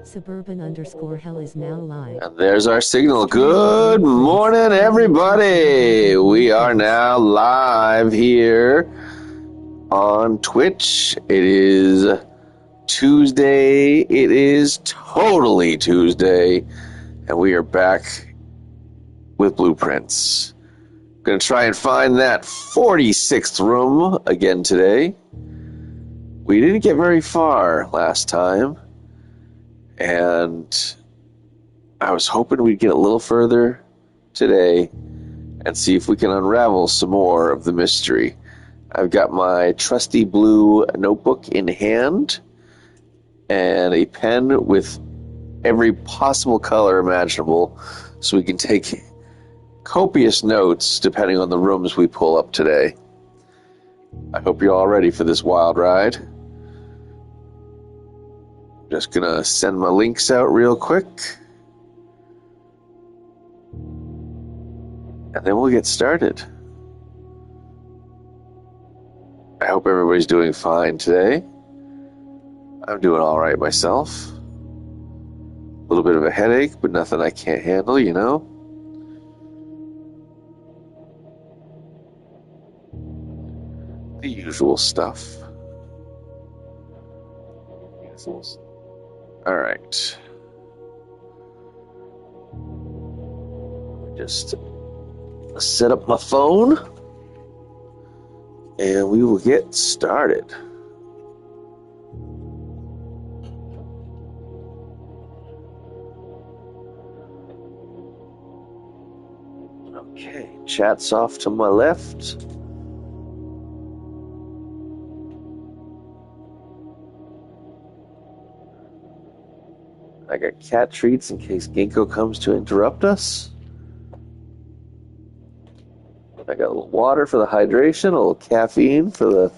Suburban_hell is now live. And there's our signal. Good morning, everybody. We are now live here on Twitch. It is Tuesday. It is totally Tuesday. And we are back with Blueprints. Going to try and find that 46th room again today. We didn't get very far last time. And I was hoping we'd get a little further today and see if we can unravel some more of the mystery. I've got my trusty blue notebook in hand and a pen with every possible color imaginable so we can take copious notes depending on the rooms we pull up today. I hope you're all ready for this wild ride. Just gonna send my links out real quick. And then we'll get started. I hope everybody's doing fine today. I'm doing all right myself. A little bit of a headache, but nothing I can't handle, you know? The usual stuff. All right. Just set up my phone and we will get started. Okay, chat's off to my left. I got cat treats in case Ginkgo comes to interrupt us. I got a little water for the hydration, a little caffeine for the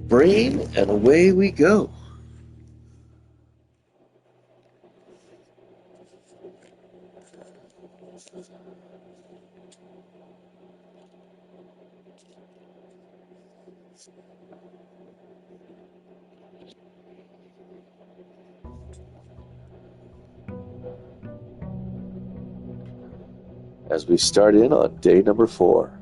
brain, and away we go. As we start in on day number 4.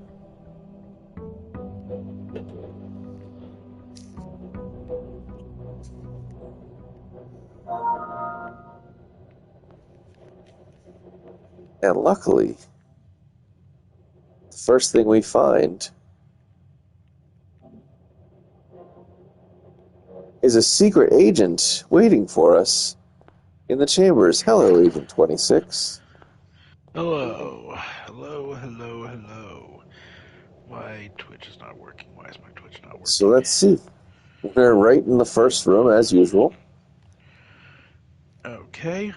And luckily, the first thing we find is a secret agent waiting for us in the chambers. Hello, Agent 26. Hello. My Twitch is not working. Why is my Twitch not working? So let's see. We're right in the first room, as usual. Okay.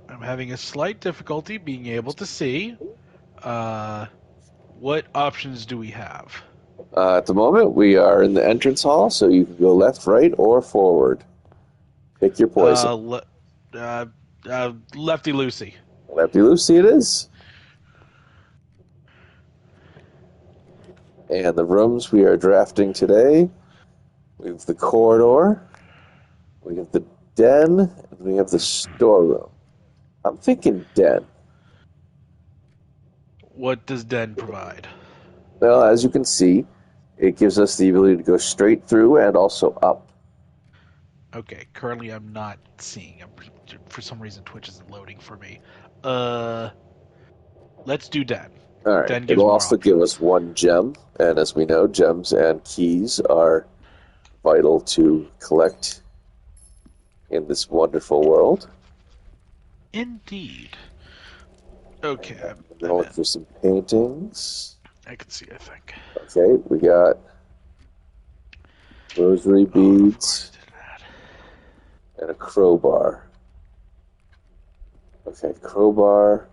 I'm having a slight difficulty being able to see. What options do we have? At the moment, we are in the entrance hall, so you can go left, right, or forward. Pick your poison. Lefty Lucy. Lefty Lucy it is. And the rooms we are drafting today, we have the corridor, we have the den, and we have the storeroom. I'm thinking den. What does Den provide? Well, as you can see, it gives us the ability to go straight through and also up. Okay, currently I'm not seeing. For some reason, Twitch isn't loading for me. Let's do Den. All right. Den gives It'll more also options. give us one gem, and as we know, gems and keys are vital to collect in this wonderful world. Indeed. Okay, I'm going to look for some paintings. I can see, I think. Okay, we got rosary beads and a crowbar. Okay, crowbar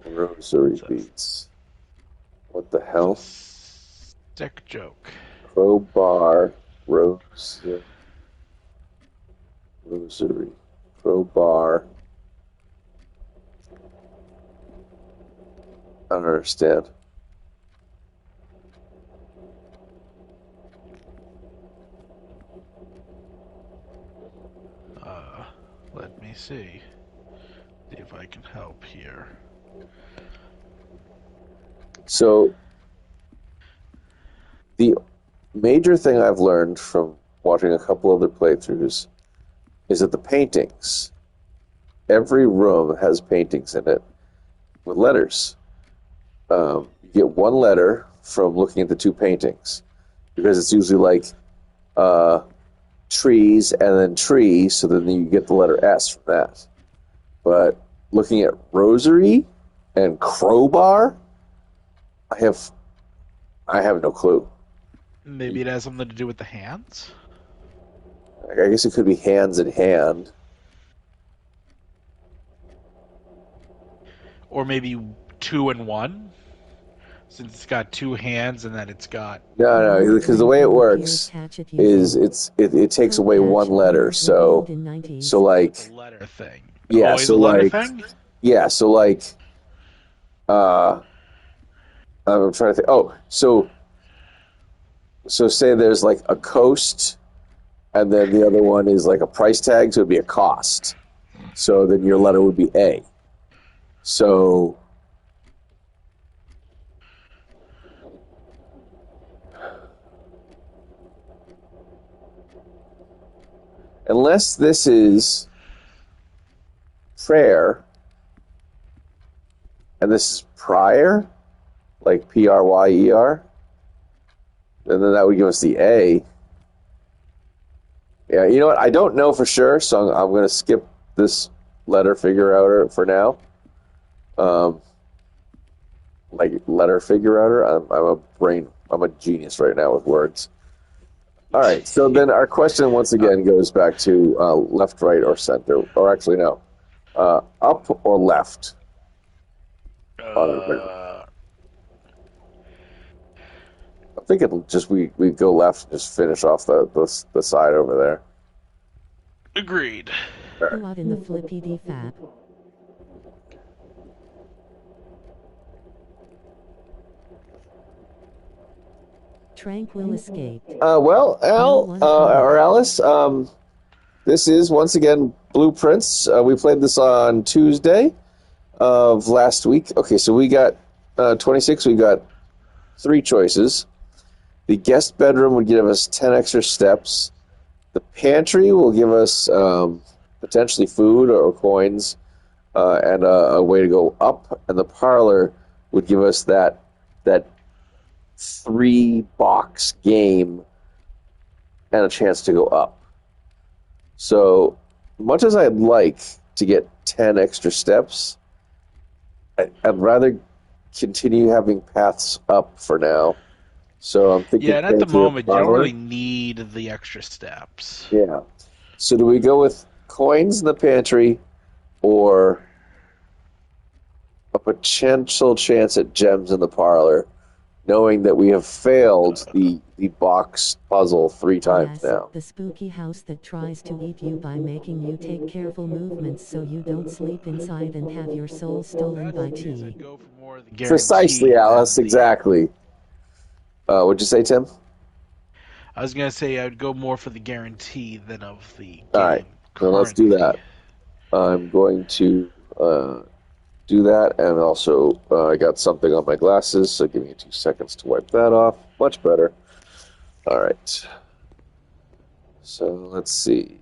and rosary beads. What the hell? Stick joke. Crowbar, rosary. Crowbar. I don't understand. Let me see. See if I can help here. So the major thing I've learned from watching a couple other playthroughs is that the paintings, every room has paintings in it with letters. You get one letter from looking at the two paintings because it's usually like trees and then tree, so then you get the letter S from that. But looking at rosary and crowbar, I have no clue. Maybe it has something to do with the hands? I guess it could be hands in hand. Or maybe 2 and 1? Since it's got 2 hands and then it's got... No, because the way it works is it takes away one letter. So like The letter thing. yeah, Oh, so the letter like thing? yeah, so like I'm trying to think. Oh, so say there's like a coast, and then the other one is like a price tag, so it'd be a cost. So then your letter would be A. So unless this is prayer, and this is prior, like Pryer, and then that would give us the A. Yeah, you know what? I don't know for sure, so I'm going to skip this letter figure outer for now. Like letter figure outer. I'm a genius right now with words. All right, so then our question once again goes back to left, right, or center, or actually no, up or left. Uh, I think it'll just we go left and just finish off the side over there. agreed. Who out in the flippity fab? Tranquil escape. Well, Al or Alice, this is once again Blueprints. We played this on Tuesday of last week. Okay, so we got 26. We got 3 choices. The guest bedroom would give us 10 extra steps. The pantry will give us potentially food or coins and a way to go up. And the parlor would give us that 3-box game and a chance to go up. So much as I'd like to get 10 extra steps, I'd rather continue having paths up for now. So I'm thinking. Yeah, and at the pantry or moment, you don't parlor. really need the extra steps. Yeah. So do we go with coins in the pantry or a potential chance at gems in the parlor, knowing that we have failed the box puzzle 3 times Yes, now? the spooky house that tries to eat you by making you take careful movements so you don't sleep inside and have your soul stolen by tea. I'd go for more of the Precisely, guarantee Alice. than the- Exactly. What'd you say, Tim? I was gonna say I'd go more for the guarantee than of the game. All right. Well, let's do currently. that. I'm going to do that, and also I got something on my glasses, so give me 2 seconds to wipe that off. Much better. All right. So let's see.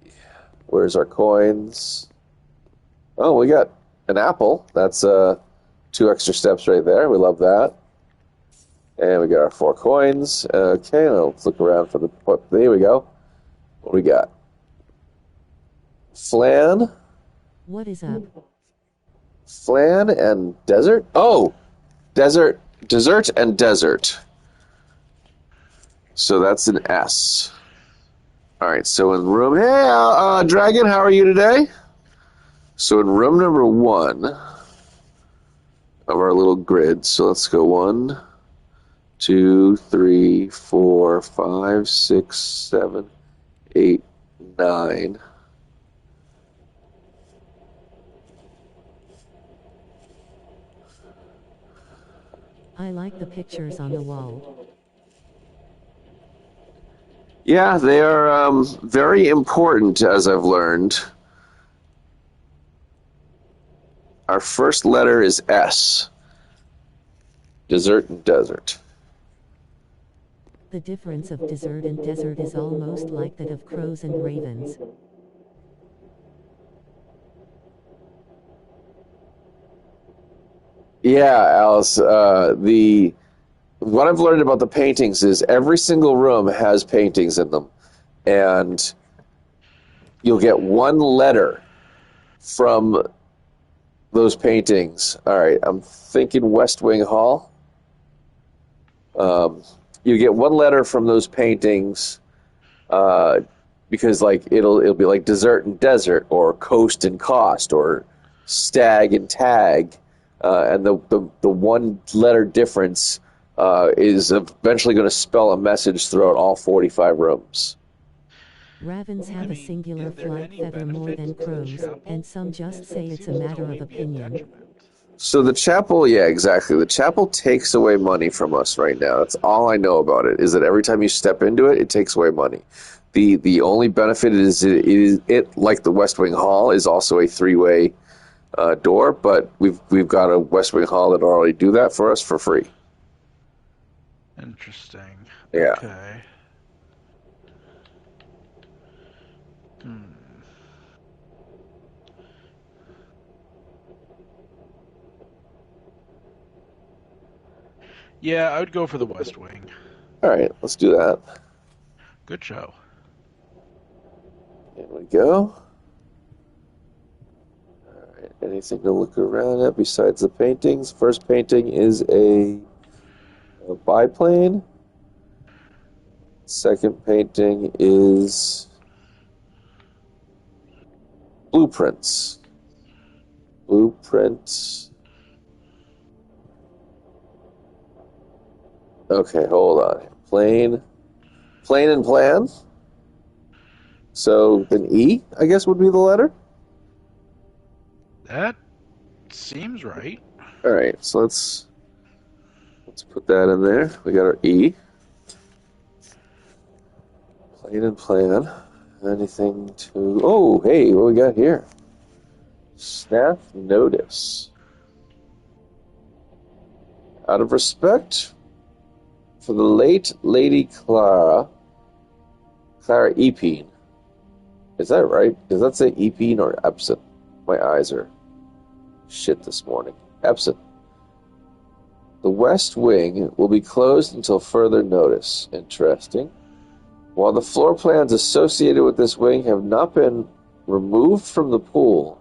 Where's our coins? Oh, we got an apple. That's 2 extra steps right there. We love that. And we got our 4 coins. Okay, now let's look around for the. There we go. What do we got? Flan. What is up? Flan and desert? Oh! Dessert and desert. So that's an S. Alright, so in room... Hey, Dragon, how are you today? So in room number 1 of our little grid, so let's go 1, 2, 3, 4, 5, 6, 7, 8, 9... I like the pictures on the wall. Yeah, they are very important, as I've learned. Our first letter is S. Dessert and desert. The difference of dessert and desert is almost like that of crows and ravens. Yeah, Alice. What I've learned about the paintings is every single room has paintings in them, and you'll get one letter from those paintings. All right, I'm thinking West Wing Hall. You get one letter from those paintings, because like it'll be like dessert and desert, or coast and cost, or stag and tag, and the one letter difference is eventually going to spell a message throughout all 45 rooms. Ravens have a singular flight feather more than crows, and some just say it's a matter of opinion. So the chapel, yeah, exactly. The chapel takes away money from us right now. That's all I know about it, is that every time you step into it, it takes away money. The only benefit is it like the West Wing Hall, is also a 3-way door, but we've got a West Wing Hall that already do that for us for free. Interesting. Yeah. Okay. Yeah, I would go for the West Wing. All right, let's do that. Good show. There we go. All right, anything to look around at besides the paintings? First painting is a biplane. Second painting is blueprints. Blueprints. Okay, hold on. Plane and plan. So then E, I guess, would be the letter. That seems right. All right, so let's put that in there. We got our E. Plane and plan. Anything to... Oh, hey, what we got here? Staff notice. Out of respect for the late Lady Clara Epine. Is that right? Does that say Epine or Epson? My eyes are shit this morning. Epson. The West Wing will be closed until further notice. Interesting. While the floor plans associated with this wing have not been removed from the pool,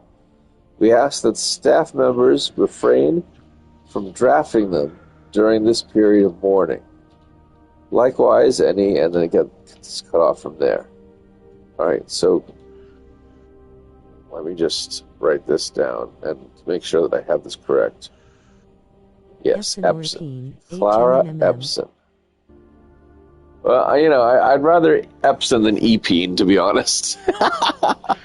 we ask that staff members refrain from drafting them during this period of mourning. Likewise, and then it gets cut off from there. All right, so let me just write this down and make sure that I have this correct. Yes, Epson. Clara Epson. Well, I'd rather Epson than Epine, to be honest. All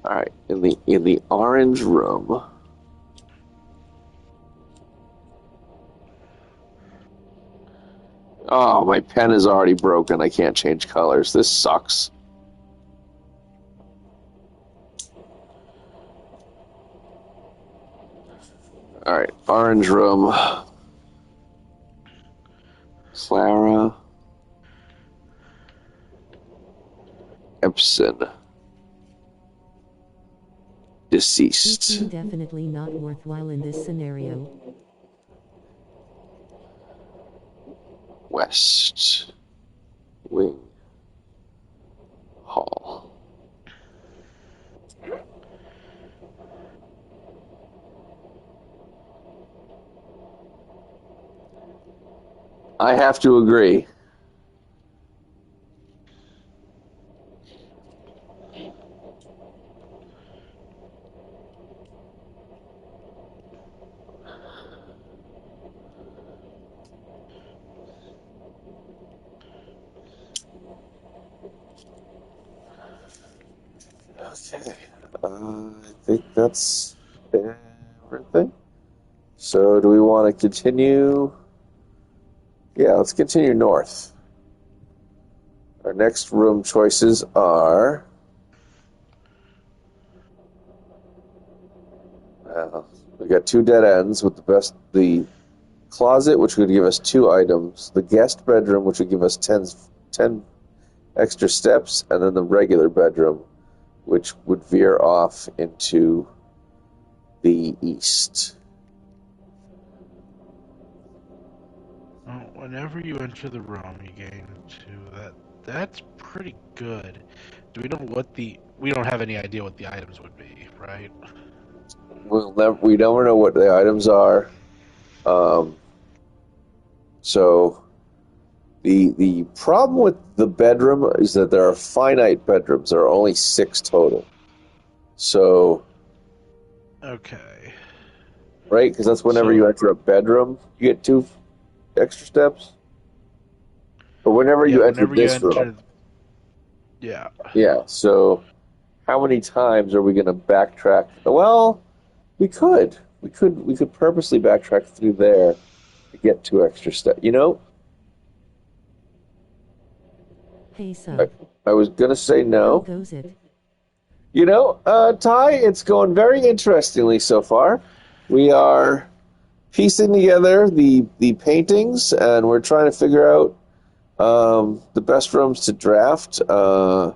right, in the orange room. Oh, my pen is already broken. I can't change colors. This sucks. All right, orange room. Clara Epson. Deceased. Definitely not worthwhile in this scenario. West Wing Hall. I have to agree. Okay, I think that's everything. So do we want to continue? Yeah, let's continue north. Our next room choices are Yeah, we got 2 dead ends with the closet, which would give us 2 items, the guest bedroom, which would give us 10 extra steps, and then the regular bedroom, which would veer off into the east. Well, whenever you enter the room, you gain 2. That's pretty good. Do we know what we don't have any idea what the items would be, right? We never know what the items are. So the problem with the bedroom is that there are finite bedrooms. There are only 6 total. So, Okay. right? Because that's whenever you enter a bedroom, you get 2 extra steps. But whenever you enter this room, yeah. yeah. So, how many times are we going to backtrack? Well, we could. We could purposely backtrack through there to get 2 extra steps. You know? Hey, so. I was going to say How no. goes it? You know, Ty, it's going very interestingly so far. We are piecing together the paintings, and we're trying to figure out the best rooms to draft for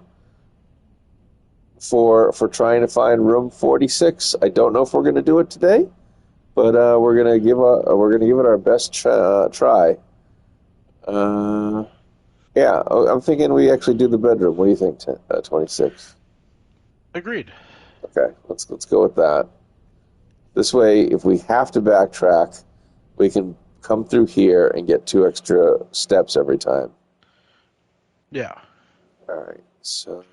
trying to find room 46. I don't know if we're going to do it today, but we're going to give it our best try. Yeah, I'm thinking we actually do the bedroom. What do you think, 26? Agreed. Okay, let's go with that. This way, if we have to backtrack, we can come through here and get 2 extra steps every time. Yeah. All right, so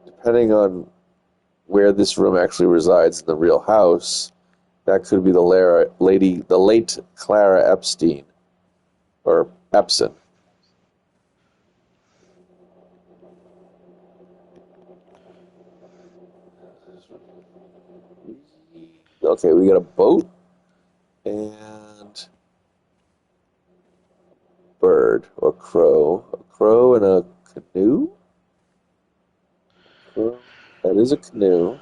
depending on where this room actually resides in the real house, that could be the late Clara Epstein, or Epson. Okay, we got a boat and bird or crow. A crow and a canoe? Crow. That is a canoe.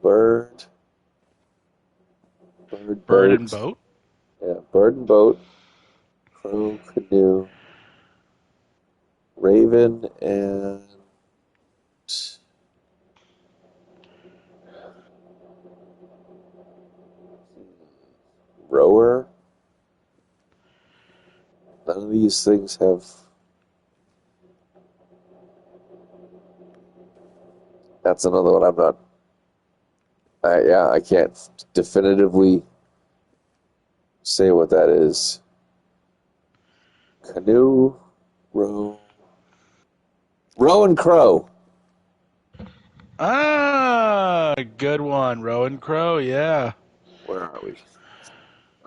Bird. Bird and Boat. boat. Yeah, bird and boat. Crow, canoe. Raven and rower. None of these things have. That's another one I'm not. I can't definitively say what that is. Canoe, row and crow. Ah, good one. Row and crow, yeah. Where are we?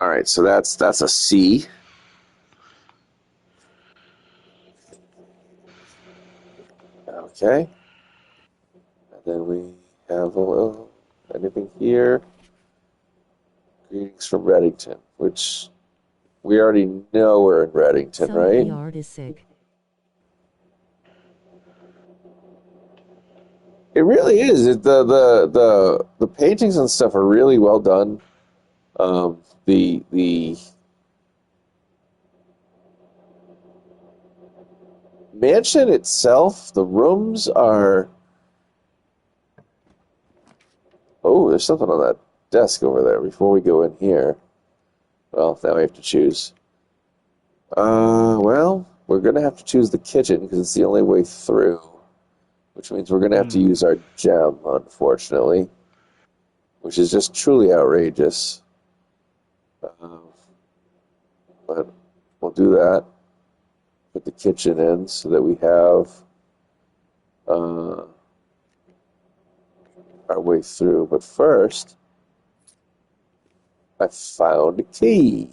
All right, so that's a C. Okay. And then we have anything here. Greetings from Reddington, which we already know we're in Reddington, right? The art is sick. It really is. The paintings and stuff are really well done. The mansion itself, the rooms are. Oh, there's something on that desk over there. Before we go in here, well, now we have to choose. Well, we're gonna have to choose the kitchen because it's the only way through, which means we're gonna have to use our gem, unfortunately, which is just truly outrageous. But we'll do that. Put the kitchen in so that we have our way through. But first, I found a key.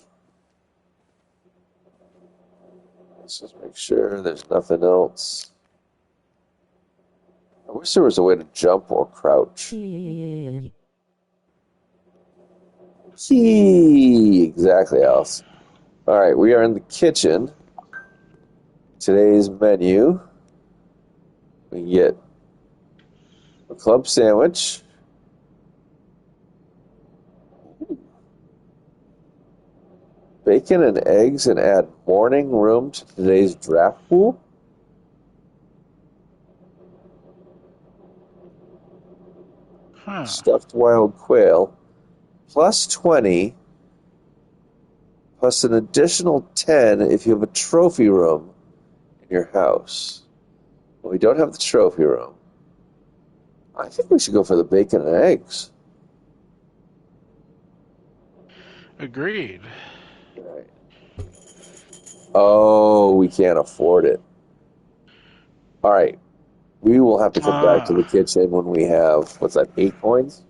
Let's just make sure there's nothing else. I wish there was a way to jump or crouch. Key! Exactly, Alice. Alright, we are in the kitchen. Today's menu. We can get a club sandwich. Bacon and eggs and add morning room to today's draft pool? Huh. Stuffed wild quail. Plus 20. Plus an additional 10 if you have a trophy room in your house. Well, we don't have the trophy room. I think we should go for the bacon and eggs. Agreed. Right. Oh, we can't afford it. All right. We will have to come back to the kitchen when we have, what's that, 8 coins?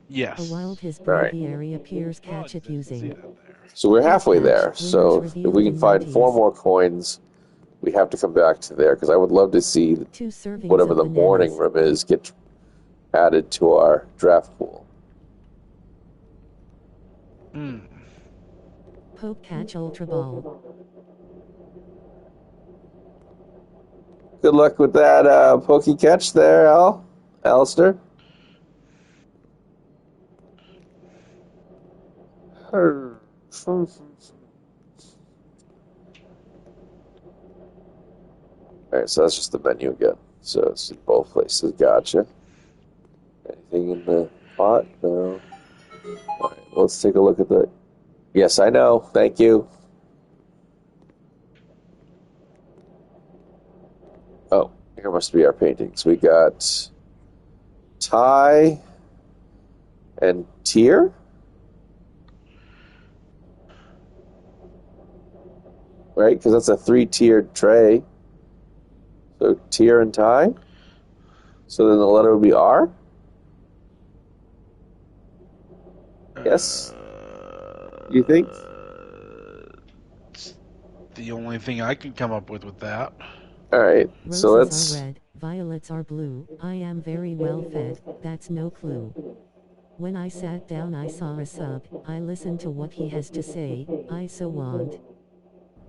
Yes. A wild his Right. braviary appears catch it See using. that there. So we're halfway Catch, there. winners So if revealed we can in find one 4 teams. more coins, we have to come back to there because I would love to see 2 servings whatever of the morning bananas. room is get added to our draft pool. Poke catch ultra ball. Good luck with that pokey catch there, Alistair. Alright, so that's just the menu again. So it's in both places. Gotcha. Anything in the pot? No. Alright, let's take a look at the... Yes, I know. Thank you. Oh, here must be our paintings. We got tie and tier. Right? Because that's a 3-tiered tray. So tier and tie. So then the letter would be R? Yes? You think? It's the only thing I can come up with that. Alright, so Roses let's... are red, violets are blue. I am very well fed, that's no clue. When I sat down I saw a sub, I listened to what he has to say, I so want.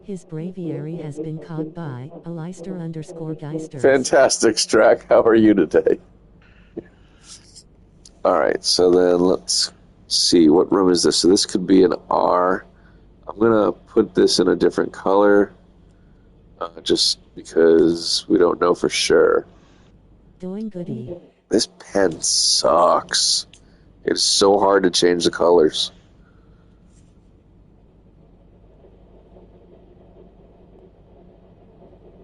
His braviary has been caught by Alister_Geisters. Fantastic, Strack. How are you today? Alright, so then let's see. What room is this? So this could be an R. I'm going to put this in a different color just because we don't know for sure. Doing goody. This pen sucks. It's so hard to change the colors.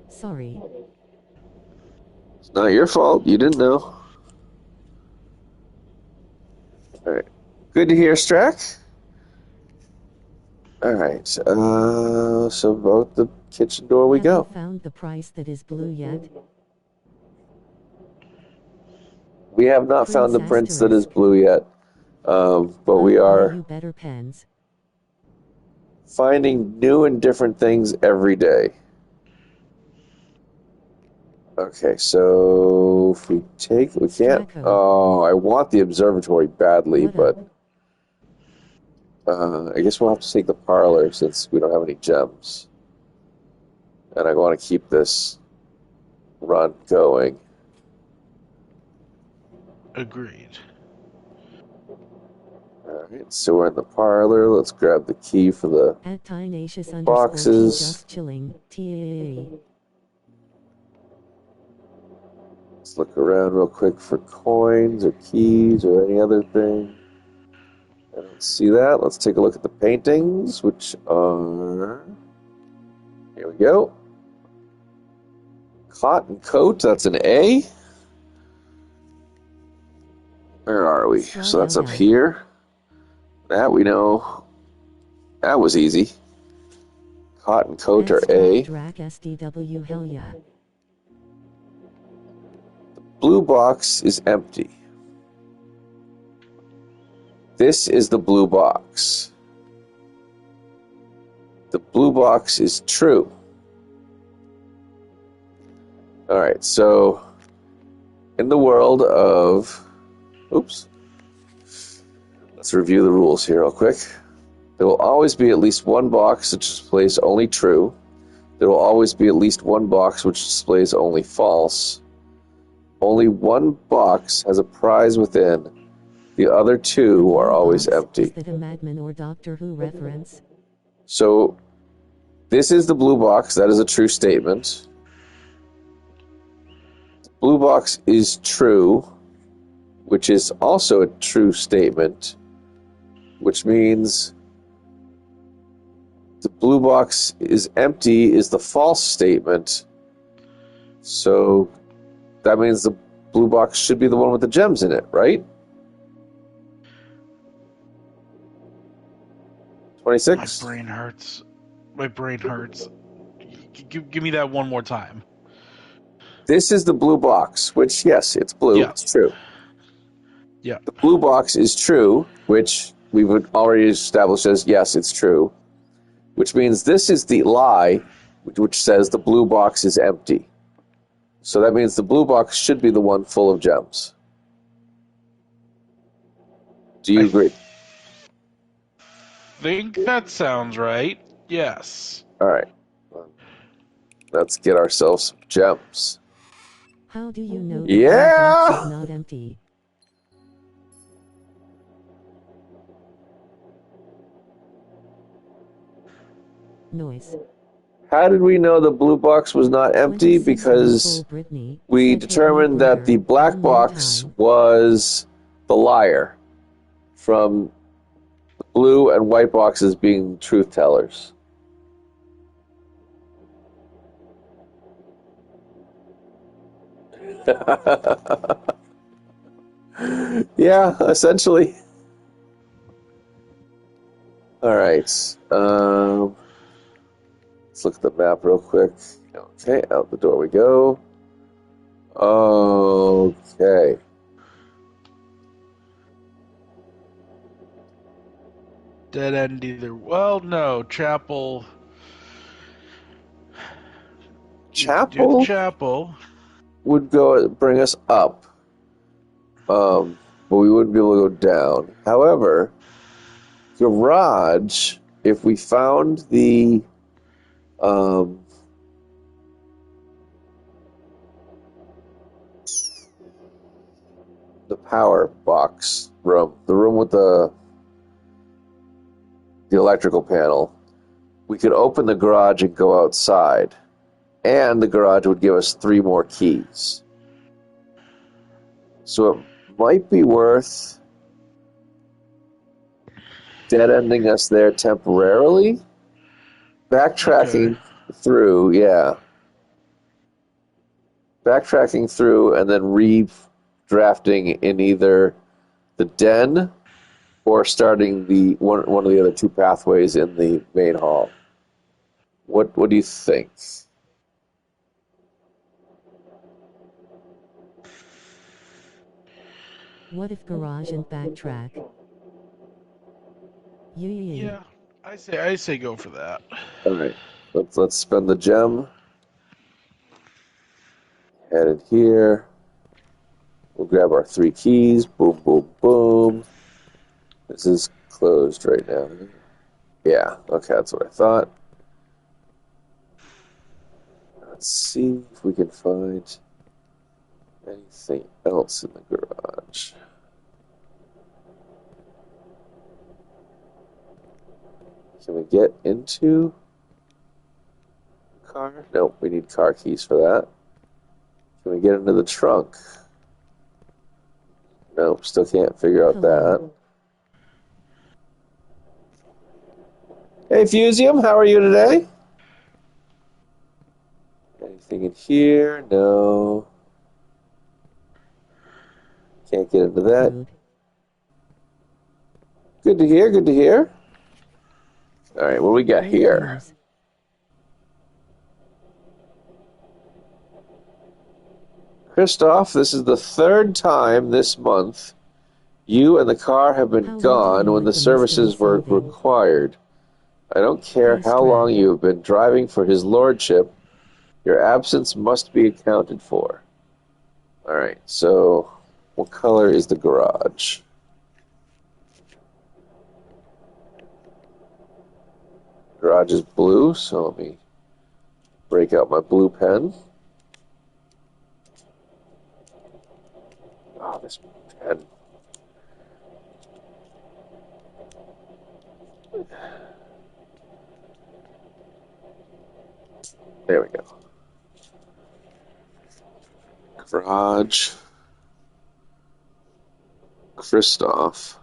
Sorry. It's not your fault. You didn't know. Alright. Good to hear, Strack. Alright. So about the kitchen door we Have go. you found the price that is blue yet? We have not found the prince that is blue yet. But we I'll buy are you better pens. finding new and different things every day. Okay, so if we take, we can't. Stracco. Oh, I want the observatory badly, What but up? I guess we'll have to take the parlor since we don't have any gems. And I want to keep this run going. Agreed. Alright, so we're in the parlor. Let's grab the key for the At Tinacious_T boxes. just chilling. TAA. Let's look around real quick for coins or keys or any other thing. I don't see that. Let's take a look at the paintings, which are... Here we go. Cotton coat, that's an A. Where are we? So that's up here. That we know. That was easy. Cotton coat or A. Drac SDW hell yeah. Blue box is empty. This is the blue box. The blue box is true. Alright, so in the world of... Oops. Let's review the rules here real quick. There will always be at least one box that displays only true. There will always be at least one box which displays only false. only one box has a prize within. The other two are always empty. Is that a Madman or Doctor Who reference? So, this is the blue box. That is a true statement. The blue box is true, which is also a true statement, which means the blue box is empty is the false statement. So, that means the blue box should be the one with the gems in it, right? 26? My brain hurts. My brain hurts. Give me that one more time. This is the blue box, which, yes, it's blue. Yeah. It's true. Yeah. The blue box is true, which we would already establish as, yes, it's true. Which means this is the lie, which says the blue box is empty. So that means the blue box should be the one full of gems. Do you agree? Think that sounds right. Yes. All right. Let's get ourselves some gems. How do you know the Yeah! box is not empty? Noise. How did we know the blue box was not empty? 26 Because full Britney, we said determined Hitler that the black one more box time. was the liar from the blue and white boxes being truth tellers. Yeah, essentially. All right. Let's look at the map real quick. Okay, out the door we go. Okay. Dead end either. Well, no. Chapel. Do Chapel the chapel. would bring us up, but we wouldn't be able to go down. However, garage, if we found the power box room, the room with the electrical panel, we could open the garage and go outside. And the garage would give us 3 more keys. So it might be worth dead-ending us there temporarily. Backtracking through, yeah. Backtracking through and then redrafting in either the den or starting the one of the other 2 pathways in the main hall. What do you think? What if garage and backtrack? Yeah, I say go for that. All right, let's spend the gem. Head in here. We'll grab our 3 keys. Boom, boom, boom. This is closed right now. Yeah, okay, that's what I thought. Let's see if we can find anything else in the garage. Can we get into the car? Nope, we need car keys for that. Can we get into the trunk? Nope, still can't figure out that. Hey, Fusium, how are you today? Anything in here? No. Can't get into that. Good to hear, good to hear. All right, what do we got here? Christoph, this is the 3rd time this month you and the car have been gone when the services were required. I don't care how long you have been driving for his lordship. Your absence must be accounted for. All right, so what color is the garage? Garage is blue, so let me break out my blue pen. Oh, this pen. There we go. Garage. Christoph.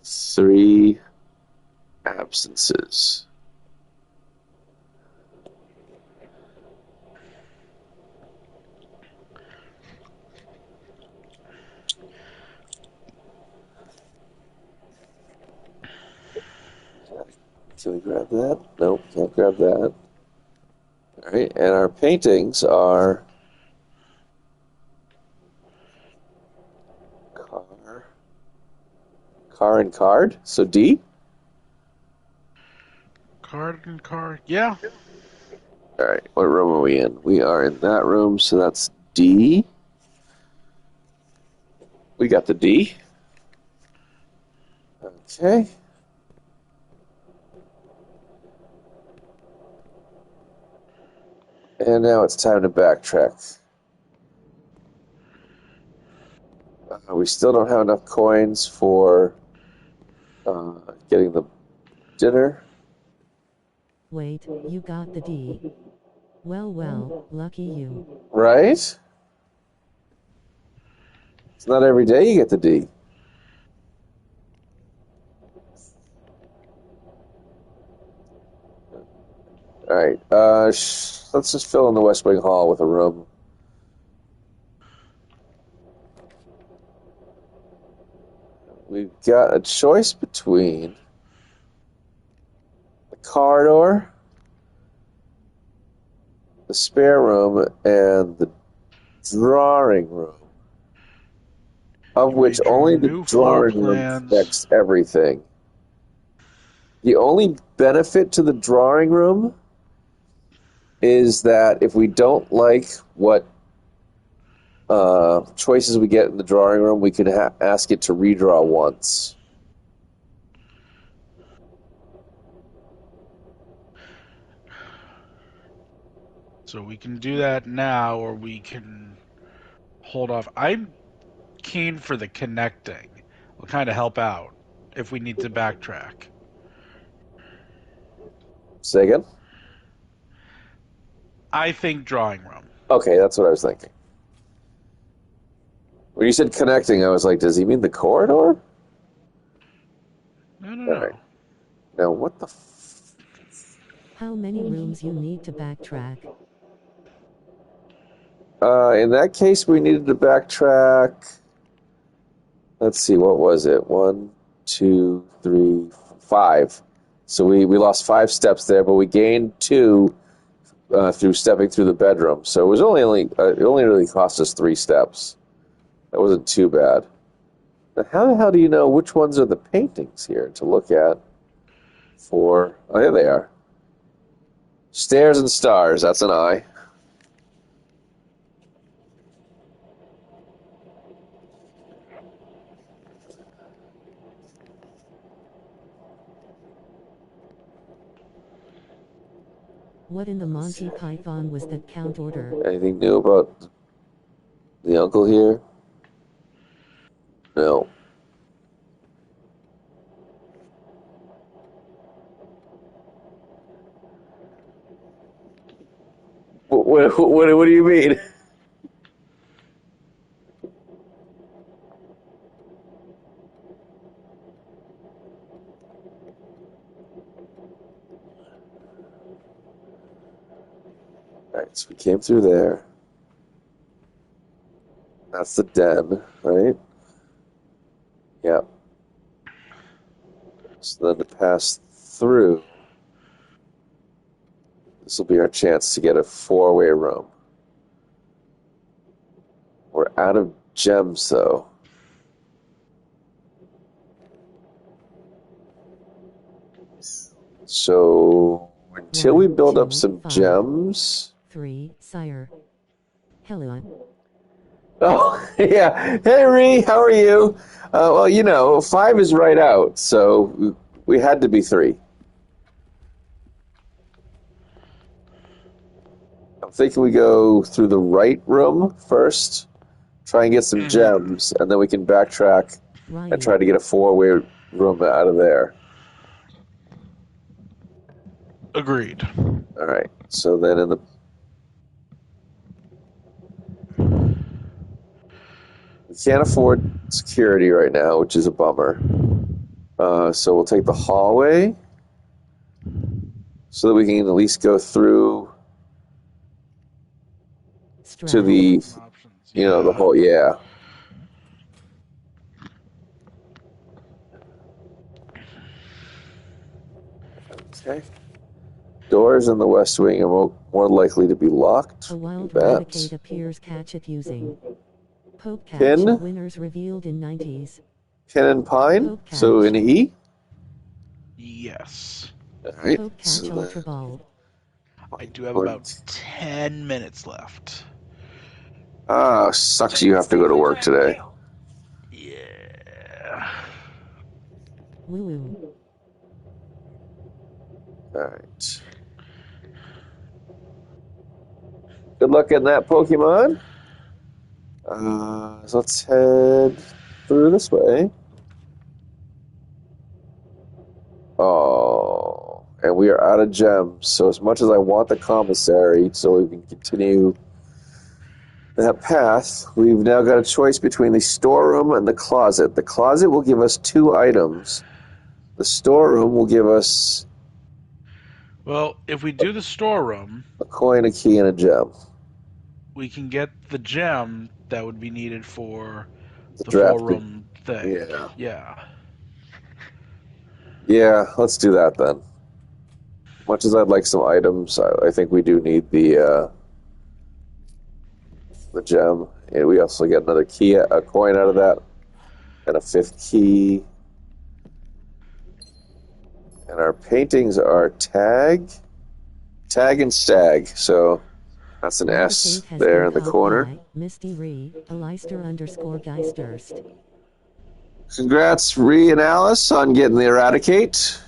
Three absences. Can we grab that? Nope, can't grab that. All right, and our paintings are car and card. So D. Card and card. Yeah. All right, what room are we in? We are in that room, so that's D. We got the D. Okay. And now it's time to backtrack. We still don't have enough coins for getting the dinner. Wait, you got the D. Well, lucky you. Right? It's not every day you get the D. All right. Let's just fill in the West Wing Hall with a room. We've got a choice between the corridor, the spare room, and the drawing room, of which only the drawing room affects everything. The only benefit to the drawing room is that if we don't like what choices we get in the drawing room, we can ask it to redraw once. So we can do that now, or we can hold off. I'm keen for the connecting. We'll kind of help out if we need to backtrack. Say again? I think drawing room. Okay, that's what I was thinking. When you said connecting, I was like, does he mean the corridor? No. All right. Now, what the How many rooms you need to backtrack? In that case, we needed to backtrack. Let's see, what was it? 1, 2, 3, 5. So we lost 5 steps there, but we gained 2 through stepping through the bedroom. So it was it only really cost us 3 steps. That wasn't too bad. Now, how the hell do you know which ones are the paintings here to look at? Oh, there they are. Stairs and stars. That's an I. What in the Monty Python was that count order? Anything new about the uncle here? No. What do you mean? Alright, so we came through there. That's the den, right? Yep. So then to pass through, this will be our chance to get a 4-way room. We're out of gems, though. So until we build up some gems... 3, sire. Hello. Oh, yeah. Hey, Ree, how are you? Well, 5 is right out, so we had to be 3. thinking we go through the right room first, try and get some gems, and then we can backtrack and try to get a 4-way room out of there. Agreed. All right. So then in the... We can't afford security right now, which is a bummer. So we'll take the hallway so that we can at least go through to the, the whole, yeah. Okay. Doors in the West Wing are more likely to be locked. A wild Raticate appears. Catch it using Poke Catch. Pin? Winners revealed in 90s. Pin and Pine? So in E? Yes. All right. Poke Catch Ultra Ball. I do have about 10 minutes left. Ah, sucks you have to go to work today. Yeah. Woo-woo. All right. Good luck in that, Pokemon. So let's head through this way. Oh, and we are out of gems. So as much as I want the commissary so we can continue that path, we've now got a choice between the storeroom and the closet. The closet will give us 2 items. The storeroom will give us... Well, if we do the storeroom... a coin, a key, and a gem. We can get the gem that would be needed for the draft 4-room thing. Yeah. Yeah. Yeah, let's do that then. Much as I'd like some items, I think we do need the gem. And we also get another key, a coin out of that, and a 5th key. And our paintings are tag, and stag. So that's an S there in the corner. Misty Ree, Aleister_Geisters. Congrats, Ree and Alice, on getting the Eradicate.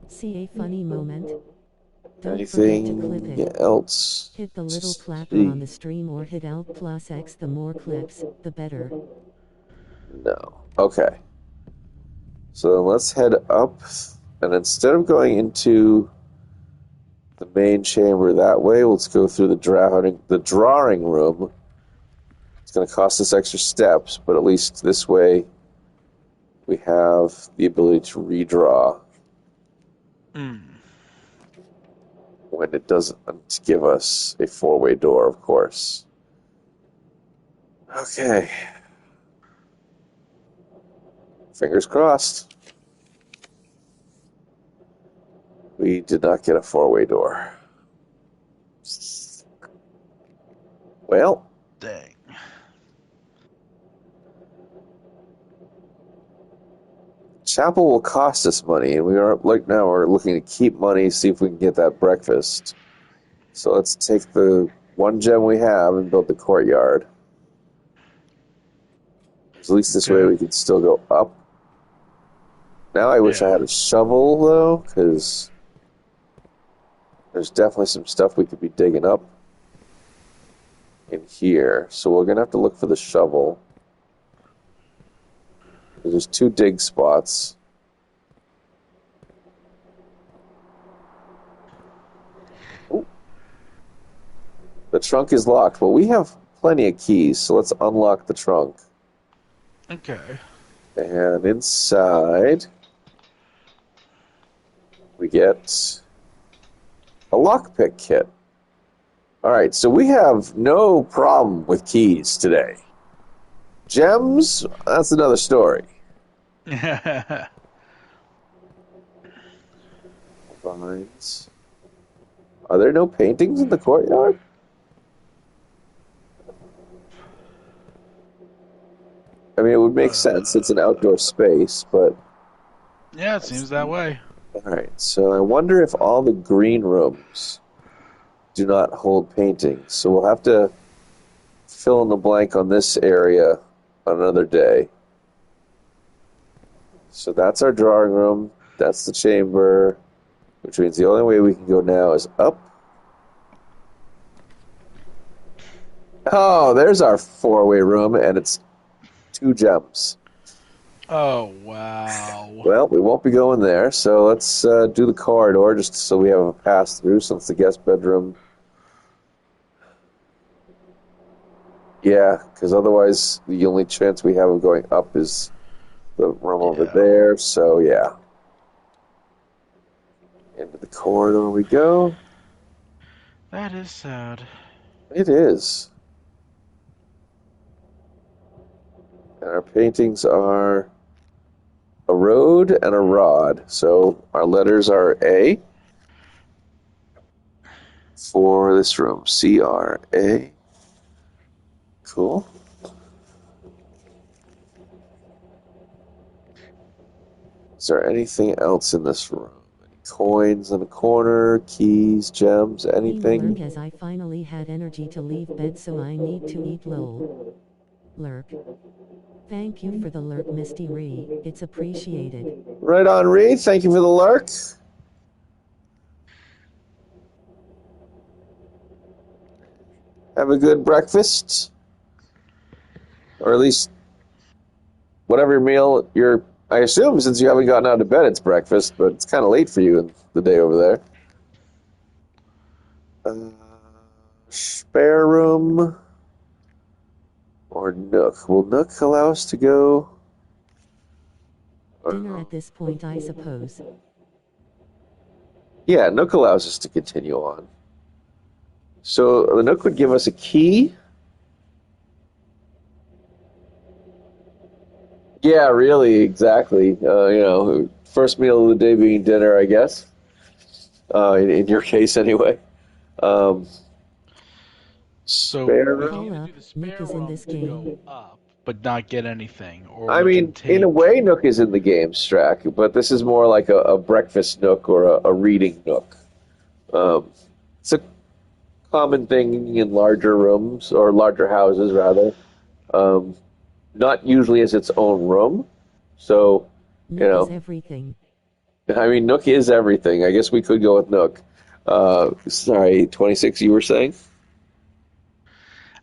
See a funny moment? Don't Anything forget to clip it. else? Hit the little clapper on the stream or hit Alt+X. The more clips, the better. No. Okay. So then let's head up, and instead of going into the main chamber that way, let's go through the drawing room. It's going to cost us extra steps, but at least this way we have the ability to redraw. When it doesn't give us a 4-way door, of course. Okay. Fingers crossed. We did not get a 4-way door. Well. Dang. Chapel will cost us money, and we're looking to keep money, see if we can get that breakfast. So let's take the 1 gem we have and build the courtyard. At least this way we can still go up. Now I wish I had a shovel, though, because there's definitely some stuff we could be digging up in here. So we're going to have to look for the shovel. There's 2 dig spots. Ooh. The trunk is locked. Well, we have plenty of keys, so let's unlock the trunk. Okay. And inside, we get a lockpick kit. All right, so we have no problem with keys today. Gems, that's another story. Vines. Are there no paintings in the courtyard? I mean, it would make sense. It's an outdoor space, but... Yeah, it seems that way. Alright, so I wonder if all the green rooms do not hold paintings. So we'll have to fill in the blank on this area on another day. So that's our drawing room. That's the chamber, which means the only way we can go now is up. Oh, there's our four-way room, and it's 2 gems. Oh, wow. Well, we won't be going there, so let's do the corridor just so we have a pass-through, since the guest bedroom... Yeah, because otherwise the only chance we have of going up is the room over there, so yeah. Into the corridor we go. That is sad. It is. And our paintings are a road and a rod. So our letters are A for this room. C-R-A. Cool. Is there anything else in this room? Any coins in the corner, keys, gems, anything? Lurk, as I finally had energy to leave bed, so I need to eat lol. Lurk. Thank you for the lurk, Misty Ree. It's appreciated. Right on, Ree. Thank you for the lurk. Have a good breakfast. Or at least whatever meal you're... I assume since you haven't gotten out of bed, it's breakfast, but it's kind of late for you in the day over there. Spare room or Nook? Will Nook allow us to go? Dinner at this point, I suppose. Yeah, Nook allows us to continue on. So the Nook would give us a key. Yeah, really, exactly. First meal of the day being dinner, I guess. In your case, anyway. So Spare we room? can either Hold do the up, spare Nick is in room this to game. go up, but not get anything. Or I we can mean, in a take- way, Nook is in the game, Strack, but this is more like a breakfast Nook or a reading Nook. It's a common thing in larger rooms, or larger houses, rather. Not usually as its own room. So, Nick is everything. I mean, Nook is everything. I guess we could go with Nook. Sorry, 26, you were saying?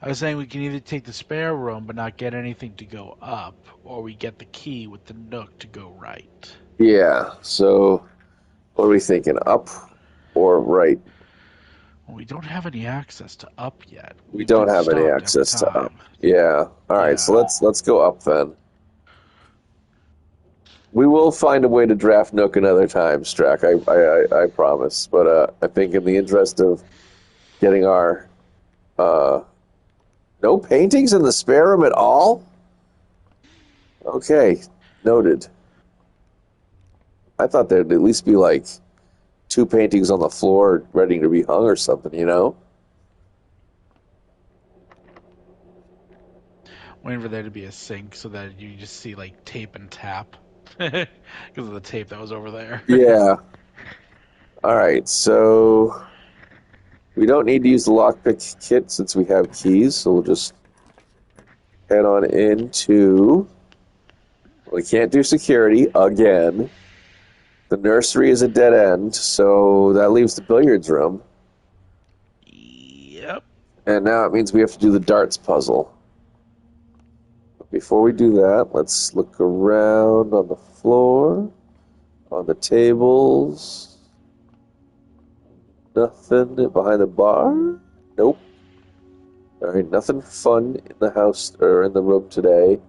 I was saying we can either take the spare room but not get anything to go up, or we get the key with the Nook to go right. Yeah, so what are we thinking? Up or right? Well, we don't have any access to up yet. We don't We've have any stopped access to every up. time. Yeah. All right, so Yeah. let's go up then. We will find a way to draft Nook another time, Strack. I promise. But I think in the interest of getting our no paintings in the spare room at all. Okay, noted. I thought there'd at least be like 2 paintings on the floor ready to be hung or something, you know? Waiting for there to be a sink so that you just see like tape and tap because of the tape that was over there. Yeah. All right, so we don't need to use the lockpick kit since we have keys, so we'll just head on into... We can't do security again. The nursery is a dead end, so that leaves the billiards room. Yep. And now it means we have to do the darts puzzle. But before we do that, let's look around on the floor, on the tables. Nothing behind the bar? Nope. All right, nothing fun in the house or in the room today.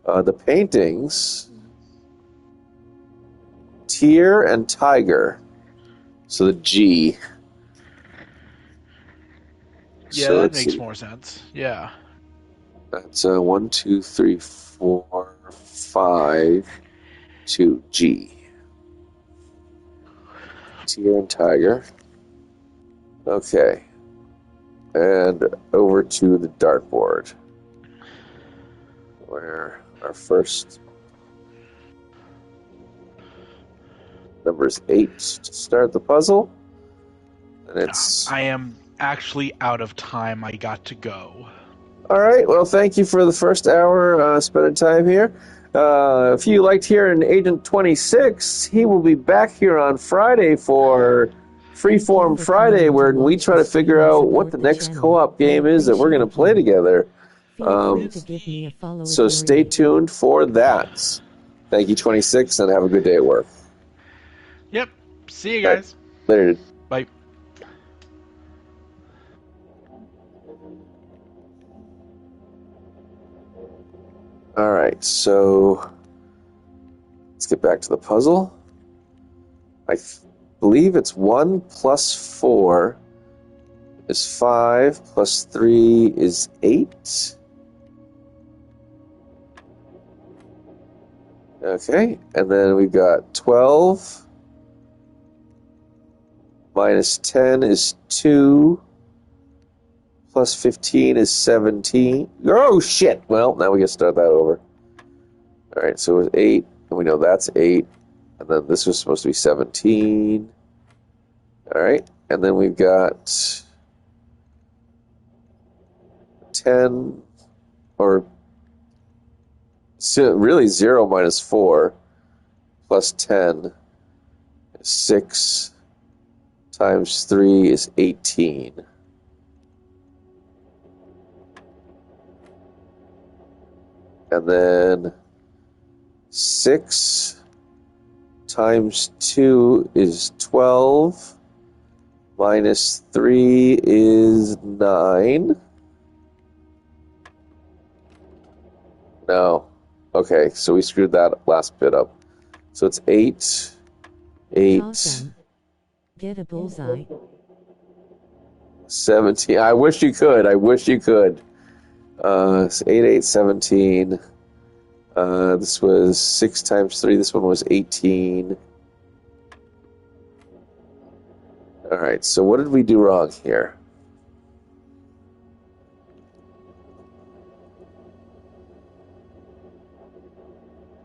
The paintings, Tear and Tiger. So the G. Yeah, So that let's makes see. more sense. Yeah. That's 1, 2, 3, 4, 5 to G. Tear and Tiger. Okay. And over to the dartboard, where our first number is 8 to start the puzzle. And it's... I am actually out of time. I got to go. All right. Well, thank you for the first hour spending time here. If you liked hearing Agent 26, he will be back here on Friday for Freeform Friday, where we try to figure out what the next co-op game is that we're going to play together. Feel free to give me a follow. So stay tuned for that. Thank you, 26, and have a good day at work. Yep. See you guys. Later. Bye. All right, so let's get back to the puzzle. I believe it's 1 plus 4 is 5, plus 3 is 8. Okay, and then we've got 12 minus 10 is 2, plus 15 is 17. Oh, shit! Well, now we get to start that over. All right, so it was 8, and we know that's 8, and then this was supposed to be 17. All right, and then we've got 10, or really 0 minus 4 plus 10 is 6 times 3 is 18. And then 6 times 2 is 12, minus 3 is 9. No. Okay, so we screwed that last bit up. So it's 8, 8, Awesome. Get a bullseye. 17. I wish you could. It's 8, 8, 17. This was 6 times 3. This one was 18. All right, so what did we do wrong here?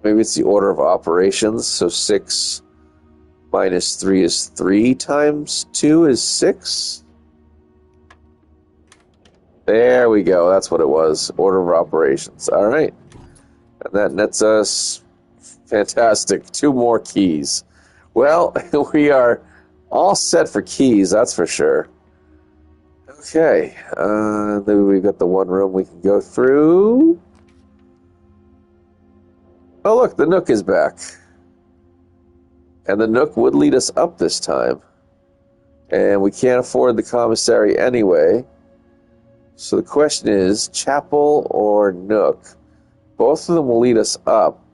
Maybe it's the order of operations. So 6 minus 3 is 3 times 2 is 6. There we go. That's what it was. Order of operations. All right. And that nets us fantastic 2 more keys. Well, we are all set for keys, that's for sure. Okay. Then we've got the one room we can go through. Oh, look, the Nook is back. And the Nook would lead us up this time. And we can't afford the commissary anyway. So the question is, chapel or Nook? Both of them will lead us up.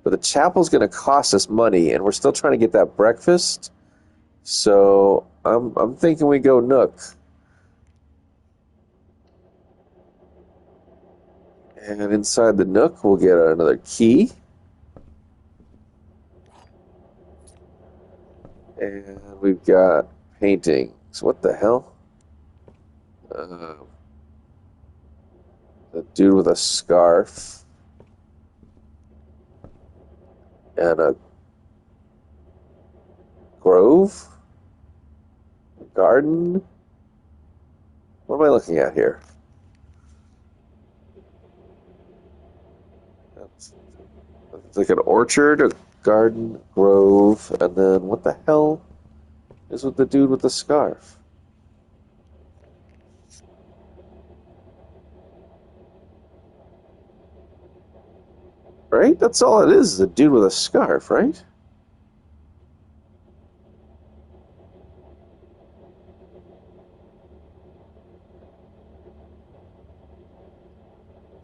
But the chapel's going to cost us money, and we're still trying to get that breakfast. So I'm thinking we go Nook. And inside the Nook, we'll get another key. And we've got paintings. What the hell? The dude with a scarf. And a grove? Garden? What am I looking at here? It's like an orchard, a garden, grove, and then what the hell is with the dude with the scarf? Right? That's all it is a dude with a scarf, right?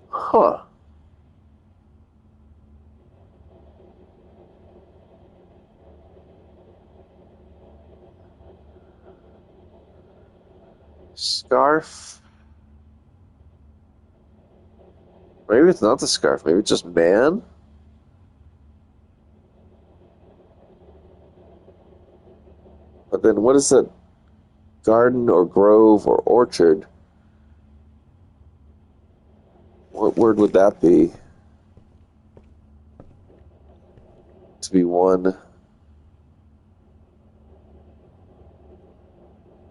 Huh. Scarf. Maybe it's not the scarf. Maybe it's just man. But then what is that garden or grove or orchard? What word would that be? To be one.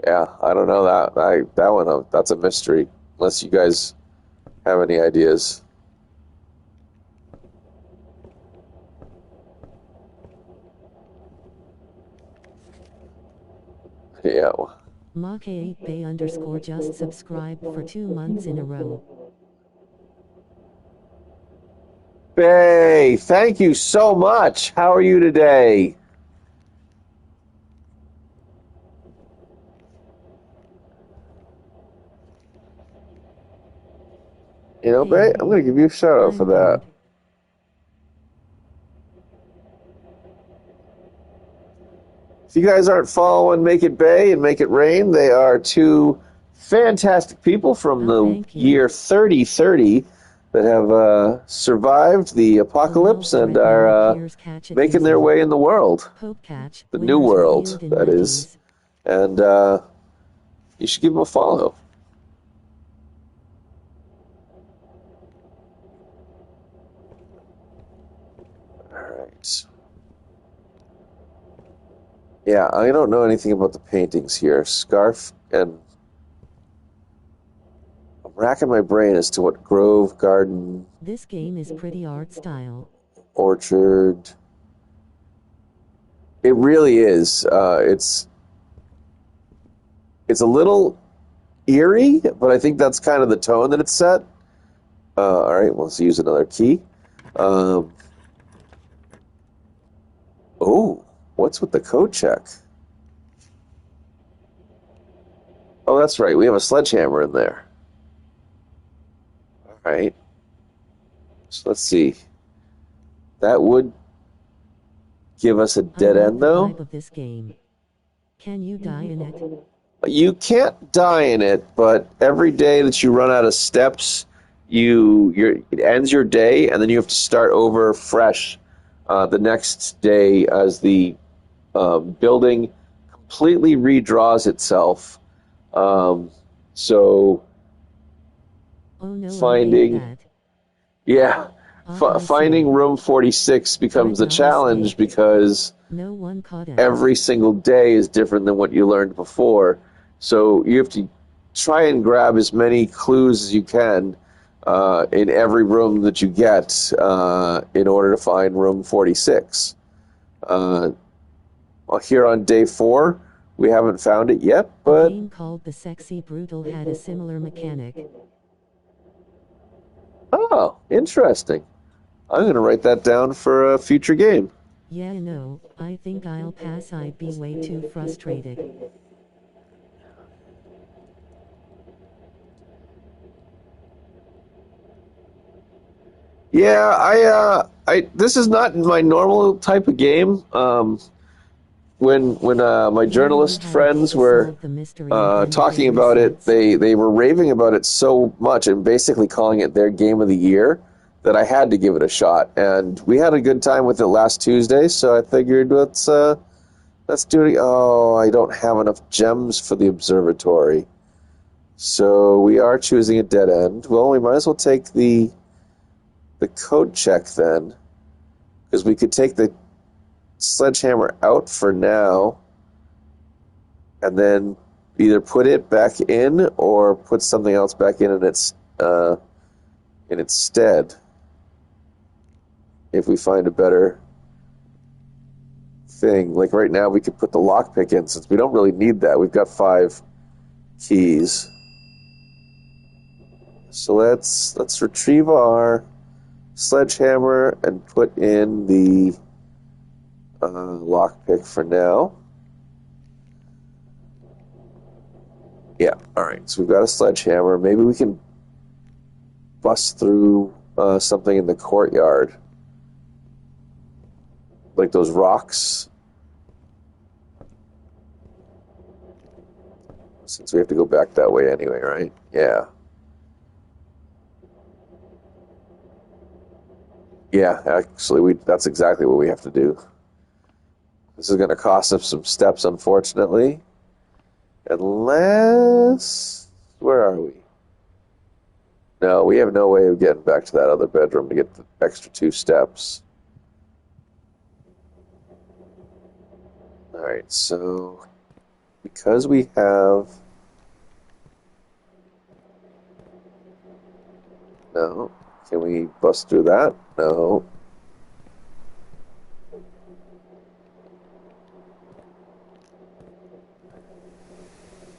Yeah, I don't know that one. That's a mystery. Unless you guys have any ideas. Yeah. Mach8bay_ just subscribed for 2 months in a row. Bay, thank you so much. How are you today? You know, Bay, I'm going to give you a shout out for that. If you guys aren't following Make It Bay and Make It Rain, they are two fantastic people from the year 3030 that have survived the apocalypse and are making their way in the world. The new world, that is. And you should give them a follow. Alright. Yeah, I don't know anything about the paintings here. Scarf and... I'm racking my brain as to what grove, garden... This game is pretty art style. Orchard... It really is. It's a little eerie, but I think that's kind of the tone that it's set. Alright, let's use another key. Oh, what's with the code check? Oh, that's right. We have a sledgehammer in there. Alright. So let's see. That would give us a dead end, though. Of this game. Can you die in it? You can't die in it, but every day that you run out of steps, it ends your day, and then you have to start over fresh the next day as the building completely redraws itself. So oh, no, finding finding room 46 becomes a challenge because no one caught it. Every single day is different than what you learned before. So you have to try and grab as many clues as you can in every room that you get in order to find room 46. Well, here on day 4, we haven't found it yet, but... A game called The Sexy Brutal had a similar mechanic. Oh, interesting. I'm going to write that down for a future game. Yeah, no, I think I'll pass. I'd be way too frustrated. Yeah, this is not my normal type of game. When my journalist friends were talking about it, they were raving about it so much and basically calling it their game of the year that I had to give it a shot. And we had a good time with it last Tuesday, so I figured let's do it. Oh, I don't have enough gems for the observatory, so we are choosing a dead end. Well, we might as well take the code check then, because we could take the sledgehammer out for now and then either put it back in or put something else back in its stead if we find a better thing. Like right now we could put the lockpick in since we don't really need that. We've got 5 keys. So let's retrieve our sledgehammer and put in the lockpick for now. Yeah, alright, so we've got a sledgehammer. Maybe we can bust through something in the courtyard. Like those rocks. Since we have to go back that way anyway, right? Yeah. Yeah, actually, that's exactly what we have to do. This is going to cost us some steps, unfortunately. Unless... Where are we? No, we have no way of getting back to that other bedroom to get the extra 2 steps. Alright, so... Because we have... No. Can we bust through that? No.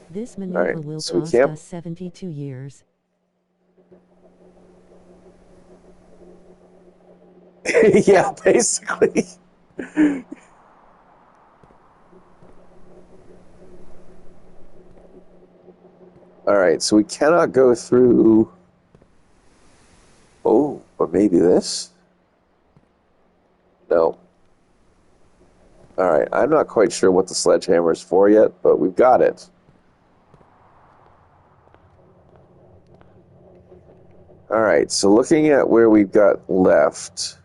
This maneuver Alright, will so we cost can't... us 72 years. Yeah, basically. Alright, so we cannot go through... Oh, but maybe this? No. Alright, I'm not quite sure what the sledgehammer is for yet, but we've got it. Alright, so looking at where we've got left,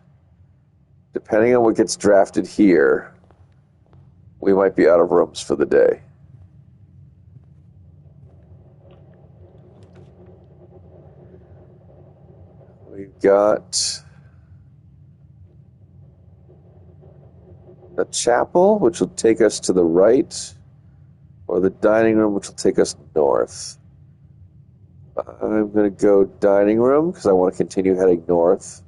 depending on what gets drafted here, we might be out of rooms for the day. We've got a chapel, which will take us to the right, or the dining room, which will take us north. I'm going to go dining room, because I want to continue heading north.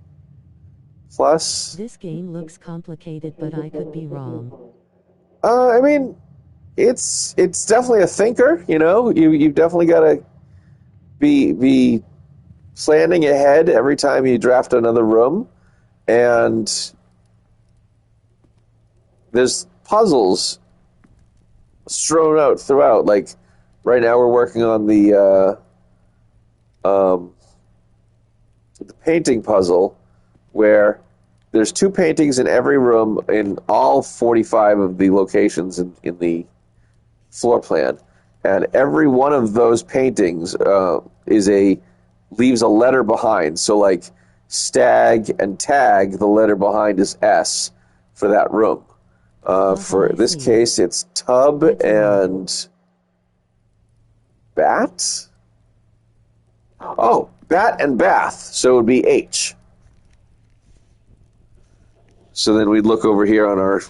Plus... This game looks complicated, but I could be wrong. I mean, it's definitely a thinker, you know? You've definitely got to be planning ahead every time you draft another room. And there's puzzles strewn out throughout. Like, right now we're working on the painting puzzle, where there's 2 paintings in every room in all 45 of the locations in the floor plan. And every one of those paintings leaves a letter behind. So like stag and tag, the letter behind is S for that room. For this case, it's tub and bat? Oh, bat and bath. So it would be H. So then we'd look over here on our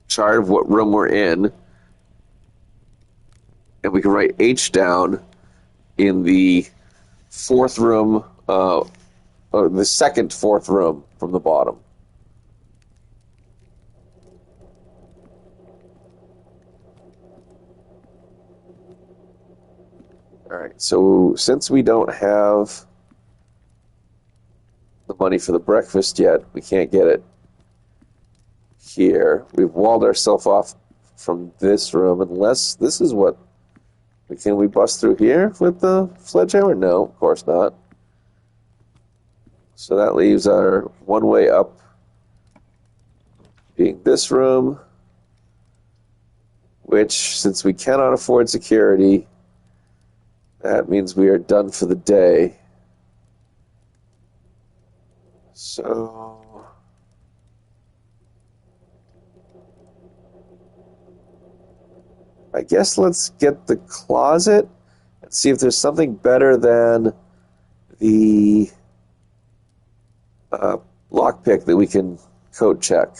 chart of what room we're in, and we can write H down in the 4th room, or the second 4th room from the bottom. Alright, so since we don't have the money for the breakfast yet, we can't get it here. We've walled ourselves off from this room, unless this is what... Can we bust through here with the sledgehammer? No, of course not. So that leaves our one way up being this room, which, since we cannot afford security, that means we are done for the day. So... I guess let's get the closet and see if there's something better than the lockpick that we can code check.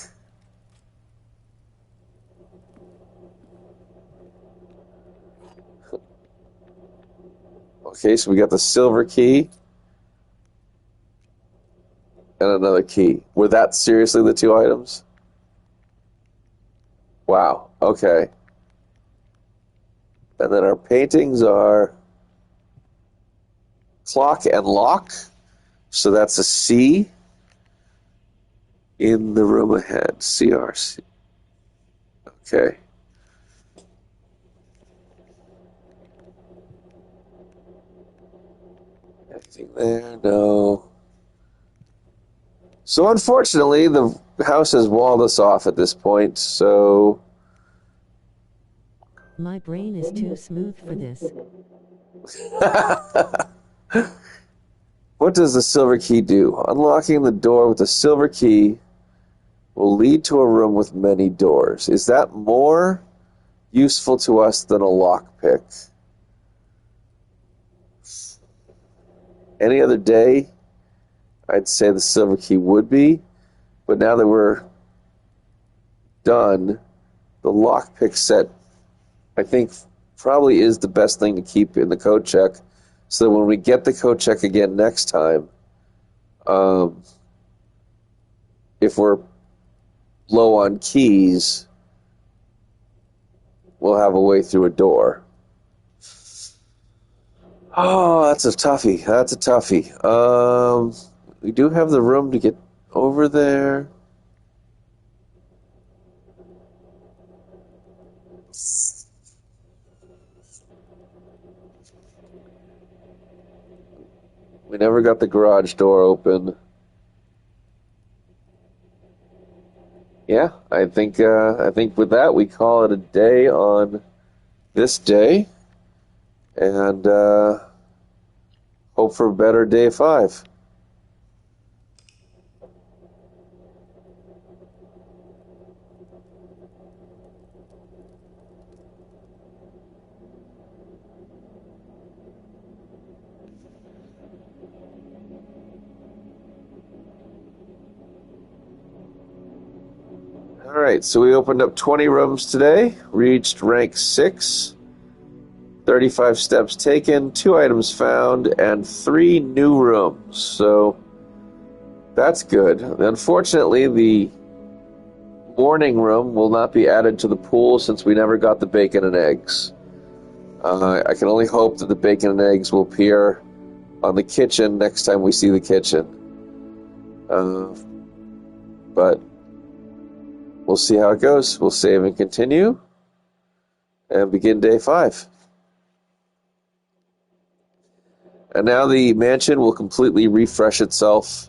Okay, so we got the silver key and another key. Were that seriously the 2 items? Wow, okay. And then our paintings are clock and lock. So that's a C in the room ahead. CRC. Okay. Anything there? No. So unfortunately, the house has walled us off at this point, so... My brain is too smooth for this. What does the silver key do? Unlocking the door with the silver key will lead to a room with many doors. Is that more useful to us than a lockpick? Any other day, I'd say the silver key would be, but now that we're done, the lockpick set, I think, probably is the best thing to keep in the code check, so that when we get the code check again next time, if we're low on keys, we'll have a way through a door. Oh, that's a toughie. That's a toughie. We do have the room to get over there. We never got the garage door open. Yeah, I think with that we call it a day on this day, and hope for a better day 5. All right, so we opened up 20 rooms today, reached rank 6, 35 steps taken, 2 items found, and 3 new rooms. So that's good. Unfortunately, the morning room will not be added to the pool since we never got the bacon and eggs. I can only hope that the bacon and eggs will appear on the kitchen next time we see the kitchen. But we'll see how it goes. We'll save and continue and begin day 5. And now the mansion will completely refresh itself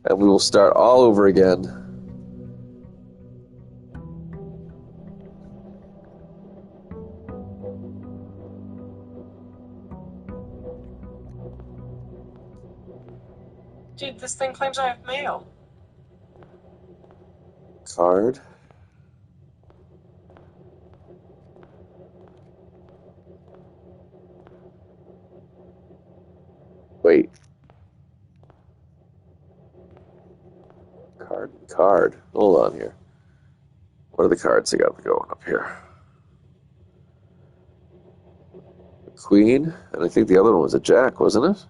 and we will start all over again. Dude, this thing claims I have mail. Card. Wait. Card. Hold on here. What are the cards I got going up here? Queen, and I think the other one was a jack, wasn't it?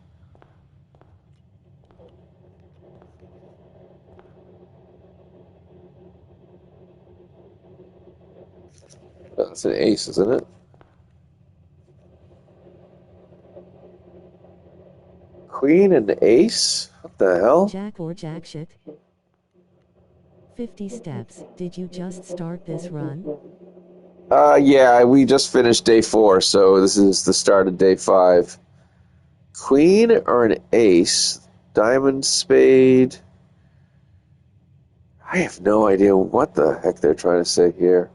That's an ace, isn't it? Queen and ace? What the hell? Jack or jack shit? 50 steps. Did you just start this run? Yeah, we just finished day 4, so this is the start of day 5. Queen or an ace? Diamond, spade? I have no idea what the heck they're trying to say here.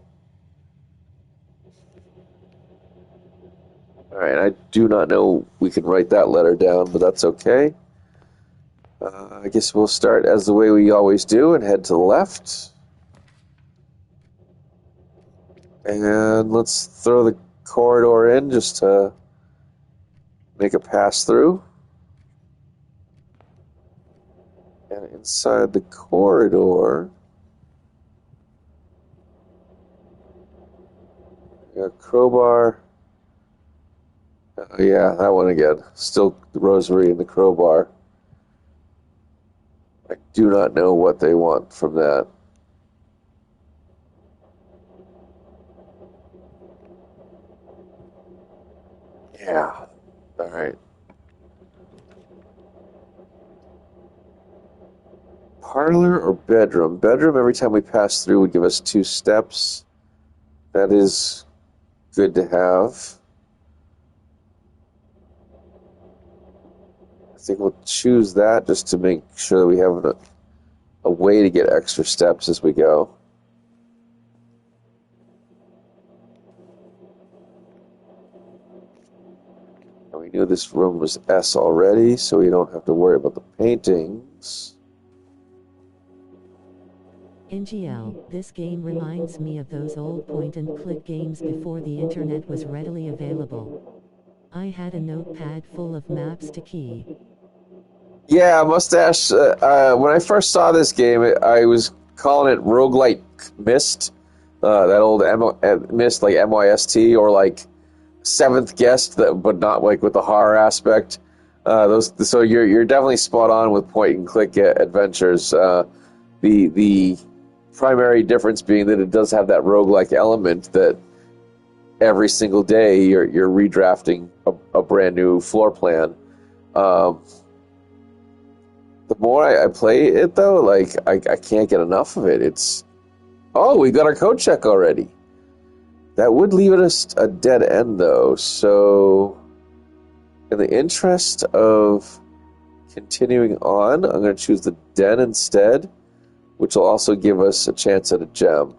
Alright, I do not know we can write that letter down, but that's okay. I guess we'll start as the way we always do and head to the left. And let's throw the corridor in just to make a pass through. And inside the corridor, we got a crowbar. Yeah, that one again. Still the rosary and the crowbar. I do not know what they want from that. Yeah. All right. Parlor or bedroom? Bedroom, every time we pass through, would give us 2 steps. That is good to have. I think we'll choose that just to make sure that we have a way to get extra steps as we go. And we knew this room was S already, so we don't have to worry about the paintings. NGL, this game reminds me of those old point-and-click games before the internet was readily available. I had a notepad full of maps to key. Yeah, Mustache, when I first saw this game, I was calling it Roguelike Myst, that old Myst, like MYST, or like seventh guest, but not like with the horror aspect. So you're definitely spot on with point and click adventures. The primary difference being that it does have that roguelike element that every single day you're redrafting a brand new floor plan. The more I play it, though, like I can't get enough of it. We got our code check already. That would leave us a dead end, though. So, in the interest of continuing on, I'm going to choose the den instead, which will also give us a chance at a gem.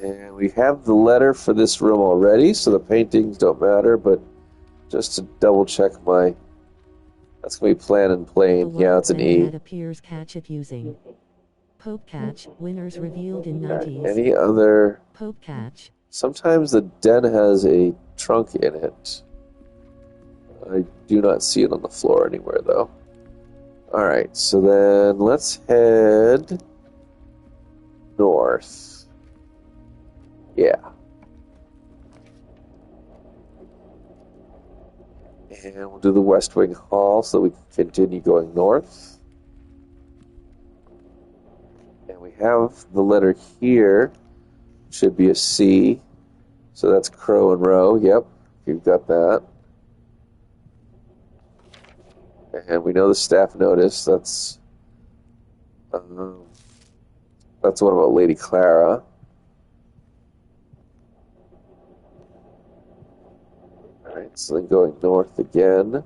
And we have the letter for this room already, so the paintings don't matter, but just to double check that's going to be plan and plane. Yeah, it's an E. Appears catch it using Pope Catch, winners revealed in 90s. Any other? Pope Catch. Sometimes the den has a trunk in it. I do not see it on the floor anywhere, though. Alright, so then let's head north. Yeah. And we'll do the West Wing Hall so we can continue going north. And we have the letter here. Should be a C. So that's Crow and Row. Yep, you've got that. And we know the staff notice. That's one about Lady Clara. Alright, so then going north again.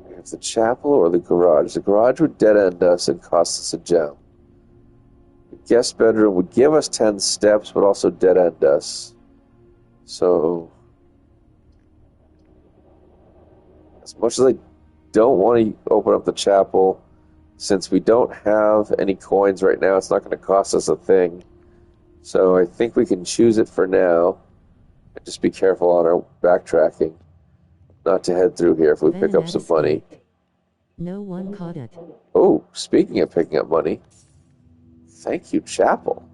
We have the chapel or the garage. The garage would dead end us and cost us a gem. The guest bedroom would give us 10 steps, but also dead end us. So, as much as I don't want to open up the chapel, since we don't have any coins right now, it's not going to cost us a thing. So I think we can choose it for now. And just be careful on our backtracking. Not to head through here if we pick up some money. No one caught it. Oh, speaking of picking up money. Thank you, chapel.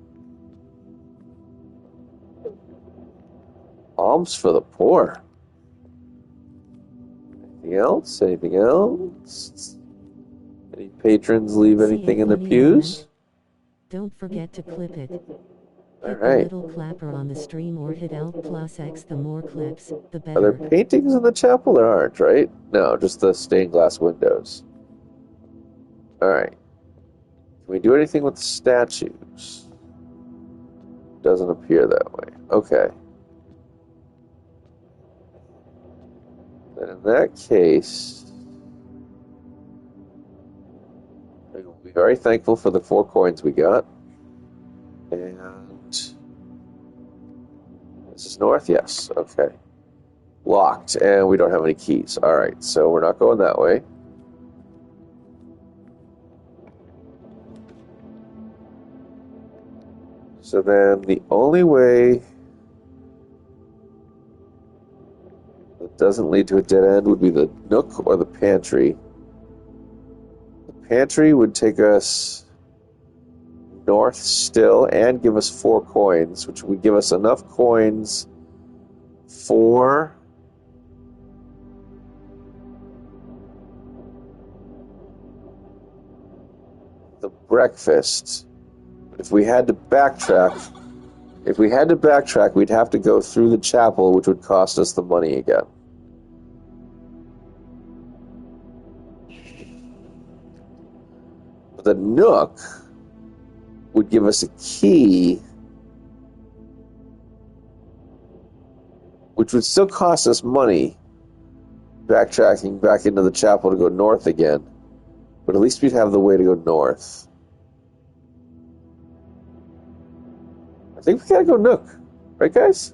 Alms for the poor. Anything else? Anything else? Any patrons leave anything in their pews? Don't forget to clip it. All Hit right. the little clapper on the stream or hit Alt+X. The more clips, the better. Are there paintings in the chapel? There aren't, right? No, just the stained glass windows. All right. Can we do anything with the statues? Doesn't appear that way. Okay. Then in that case, we will be very thankful for the 4 coins we got. And this is north? Yes. Okay. Locked, and we don't have any keys. All right, so we're not going that way. So then the only way that doesn't lead to a dead end would be the nook or the pantry. The pantry would take us north still and give us 4 coins, which would give us enough coins for the breakfast. But if we had to backtrack, we'd have to go through the chapel, which would cost us the money again. But the nook would give us a key, which would still cost us money, backtracking back into the chapel to go north again. But at least we'd have the way to go north. I think we gotta go nook. Right, guys?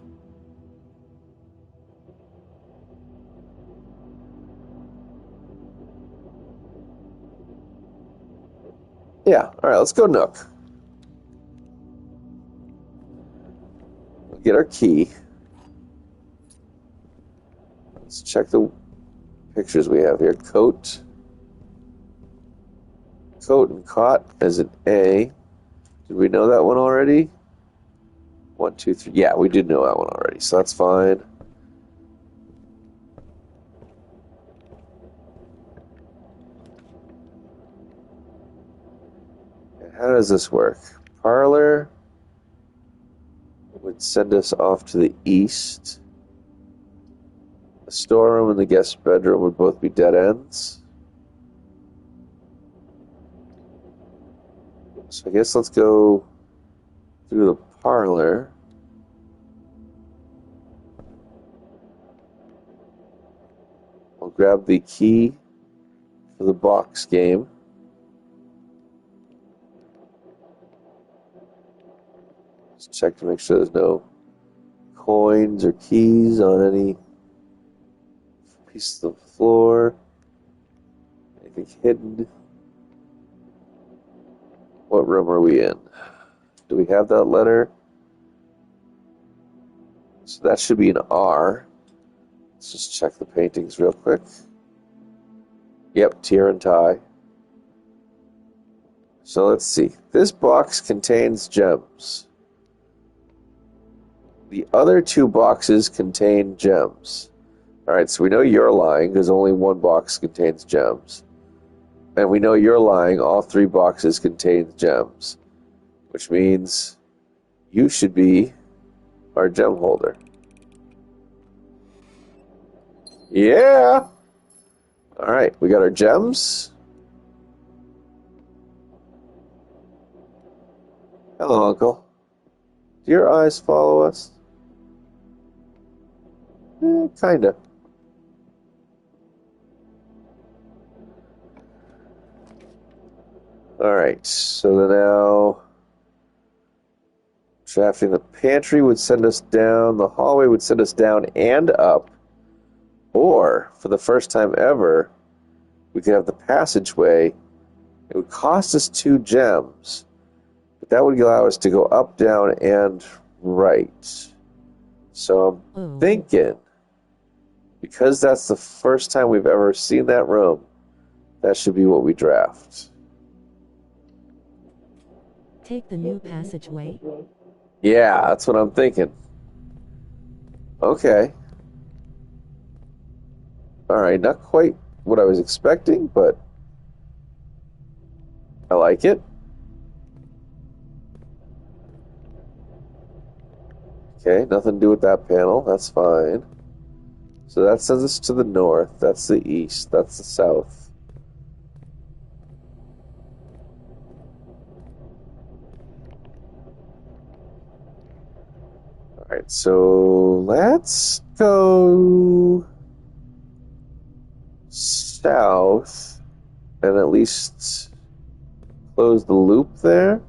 Yeah, alright, let's go nook. We'll get our key. Let's check the pictures we have here. Coat and cot is an A. Did we know that one already? 1, 2, 3. Yeah, we did know that one already, so that's fine. And how does this work? Parlor would send us off to the east. The storeroom and the guest bedroom would both be dead ends. So I guess let's go through the parlor. I'll grab the key for the box game. Just check to make sure there's no coins or keys on any piece of the floor. Anything hidden? What room are we in? Do we have that letter? So that should be an R. Let's just check the paintings real quick. Yep, tear and tie. So let's see. This box contains gems. The other 2 boxes contain gems. Alright, so we know you're lying because only one box contains gems. And we know you're lying, all 3 boxes contain gems. Which means you should be our gem holder. Yeah! Alright, we got our gems. Hello, Uncle. Do your eyes follow us? Kinda. Alright, so then now drafting the pantry would send us down, the hallway would send us down and up, or, for the first time ever, we could have the passageway. It would cost us 2 gems, but that would allow us to go up, down, and right. So I'm thinking, because that's the first time we've ever seen that room, that should be what we draft. Take the new passageway. Yeah, that's what I'm thinking. Okay. Alright, not quite what I was expecting, but I like it. Okay, nothing to do with that panel. That's fine. So that sends us to the north. That's the east. That's the south. Alright, so let's go south and at least close the loop there.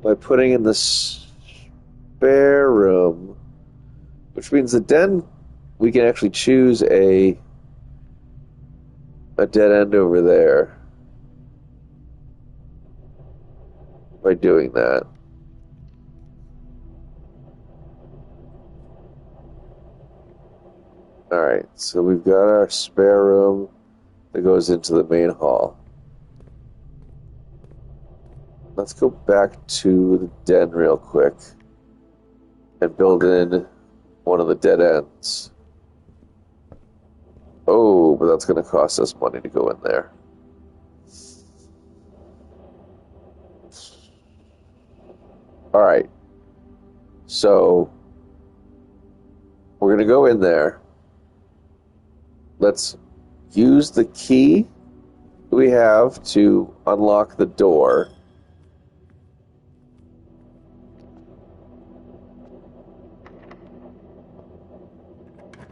By putting in the spare room, which means the den, we can actually choose a dead end over there by doing that. Alright, so we've got our spare room that goes into the main hall. Let's go back to the den real quick and build in one of the dead ends. Oh, but that's going to cost us money to go in there. Alright. So, we're going to go in there. Let's use the key we have to unlock the door.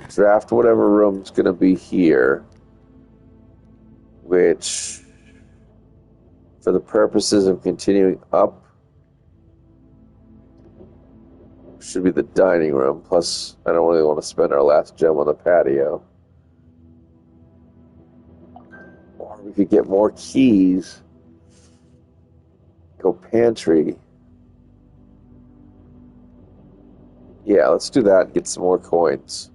Draft whatever room's going to be here, which, for the purposes of continuing up, should be the dining room. Plus, I don't really want to spend our last gem on the patio. Or we could get more keys. Go pantry. Yeah, let's do that and get some more coins.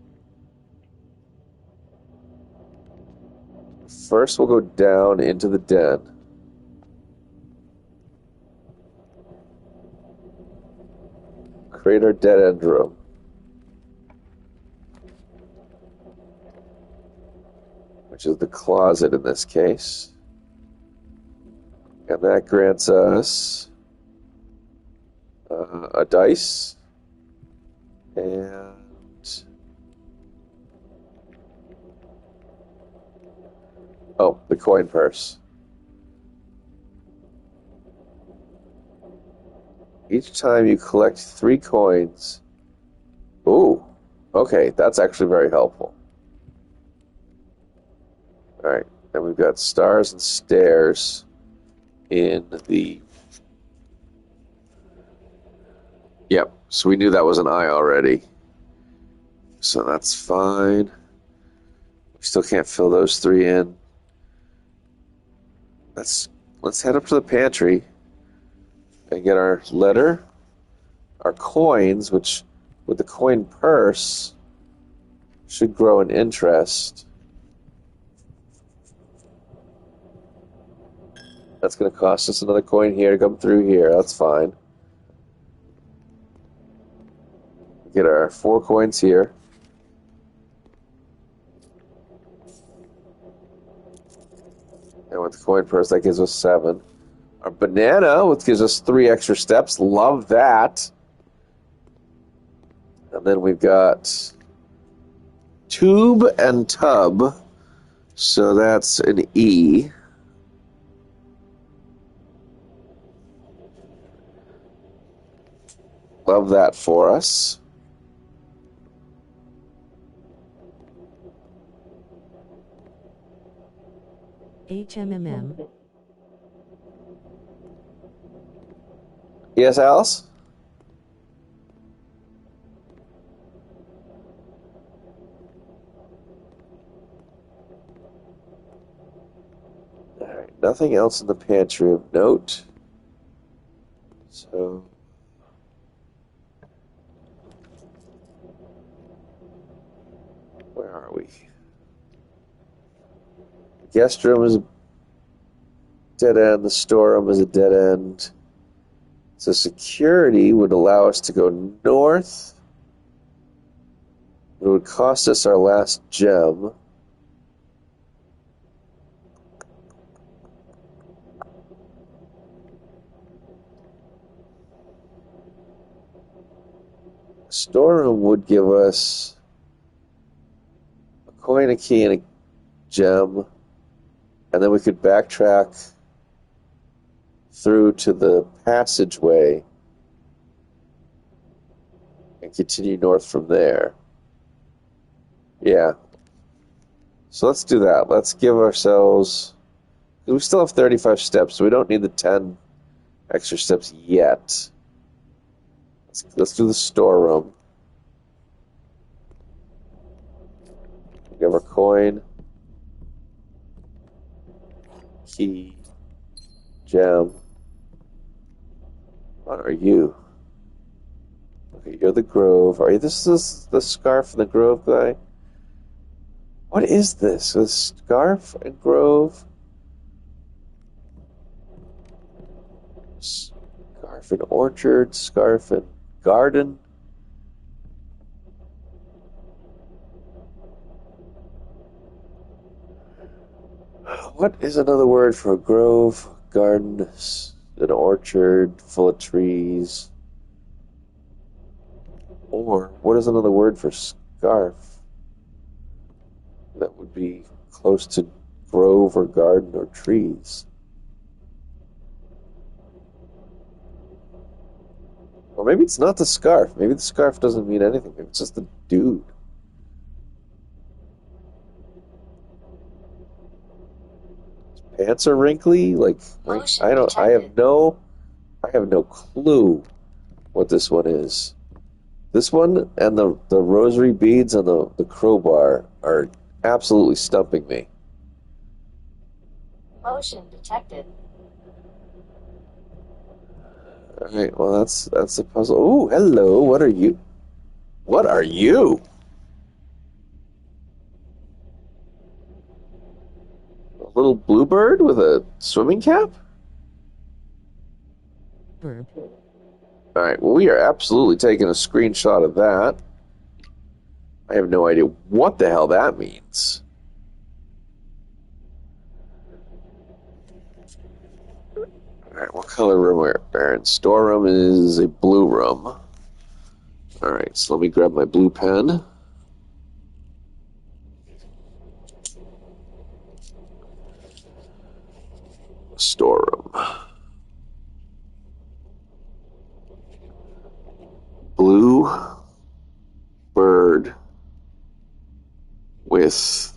First, we'll go down into the den. Create our dead end room. Which is the closet in this case. And that grants us a dice and the coin purse. Each time you collect 3 coins. Ooh, okay, that's actually very helpful. Alright, and we've got stars and stairs in the... Yep, so we knew that was an eye already. So that's fine. We still can't fill those 3 in. Let's head up to the pantry and get our letter, our coins, which with the coin purse should grow in interest. That's going to cost us another coin here to come through here. That's fine. Get our 4 coins here. And with the coin purse, that gives us 7. Our banana, which gives us 3 extra steps. Love that. And then we've got tube and tub. So that's an E. Love that for us. HMMM. Yes, Alice? Alright, nothing else in the pantry of note. So... where are we? The guest room is a dead end. The storeroom is a dead end. So security would allow us to go north. It would cost us our last gem. Storeroom would give us a coin, a key, and a gem. And then we could backtrack through to the passageway and continue north from there. Yeah. So let's do that. Let's give ourselves... we still have 35 steps, so we don't need the 10 extra steps yet. Let's do the storeroom. Give our coin, key, gem. What are you? Okay, you're the Grove. Are you? This is the scarf and the Grove guy. What is this? A scarf and Grove? Scarf and orchard, scarf and garden. What is another word for a grove, garden, an orchard full of trees? Or what is another word for scarf that would be close to grove or garden or trees? Or maybe it's not the scarf. Maybe the scarf doesn't mean anything. Maybe it's just the dude. His pants are wrinkly. Like I don't. I have no clue what this one is. This one and the rosary beads on the crowbar are absolutely stumping me. Motion detected. All right. Well, that's a puzzle. Oh, hello. What are you? What are you? A little bluebird with a swimming cap? Burb. All right, well, we are absolutely taking a screenshot of that. I have no idea what the hell that means. All right, what color room we're in? Storeroom is a blue room. All right, so let me grab my blue pen. Storeroom. Blue bird with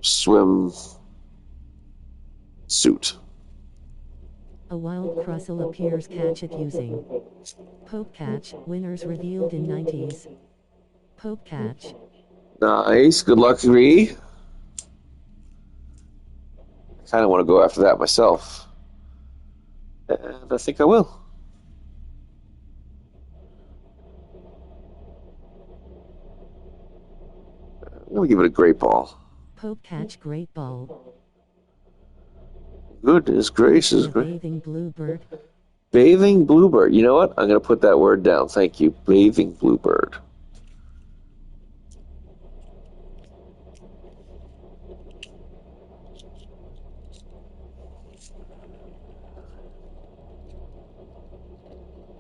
swim suit. A wild Crustle appears. Catch it using Poke Catch. Winners revealed in 90s. Poke Catch. Nice. Good luck, Ree. I kind of want to go after that myself. And I think I will. I'm going to give it a great ball. Poke Catch. Great ball. Goodness gracious. A bathing bluebird. Bathing bluebird. You know what? I'm going to put that word down. Thank you. Bathing bluebird.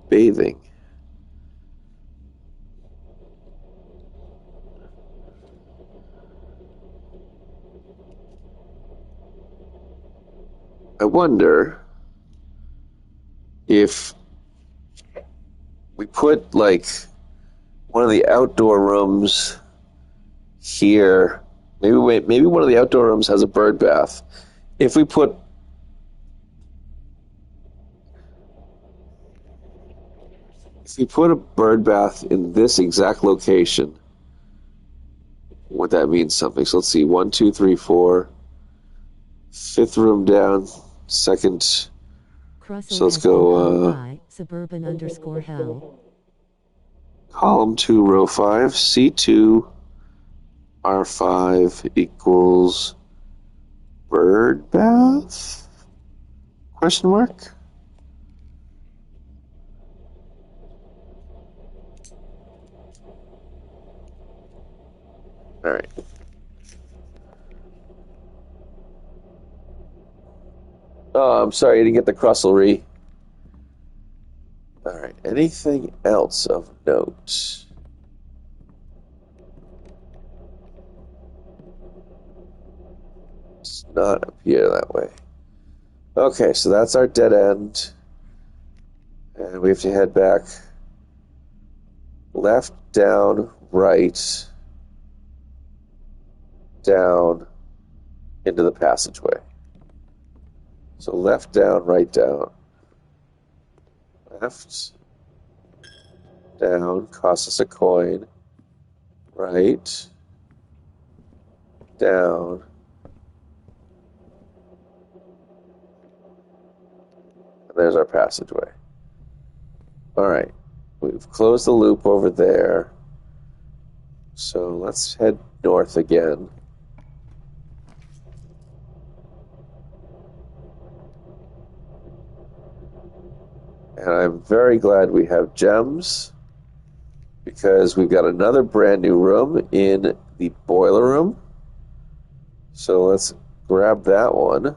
Bathing. I wonder if we put like one of the outdoor rooms here. Maybe one of the outdoor rooms has a bird bath. If we put a bird bath in this exact location, would that mean something? So let's see, 1, 2, 3, 4, fifth room down, second. Crustle. So let's go suburban _ hell. Column 2, row 5, C2, R5 equals bird bath? Question mark? All right. Oh, I'm sorry, I didn't get the Crusselry. All right. Anything else of note? It's not up here that way. Okay, so that's our dead end. And we have to head back left, down, right, down into the passageway. So left, down, right, down. Left, down, costs us a coin. Right, down. And there's our passageway. All right, we've closed the loop over there. So let's head north again. And I'm very glad we have gems because we've got another brand new room in the boiler room. So let's grab that one.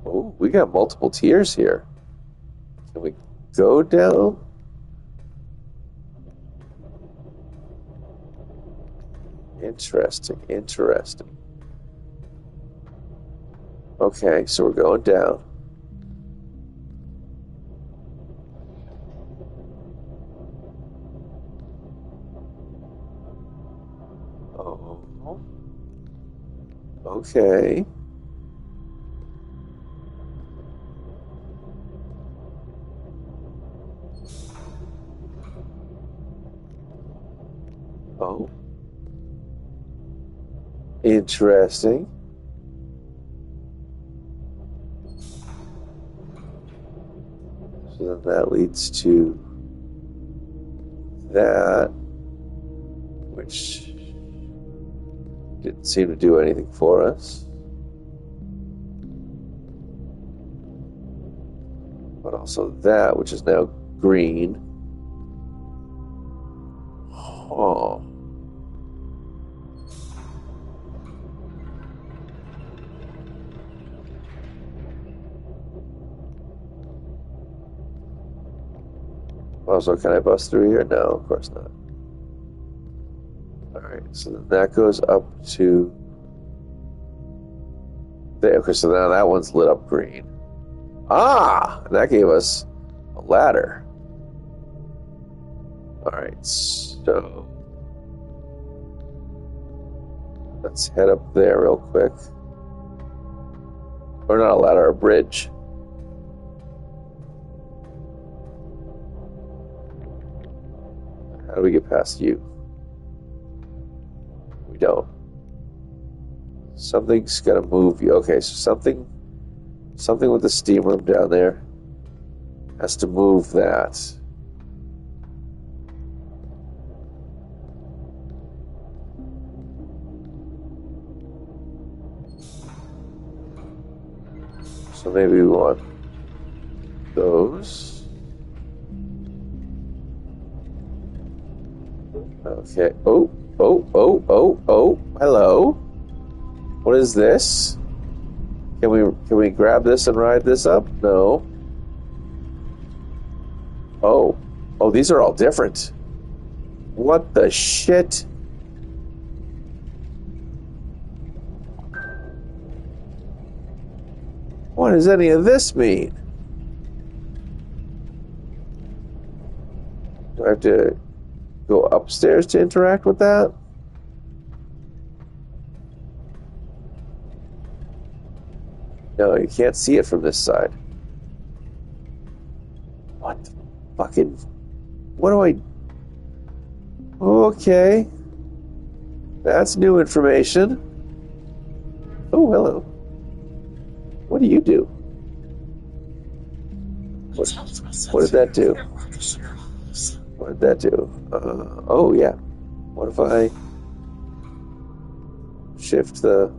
Oh, we got multiple tiers here. Can we go down? Interesting, interesting. Okay, so we're going down. Oh. Okay. Oh. Interesting. So then that leads to that, which didn't seem to do anything for us. But also that, which is now green. Oh. Also, can I bust through here? No, of course not. Alright, so then that goes up to there. Okay, so now that one's lit up green. Ah! That gave us a ladder. Alright, so let's head up there real quick. Or not a ladder, a bridge. How do we get past you? We don't. Something's got to move you. Okay, so something with the steam room down there has to move that. So maybe we want those. Okay. Oh. Hello. What is this? Can we grab this and ride this up? No. Oh, these are all different. What the shit? What does any of this mean? Do I have to go upstairs to interact with that? No, you can't see it from this side. What the fucking... What do I... Okay. That's new information. Oh, hello. What do you do? What did that do? What did that do? Oh, yeah. What if I shift the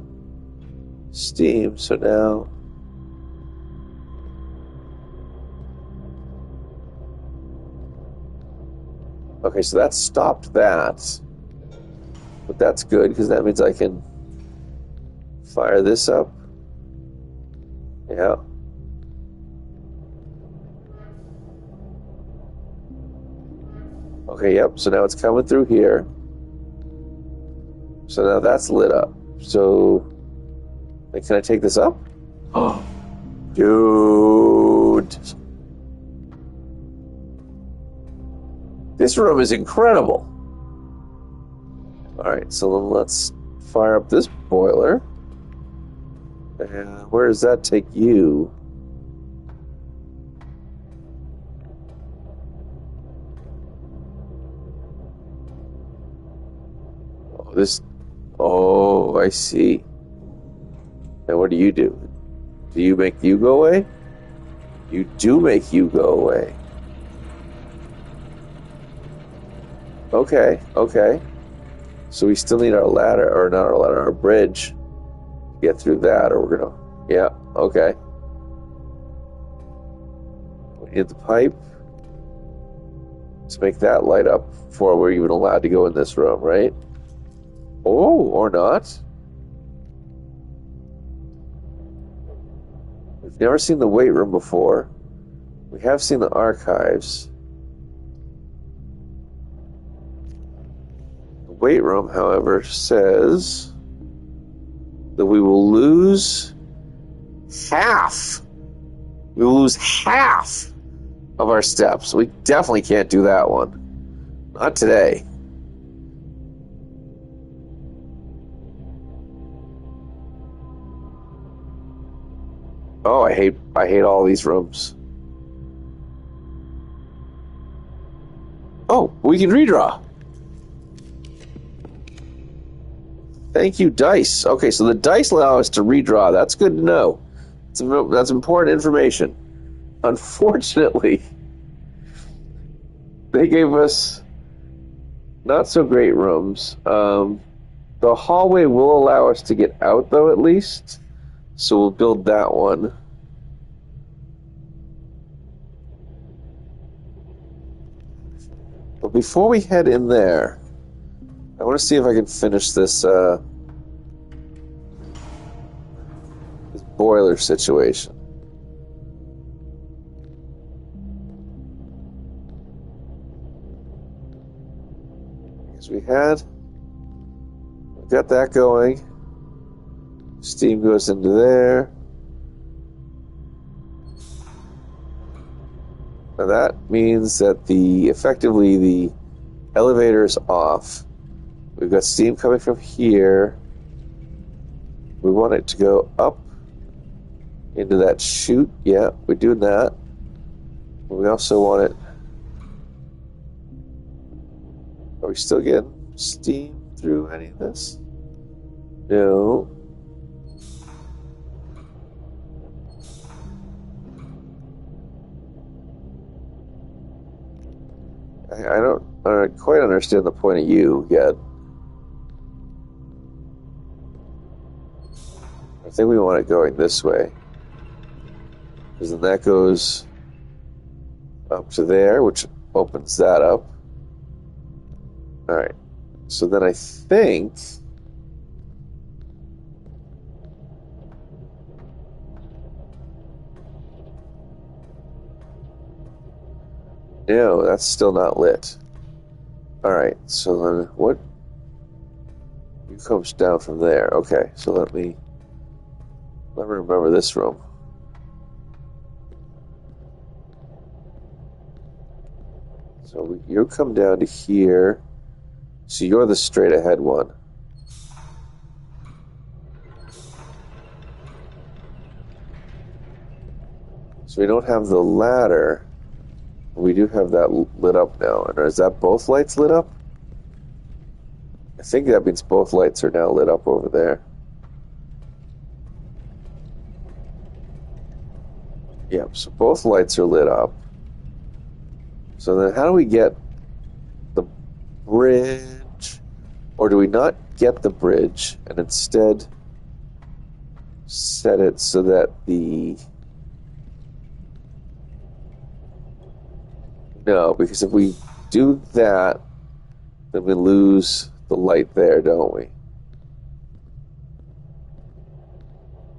steam, so now... Okay, so that stopped that. But that's good, because that means I can fire this up. Yeah. Okay, yep, so now it's coming through here. So now that's lit up. So, can I take this up? Oh, dude. This room is incredible. Alright, so then let's fire up this boiler. And where does that take you? Oh, I see. And what do? Do you make you go away? You do make you go away. Okay. So we still need our ladder, or not our ladder, our bridge to get through that, or we're gonna... Yeah, okay. We need the pipe to make that light up before we're even allowed to go in this room, right? Oh, or not. We've never seen the weight room before. We have seen the archives. The weight room, however, says that we will lose half. We will lose half of our steps. We definitely can't do that one. Not today. Oh, I hate all these rooms. Oh, we can redraw. Thank you, dice. Okay, so the dice allow us to redraw. That's good to know. That's important information. unfortunately, they gave us not so great rooms. The hallway will allow us to get out, though, at least. So we'll build that one. But before we head in there, I want to see if I can finish this this boiler situation. Because we got that going. Steam goes into there. Now that means that effectively the elevator's off. We've got steam coming from here. We want it to go up into that chute. Yeah, we're doing that. We also want it... Are we still getting steam through any of this? No. I don't quite understand the point of you yet. I think we want it going this way. Because then that goes up to there, which opens that up. Alright. So then I think... No, that's still not lit. Alright, so then what? You comes down from there. Okay, so let me remember this room. So you come down to here. So you're the straight ahead one. So we don't have the ladder. We do have that lit up now. And is that both lights lit up? I think that means both lights are now lit up over there. Yep, so both lights are lit up. So then how do we get the bridge? Or do we not get the bridge and instead set it so that the... No, because if we do that, then we lose the light there, don't we?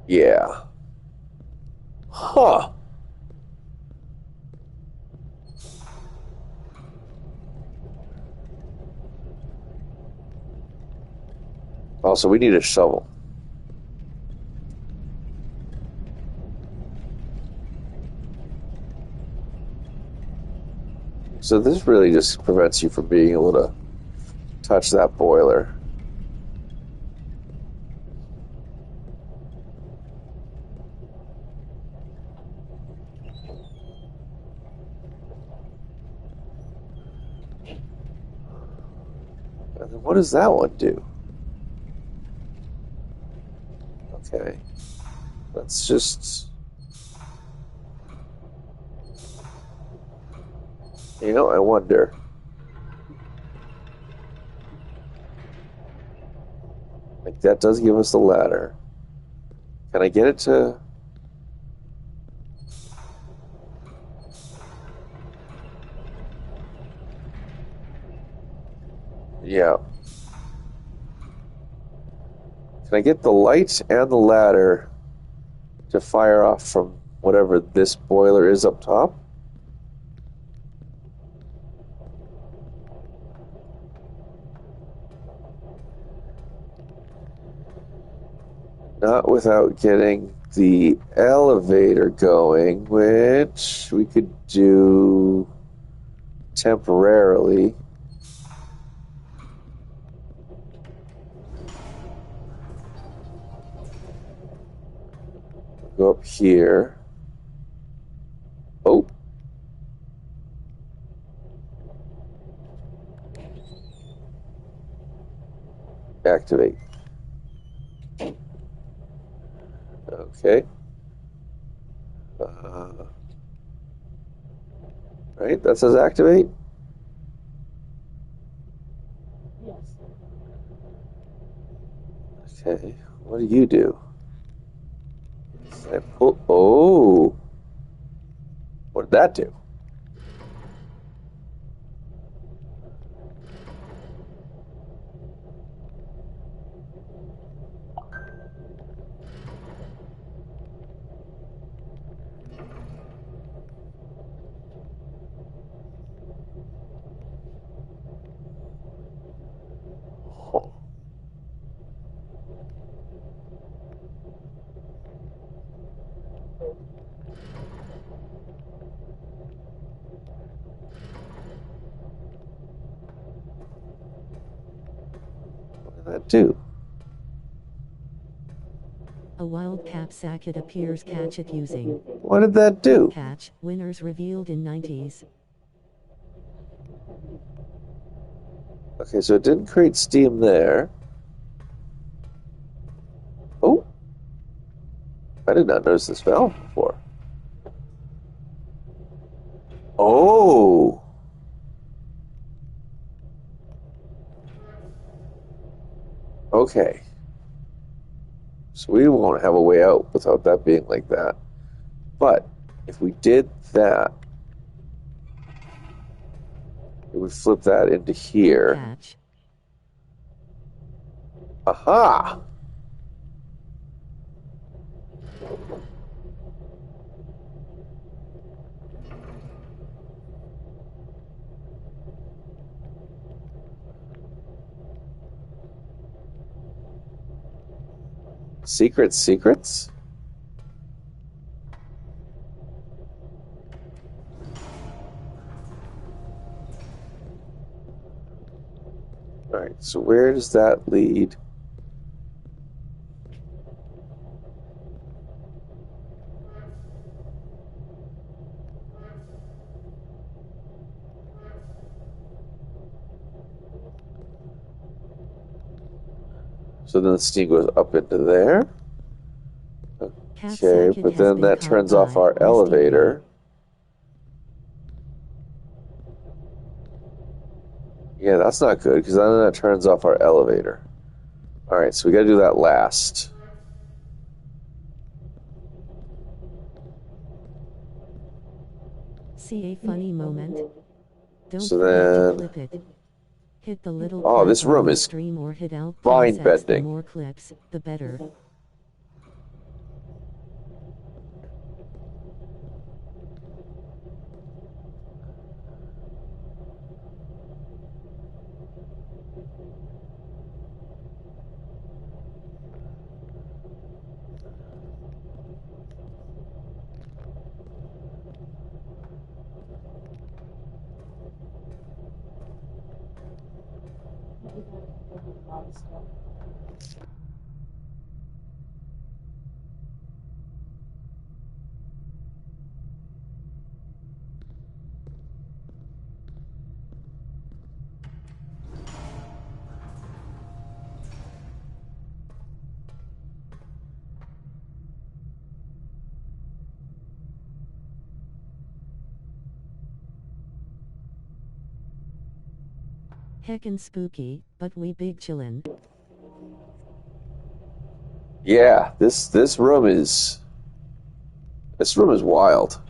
Yeah. Huh. Also, we need a shovel. So this really just prevents you from being able to touch that boiler. And then what does that one do? Okay. Let's just... You know, I wonder. Like, that does give us the ladder. Can I get it to... Yeah. Can I get the light and the ladder to fire off from whatever this boiler is up top? Not without getting the elevator going, which we could do temporarily. Go up here. Oh. Activate. Okay. Right? That says activate. Yes. Okay. What do you do? I pull. Oh. What did that do? Oh. What did that do? A wild capsack it appears catch it using. What did that do? Catch, winners revealed in 90s. Okay, so it didn't create steam there. Oh. I did not notice this valve before. Oh. Okay. So we won't have a way out without that being like that. But if we did that, it would flip that into here. Catch. Aha! Secrets? Alright, so where does that lead? So then the steam goes up into there. Okay, Capsack it but has then been that caught turns by off our Misty elevator. Yeah, that's not good, because then that turns off our elevator. Alright, so we gotta do that last. See a funny moment? Don't So forget to then- clip it. Hit the little Oh, plus this on room your is stream or hit Alt mind plus X. The bending. more clips, the better. Heckin' spooky, but we big chillin'. Yeah, this room is wild.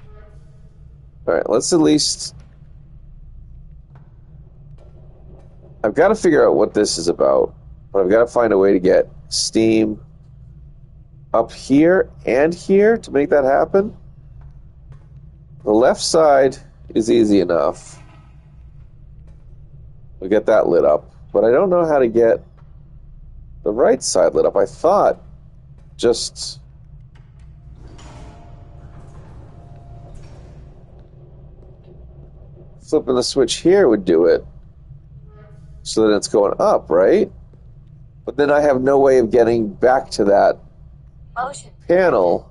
Alright, let's at least... I've got to figure out what this is about, but I've got to find a way to get steam up here and here to make that happen. The left side is easy enough. We'll get that lit up, but I don't know how to get the right side lit up. I thought just... flipping the switch here would do it, so that it's going up, right? But then I have no way of getting back to that Motion. panel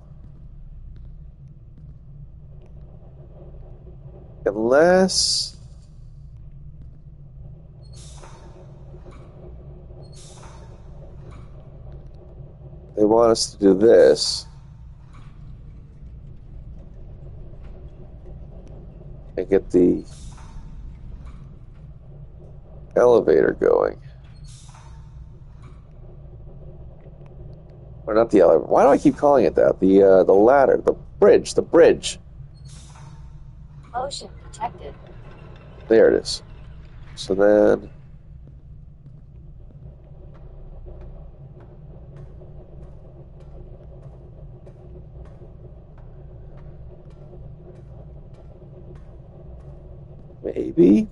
unless they want us to do this. and get the elevator going. Or not the elevator. Why do I keep calling it that? The ladder, the bridge. Motion detected. There it is. So then...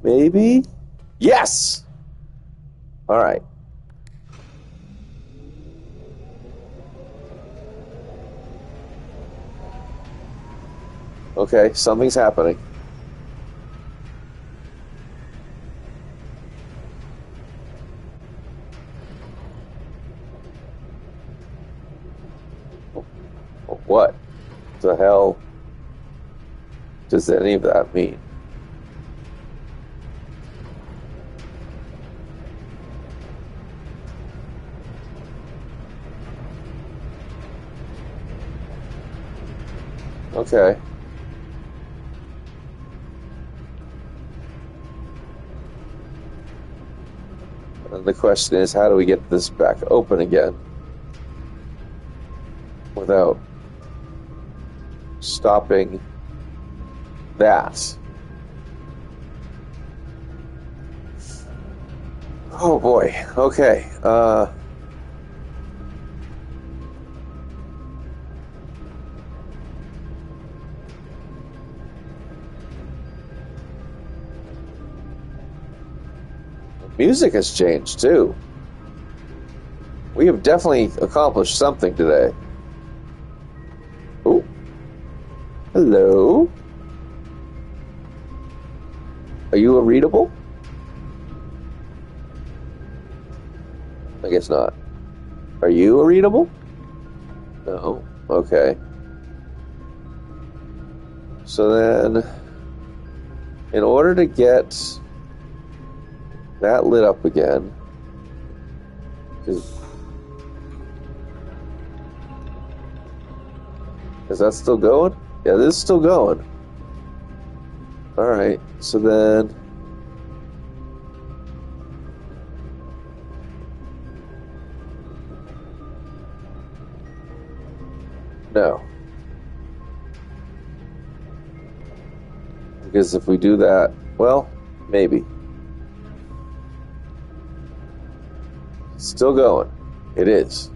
Maybe? Yes! Alright. Okay, something's happening. What the hell does any of that mean? Okay. And the question is, how do we get this back open again without stopping that? Oh boy. Okay. Music has changed too. We have definitely accomplished something today. Oh. Hello? Are you a readable? I guess not. Are you a readable? No. Okay. So then, in order to get that lit up again, is that still going? Yeah, this is still going. Alright, so then no. Because if we do that, well, maybe. Still going. It is.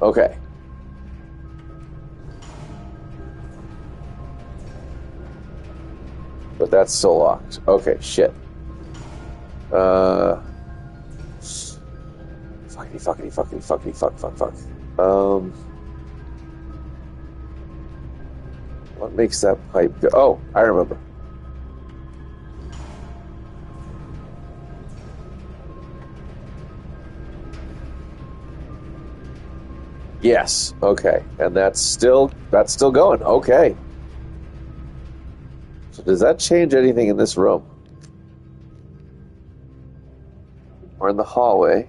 Okay. But that's still locked. Okay, shit. Fuck. What makes that pipe go? Oh, I remember. Yes. Okay. And that's still going. Okay. So does that change anything in this room? Or in the hallway?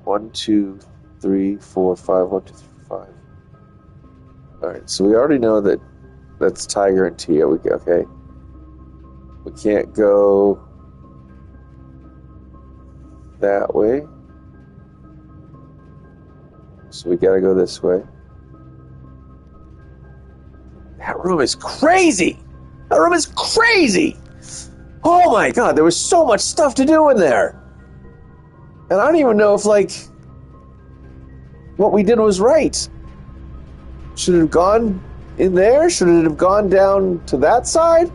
One, two, three, four, five. 1, 2, 3, 5. All right. So we already know that that's Tiger and Tia. Okay. We can't go that way. So we gotta go this way. That room is crazy! That room is crazy! Oh my god, there was so much stuff to do in there! And I don't even know if, like, what we did was right. Should it have gone in there? Should it have gone down to that side?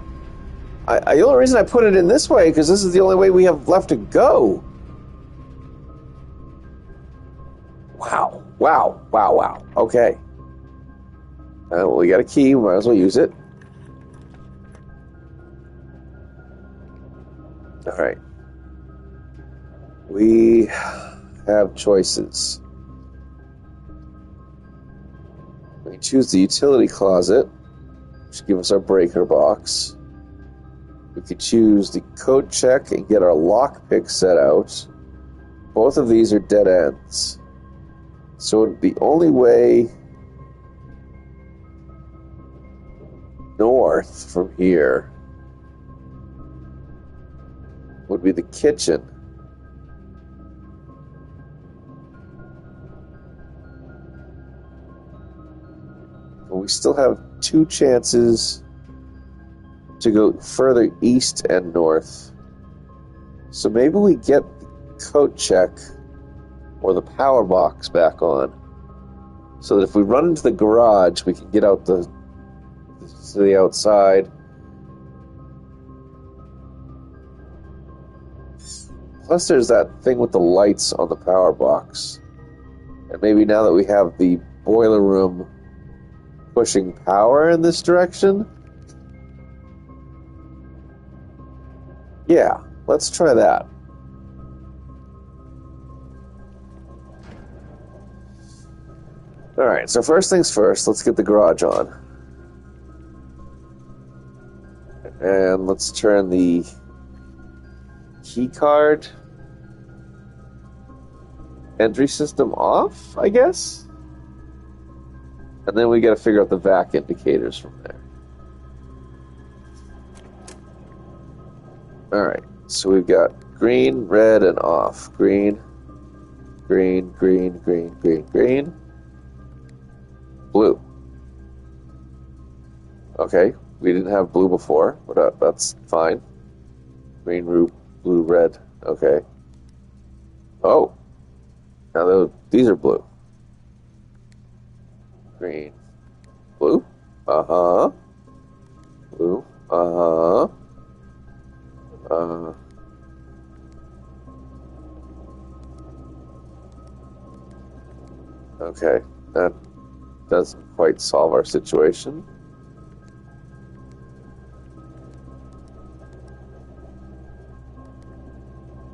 The only reason I put it in this way, because this is the only way we have left to go. Wow. Okay. Well, we got a key. We might as well use it. All right. We have choices. We can choose the utility closet, which gives us our breaker box. We could choose the code check and get our lockpick set out. Both of these are dead ends. So the only way north from here would be the kitchen. But we still have 2 chances to go further east and north. So maybe we get the coat check or the power box back on, so that if we run into the garage, we can get out to the outside. Plus, there's that thing with the lights on the power box. And maybe now that we have the boiler room pushing power in this direction, yeah, let's try that. Alright, so first things first, let's get the garage on. And let's turn the key card entry system off, I guess? And then we gotta figure out the vac indicators from there. Alright, so we've got green, red, and off. Green, green, green, green, green, green. Blue. Okay, we didn't have blue before, but that's fine. Green, blue, red. Okay. Oh, now these are blue. Green, blue. Uh-huh. Blue. Uh-huh. Okay, that doesn't quite solve our situation.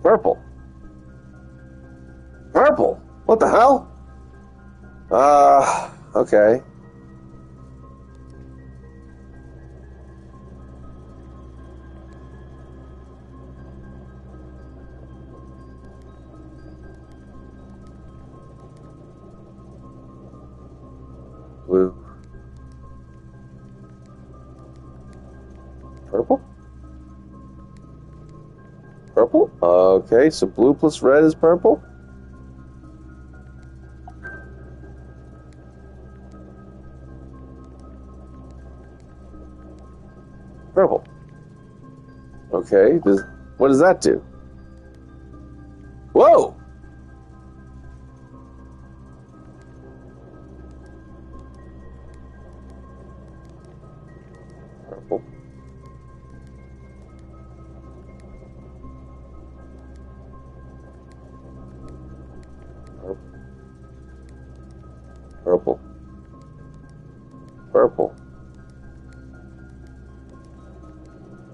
Purple. Purple? What the hell? Okay. Blue. Purple? Purple? Okay, so blue plus red is purple? Purple. Okay, what does that do? Whoa! Purple. Purple. Purple.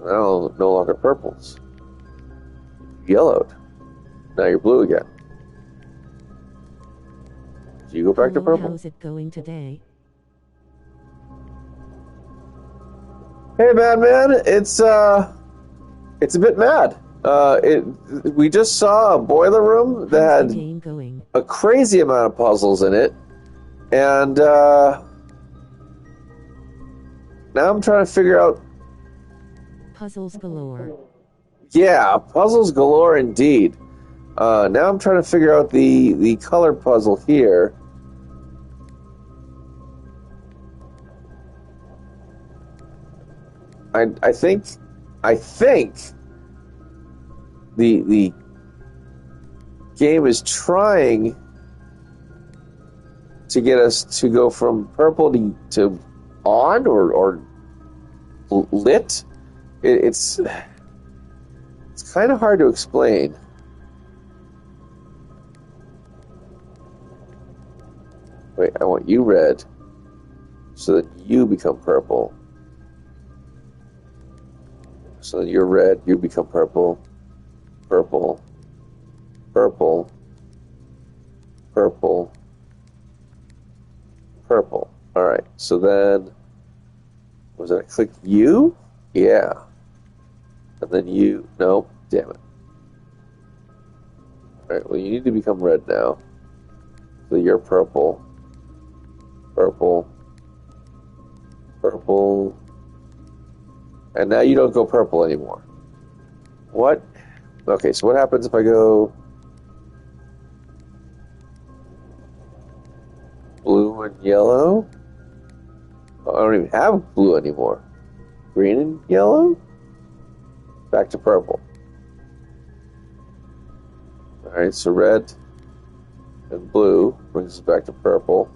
Now, no longer purples. Yellowed. Now you're blue again. Do you go back to Hello, purple? how's it going today? Hey, man, it's a bit mad. We just saw a boiler room that How's the had game going? a crazy amount of puzzles in it, and now I'm trying to figure out. Puzzles galore. Yeah, puzzles galore indeed. Now I'm trying to figure out the color puzzle here. I think the game is trying to get us to go from purple to on or lit. It's kind of hard to explain. Wait, I want you red so that you become purple. So you're red, you become purple, purple, purple, purple, purple. All right, so then, was it I click you? Yeah. And then you, nope, damn it. All right, well, you need to become red now. So So you're purple. Purple. Purple. And now you don't go purple anymore. What? Okay, so what happens if I go blue and yellow? Oh, I don't even have blue anymore. Green and yellow? Back to purple. Alright, so red and blue brings us back to purple.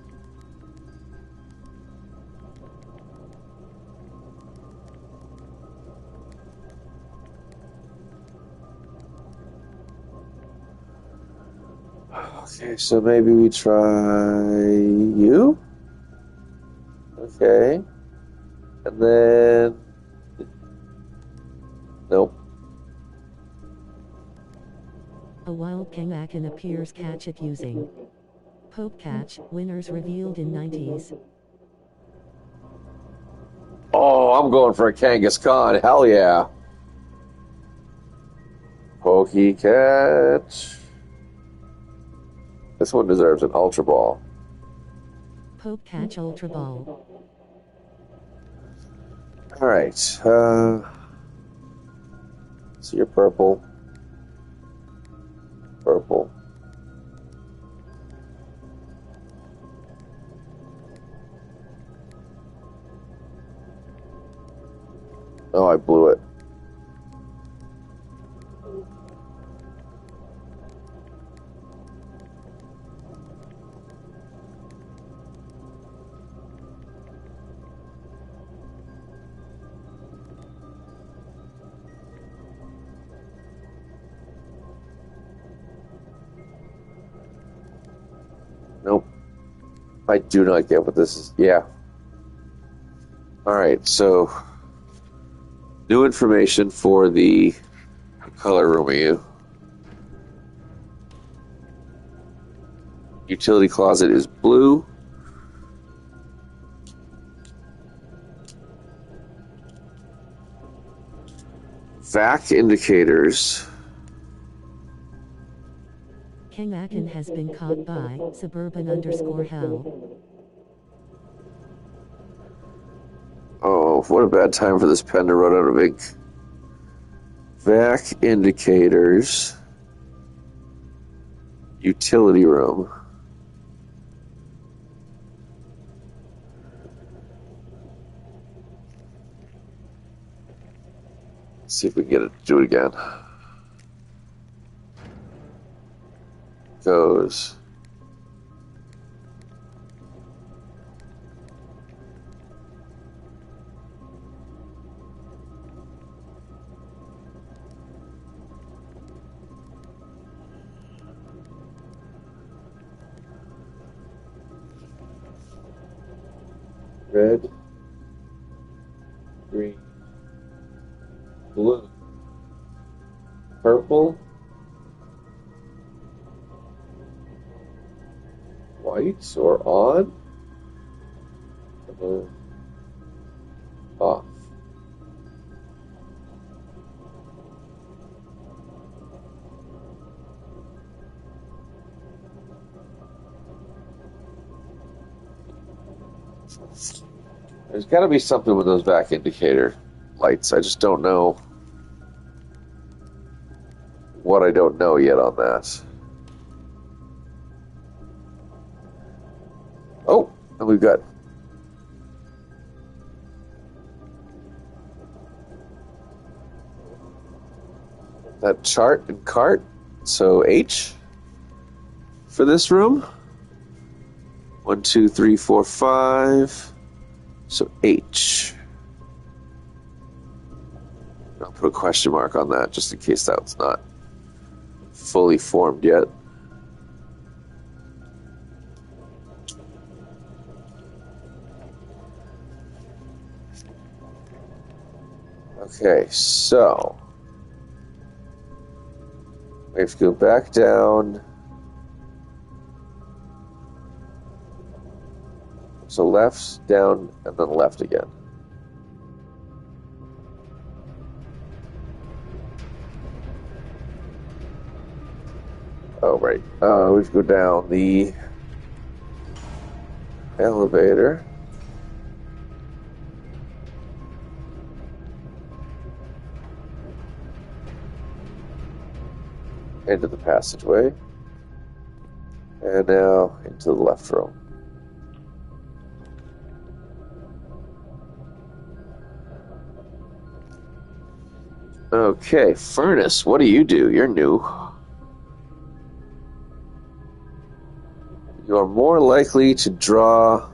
Okay, so maybe we try you? Okay. And then... Nope. A wild Kangaskhan appears. Catch it using Poke Catch. Winners revealed in 90s. Oh, I'm going for a Kangaskhan. Hell yeah. Pokey Catch. This one deserves an Ultra Ball. Poke Catch Ultra Ball. Alright. So you're purple. Purple. Oh, I blew it. Nope. I do not get what this is. Yeah. Alright, so new information for the color room of you. Utility closet is blue. Vac indicators. Kangaskhan has been caught by suburban_hell. Oh, what a bad time for this pen to run out of ink. Vac indicators. Utility room. Let's see if we can get it to do it again. Goes. Red, green, blue, purple, white, or on, and then off. There's got to be something with those back indicator lights. I just don't know what I don't know yet on that. Oh, and we've got that chart and cart. So H for this room. 1, 2, 3, 4, 5. So H. I'll put a question mark on that just in case that's not fully formed yet. Okay, so we have to go back down. So left, down, and then left again. Oh, right. We have to go down the Elevator. Into the passageway. And now into the left room. Okay, Furnace, what do? You're new. You are more likely to draw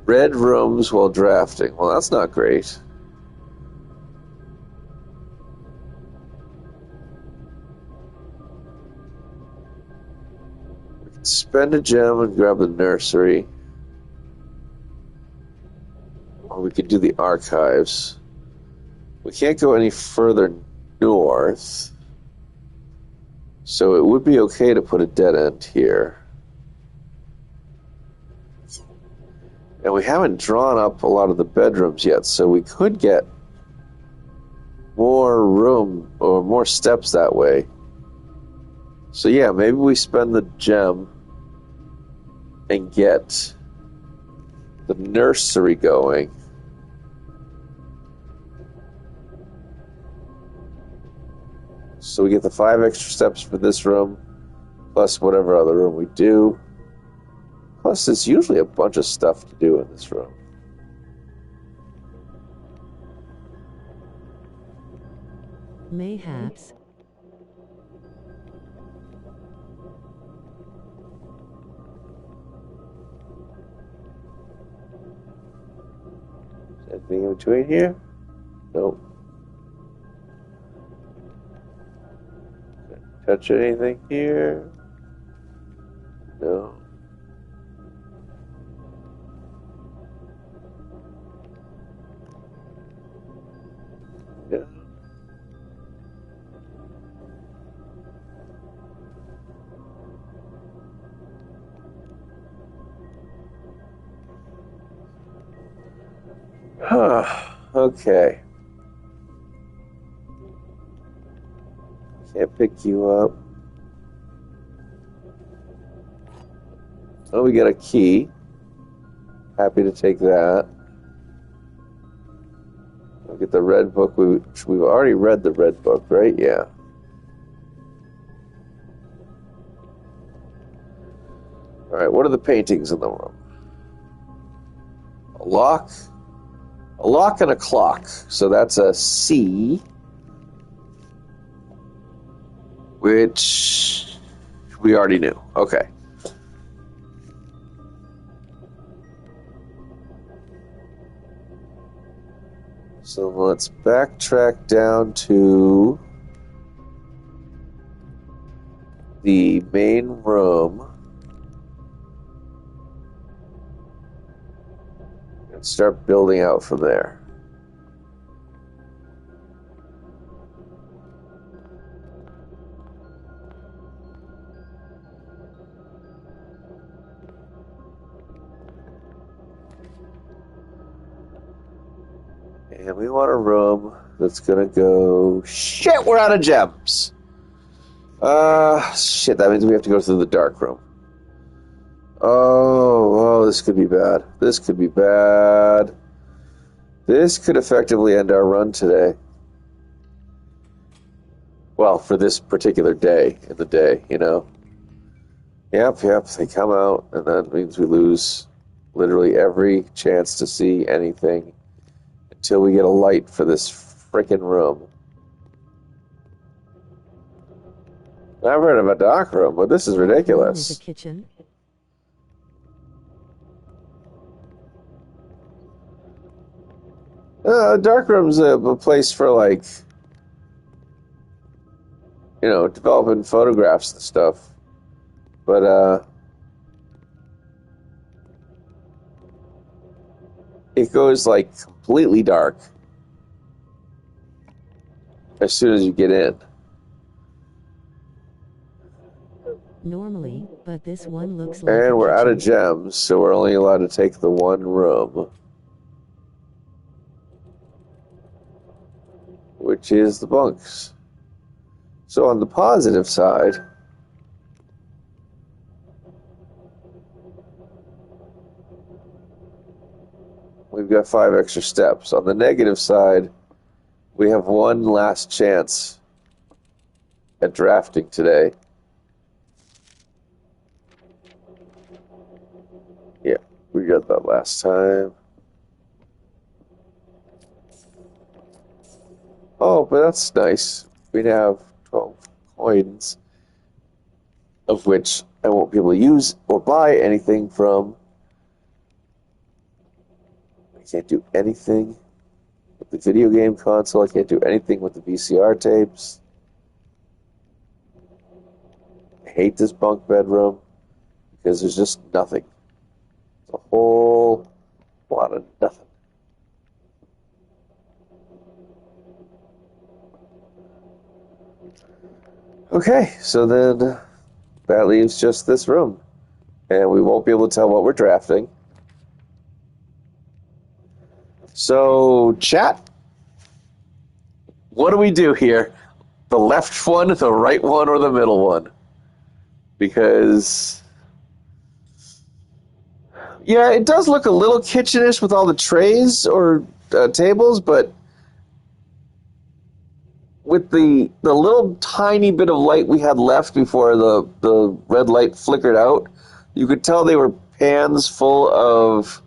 red rooms while drafting. Well, that's not great. We can spend a gem and grab the nursery. Or we could do the archives. We can't go any further north. So it would be okay to put a dead end here. And we haven't drawn up a lot of the bedrooms yet, so we could get more room or more steps that way. So yeah, maybe we spend the gem and get the nursery going. So we get the 5 extra steps for this room, plus whatever other room we do. Plus, there's usually a bunch of stuff to do in this room. Mayhaps. Anything in between here? Nope. Touch anything here? No. Yeah. Okay. Can't pick you up. Oh, we got a key. Happy to take that. We'll get the red book. We've already read the red book, right? Yeah. All right, what are the paintings in the room? A lock and a clock. So that's a C, which we already knew. Okay. So let's backtrack down to the main room and start building out from there. And we want a room that's gonna go... Shit, we're out of gems! Shit, that means we have to go through the dark room. Oh, this could be bad. This could be bad. This could effectively end our run today. Well, for this particular day, in the day, you know. Yep, they come out, and that means we lose literally every chance to see anything until we get a light for this frickin' room. I've heard of a dark room, but this is ridiculous. Is a kitchen. Dark room's a place for, like, you know, developing photographs and stuff. But, it goes, like, completely dark as soon as you get in. Normally, but this one looks like And a we're out of kitchen. gems, so we're only allowed to take the one room, which is the bunks. So on the positive side, we've got 5 extra steps. On the negative side, we have one last chance at drafting today. Yeah, we got that last time. Oh, but that's nice. We have 12 coins, of which I won't be able to use or buy anything from. I can't do anything with the video game console. I can't do anything with the VCR tapes. I hate this bunk bedroom because there's just nothing. It's a whole lot of nothing. Okay, so then that leaves just this room. And we won't be able to tell what we're drafting. So, chat, what do we do here? The left one, the right one, or the middle one? Because, yeah, it does look a little kitchenish with all the trays or tables, but with the little tiny bit of light we had left before the red light flickered out, you could tell they were pans full of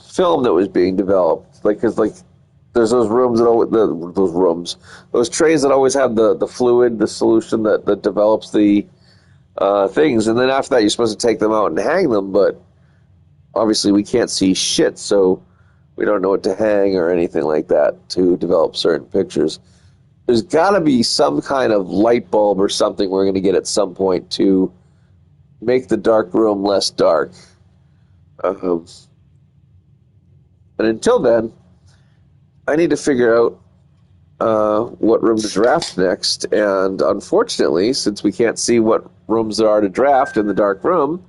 film that was being developed. Because there's those rooms that those trays that always have the fluid, the solution that develops the things, and then after that you're supposed to take them out and hang them, but obviously we can't see shit, so we don't know what to hang or anything like that to develop certain pictures. There's got to be some kind of light bulb or something we're going to get at some point to make the dark room less dark. And until then, I need to figure out what room to draft next. And unfortunately, since we can't see what rooms there are to draft in the dark room,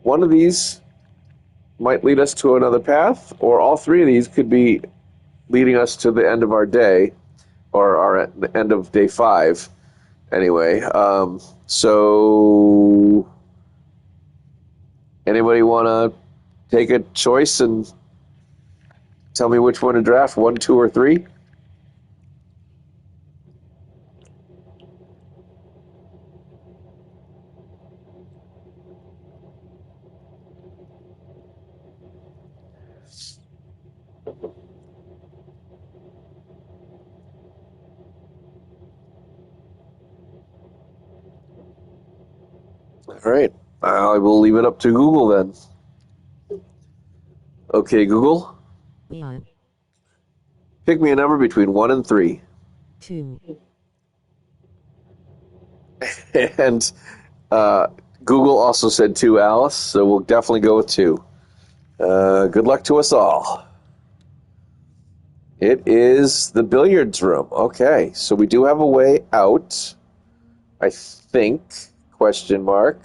one of these might lead us to another path, or all three of these could be leading us to the end of our day, or at the end of day 5. Anyway, so anybody want to take a choice and tell me which one to draft, 1, 2, or 3? All right, I will leave it up to Google then. Okay, Google, Yeah. pick me a number between 1 and 3. 2. And Google also said 2, Alice, so we'll definitely go with 2. Good luck to us all. It is the billiards room. Okay, so we do have a way out, I think, question mark.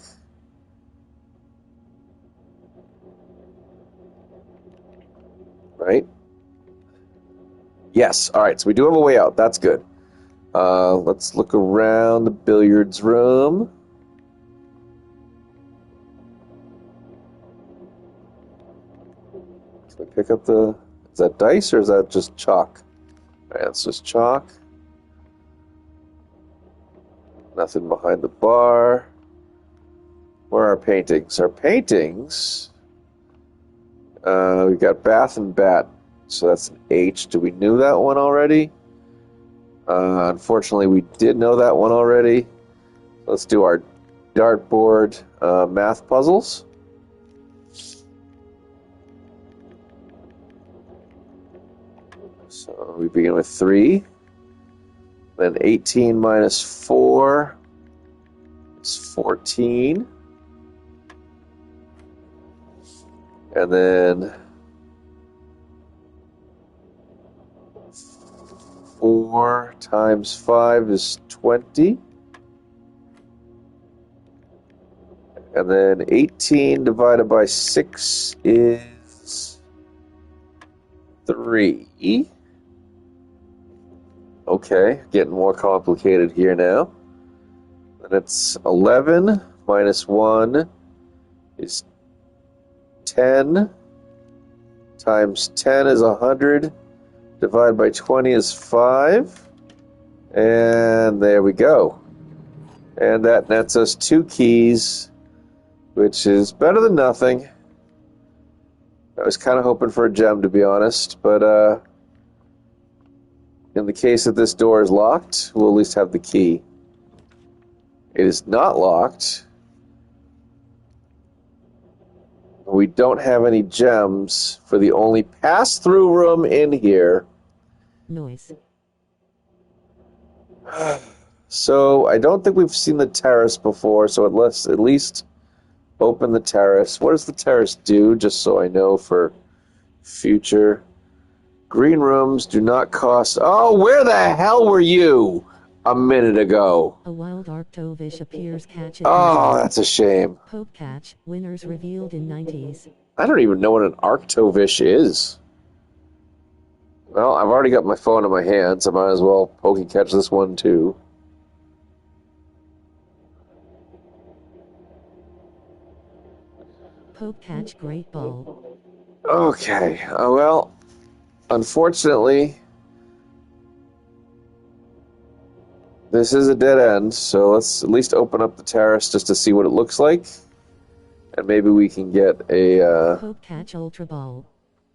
Right? Yes, all right, so we do have a way out. That's good. Let's look around the billiards room. So we pick up the... Is that dice or is that just chalk? All right, that's just chalk. Nothing behind the bar. Where are our paintings? Our paintings... we got Bath and Bat, so that's an H. Do we know that one already? Unfortunately, we did know that one already. Let's do our dartboard math puzzles. So we begin with 3. Then 18 minus 4 is 14. And then 4 times 5 is 20. And then 18 divided by 6 is 3. Okay, getting more complicated here now. And it's 11 minus 1 is 10 times 10 is 100. Divide by 20 is 5. And there we go. And that nets us 2 keys, which is better than nothing. I was kind of hoping for a gem, to be honest, but in the case that this door is locked, we'll at least have the key. It is not locked. We don't have any gems for the only pass-through room in here. Noise. So I don't think we've seen the terrace before, so let's at least open the terrace. What does the terrace do, just so I know for future? Green rooms do not cost... Oh, where the hell were you a minute ago? A wild Arctovish appears. Catch it. Oh, that's a shame. Poke catch. Winners revealed in 90s. I don't even know what an Arctovish is. Well, I've already got my phone in my hands. I might as well poke and catch this one, too. Poke catch. Great ball. Okay. Well, unfortunately, this is a dead end, so let's at least open up the terrace just to see what it looks like. And maybe we can get a... Poke catch. Ultra ball.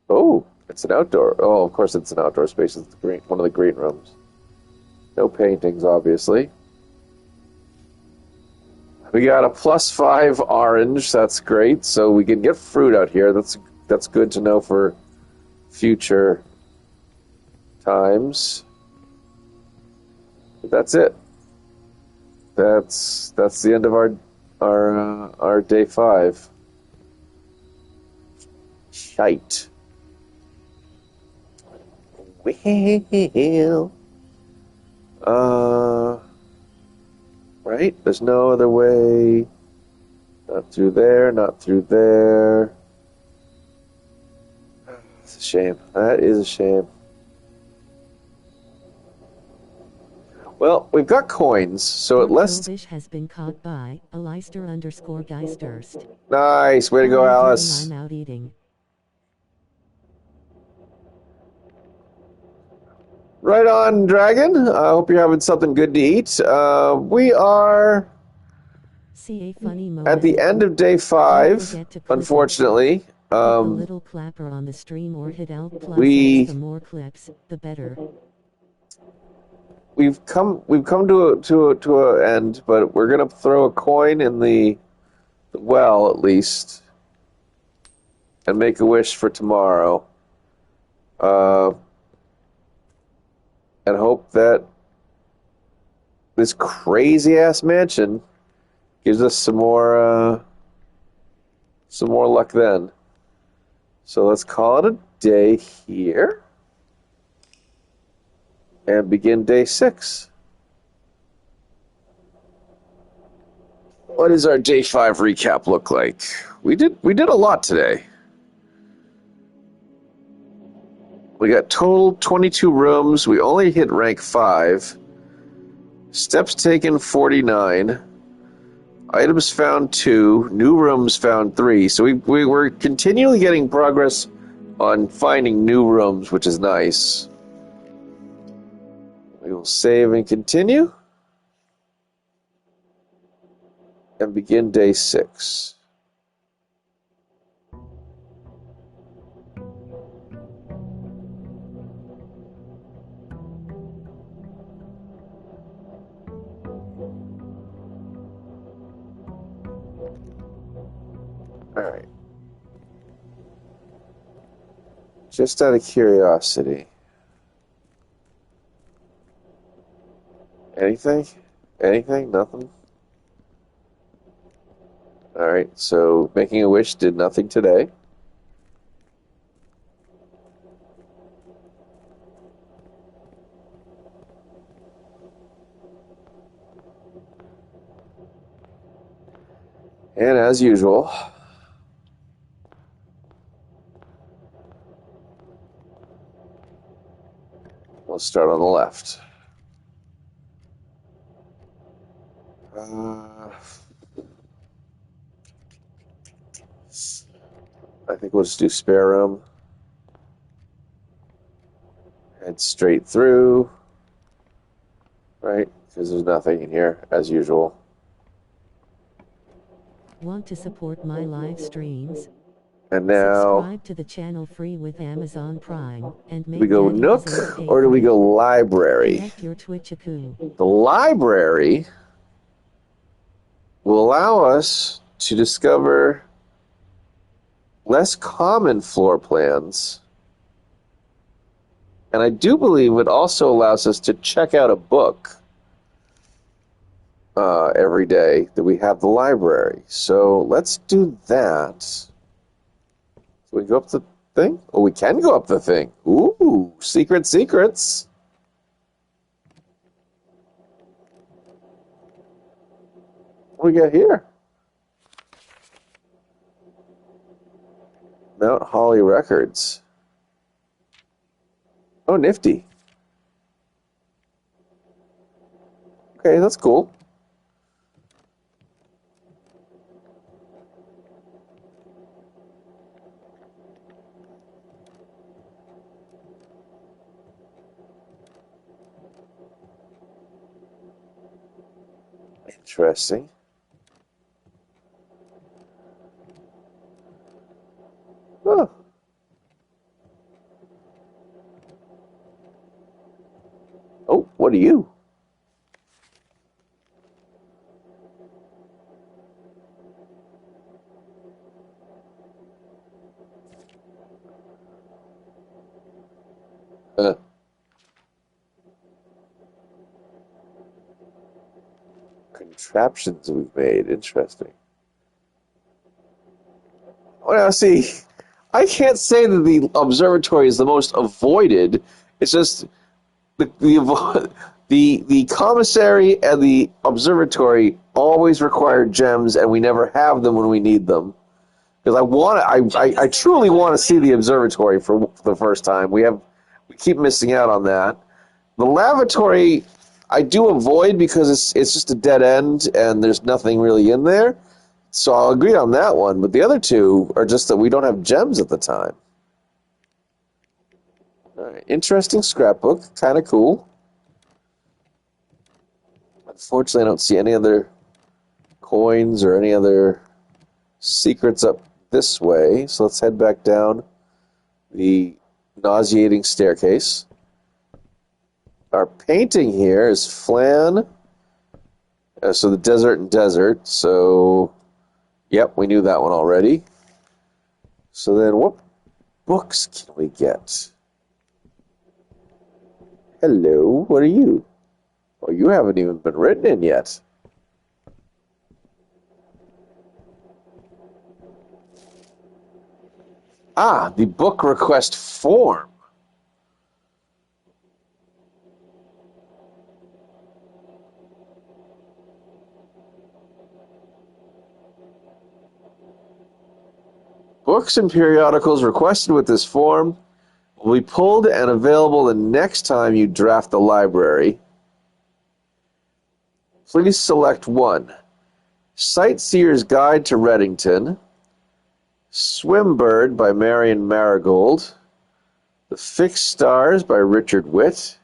Oh, it's an outdoor... Oh, of course it's an outdoor space. It's the green, one of the green rooms. No paintings, obviously. We got a +5 orange. That's great. So we can get fruit out here. That's good to know for future times. But that's it. That's the end of our day 5. Shite. Well, right? There's no other way. Not through there, not through there. It's a shame. That is a shame. Well, we've got coins, so at least... Arctovish has been caught by Alister_Geisterst. Nice. Way to go, Alice. I'm out eating. Right on, Dragon. I hope you're having something good to eat. We are See a funny moment. at the end of day Don't 5, forget to click unfortunately. Hit the little clapper on the stream or hit Alt plus we- X. The more clips, the better. We've come to an end, but we're gonna throw a coin in the well at least, and make a wish for tomorrow. And hope that this crazy ass mansion gives us some more luck then. So let's call it a day here. And begin day 6. What does our day 5 recap look like? We did a lot today. We got total 22 rooms. We only hit rank 5. Steps taken 49. Items found 2. New rooms found 3. So we were continually getting progress on finding new rooms, which is nice. We will save and continue. And begin day 6. Alright. Just out of curiosity. Anything? Anything? Nothing? Alright, so making a wish did nothing today. And as usual, we'll start on the left. I I think we'll just do spare room. Head straight through. Right? Because there's nothing in here, as usual. Want to support my live streams? And now, Subscribe to the channel free with Amazon Prime and make we go Daddy Nook, Bazooka pay or do for we it. go library? Connect your Twitch account. The library will allow us to discover less common floor plans. And I do believe it also allows us to check out a book every day that we have the library. So let's do that. So we go up the thing? Oh, we can go up the thing. Ooh, secrets. What do we got here? Mount Holly Records. Oh, nifty. Okay, that's cool. Interesting. Oh. Oh, what are you? Contraptions we've made. Interesting. Well, see, I can't say that the observatory is the most avoided. It's just the commissary and the observatory always require gems, and we never have them when we need them. Because I truly want to see the observatory for the first time. We keep missing out on that. The lavatory I do avoid because it's just a dead end and there's nothing really in there. So I'll agree on that one. But the other two are just that we don't have gems at the time. All right, interesting scrapbook, kind of cool. Unfortunately, I don't see any other coins or any other secrets up this way. So let's head back down the nauseating staircase. Our painting here is Flan. So the desert and desert. So, yep, we knew that one already. So then what books can we get? Hello, what are you? Oh, you haven't even been written in yet. Ah, the book request form. Books and periodicals requested with this form will be pulled and available the next time you draft the library. Please select one. Sightseer's Guide to Reddington, Swimbird by Marion Marigold, The Fixed Stars by Richard Witt,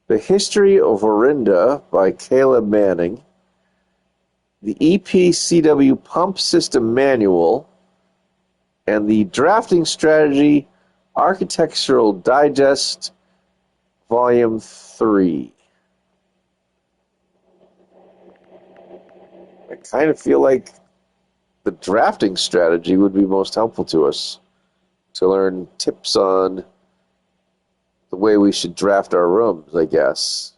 The History of Orinda by Caleb Manning, the EPCW Pump System Manual, and the Drafting Strategy Architectural Digest, Volume 3. I kind of feel like the drafting strategy would be most helpful to us to learn tips on the way we should draft our rooms, I guess.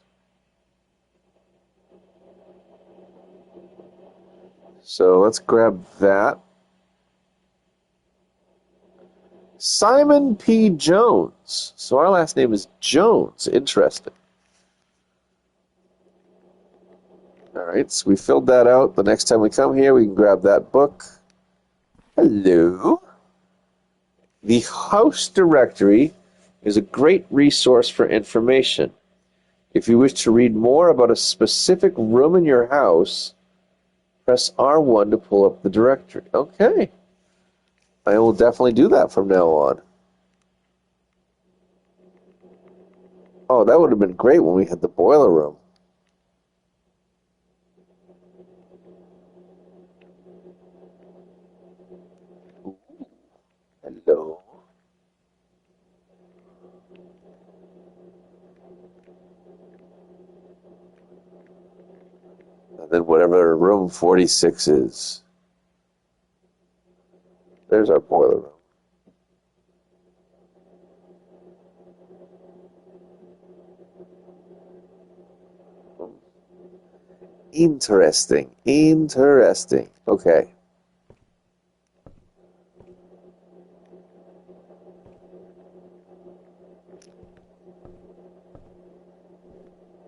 So let's grab that. Simon P. Jones. So our last name is Jones. Interesting. All right, so we filled that out. The next time we come here, we can grab that book. Hello. The house directory is a great resource for information. If you wish to read more about a specific room in your house, press R1 to pull up the directory. Okay. I will definitely do that from now on. Oh, that would have been great when we had the boiler room. Ooh, hello. And then whatever room 46 is. There's our boiler room. Interesting. Interesting. Okay.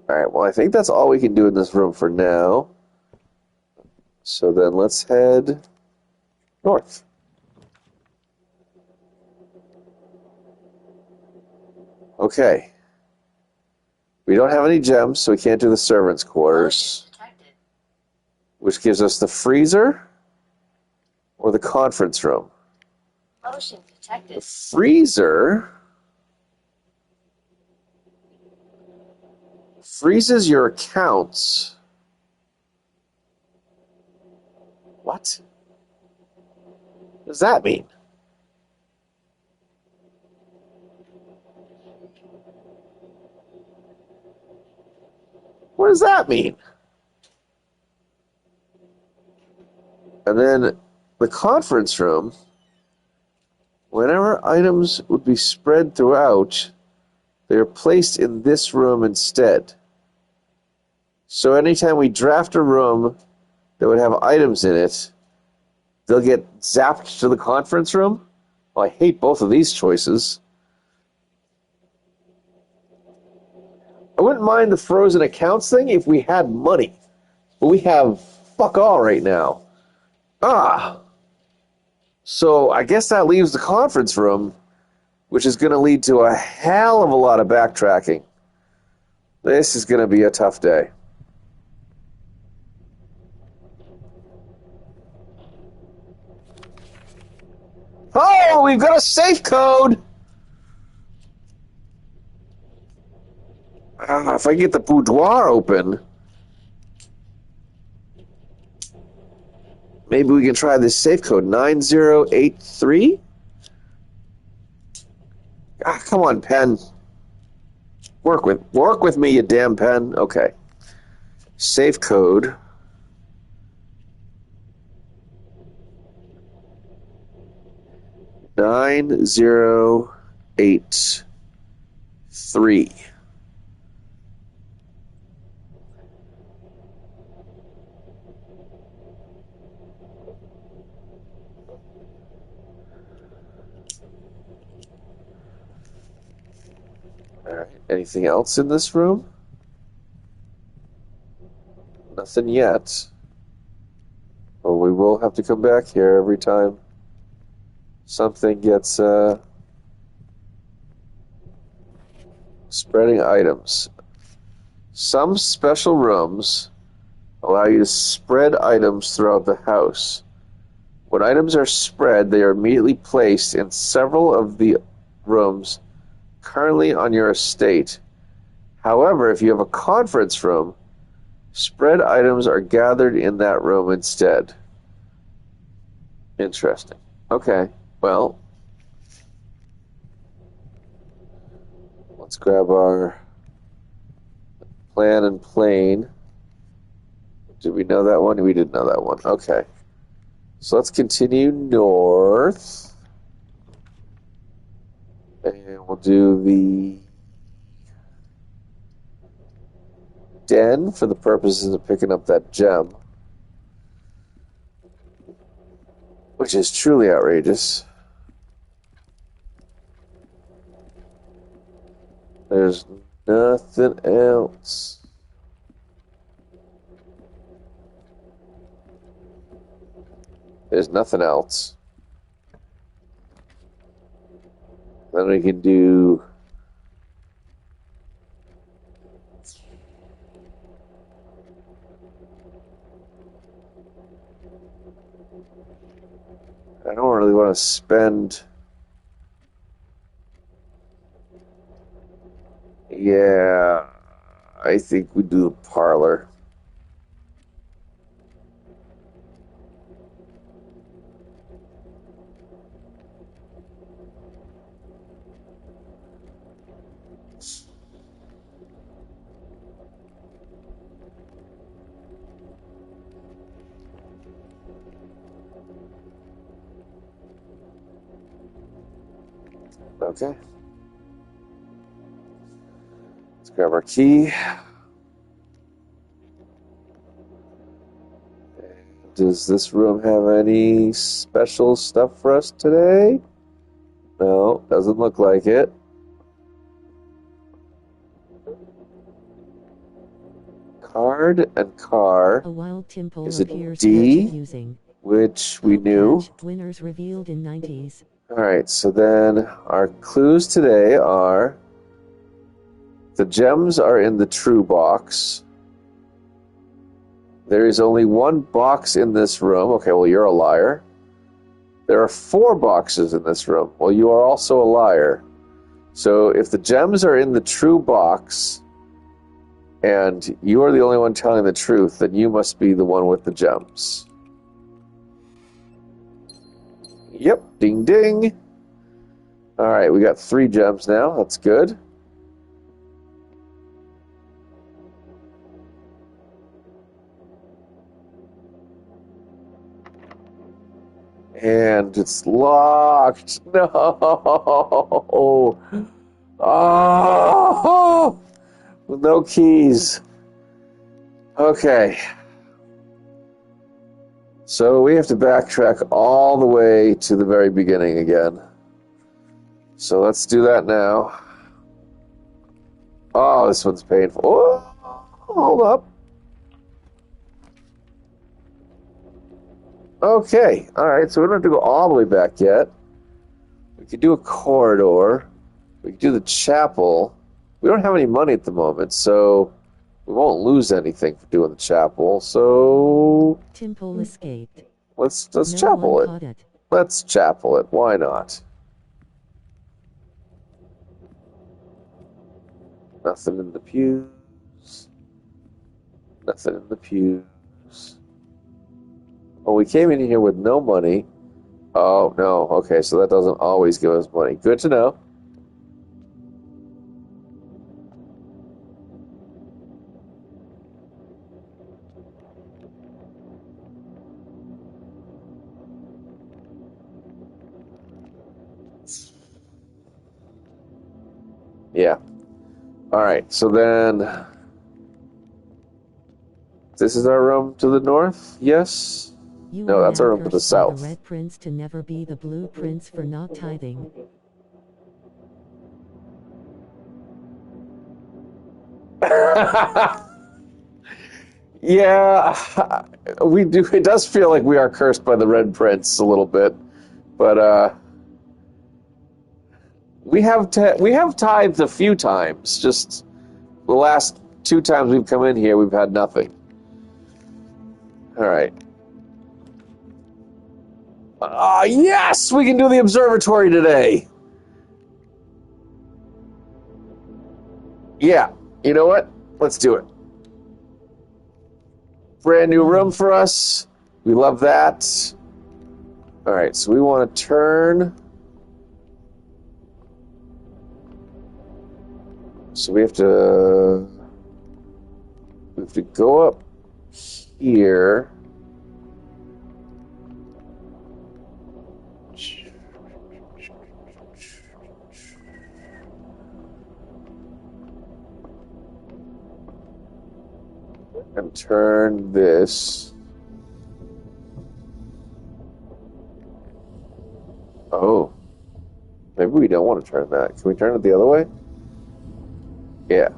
All right, well, I think that's all we can do in this room for now. So then let's head north. Okay. We don't have any gems, so we can't do the servants' quarters, Motion detected. which gives us the freezer or the conference room. Motion The detected. freezer freezes your accounts. What? What does that mean? What does that mean? And then the conference room, whenever items would be spread throughout, they are placed in this room instead. So anytime we draft a room that would have items in it, they'll get zapped to the conference room? Well, I hate both of these choices. I wouldn't mind the frozen accounts thing if we had money. But we have fuck all right now. So I guess that leaves the conference room, which is going to lead to a hell of a lot of backtracking. This is going to be a tough day. Oh, we've got a safe code! If I get the boudoir open, maybe we can try this safe code, 9083? Come on, pen. Work with me, you damn pen. Okay. Safe code. 9083. All right. Anything else in this room? Nothing yet. But we will have to come back here every time something gets spreading items. Some special rooms allow you to spread items throughout the house. When items are spread, they are immediately placed in several of the rooms currently on your estate. However, if you have a conference room, spread items are gathered in that room instead. Interesting. Okay, well, let's grab our plan and plane. Did we know that one? We didn't know that one. Okay. So let's continue north. And we'll do the den for the purposes of picking up that gem, which is truly outrageous. There's nothing else. There's nothing else. Then we can do I don't don't really want to spend... Yeah, I think we do the parlor. Okay. Let's grab our key. Does this room have any special stuff for us today? No, doesn't look like it. Card and car. A wild Timple Is it appears D? catch using. Which we Pop knew. catch, winners revealed in 90s. Alright, so then our clues today are the gems are in the true box. There is only one box in this room. Okay, well, you're a liar. There are 4 boxes in this room. Well, you are also a liar. So if the gems are in the true box and you are the only one telling the truth, then you must be the one with the gems. Yep, ding ding. All right, we got 3 gems now. That's good. And it's locked. No. Oh, with no keys. Okay. So we have to backtrack all the way to the very beginning again. So let's do that now. Oh, this one's painful. Oh, hold up. Okay, alright, so we don't have to go all the way back yet. We could do a corridor. We could do the chapel. We don't have any money at the moment, so we won't lose anything for doing the chapel, so... Timple escaped. Let's No chapel one it. caught it. Let's chapel it. Why not? Nothing in the pews. Nothing in the pews. Oh, we came in here with no money. Oh, no. Okay, so that doesn't always give us money. Good to know. Yeah. All right, so then... This is our room to the north? Yes? You No, are that's now our room to the cursed by south. the Red Prince to never be the Blue Prince for not tithing. Yeah, we do. It does feel like we are cursed by the Red Prince a little bit, but we have tithed a few times. Just the last 2 times we've come in here, we've had nothing. All right. Yes, we can do the observatory today. Yeah, you know what? Let's do it. Brand new room for us. We love that. All right, so we want to turn. So we have to go up here. And turn this. Oh. Maybe we don't want to turn that. Can we turn it the other way? Yeah.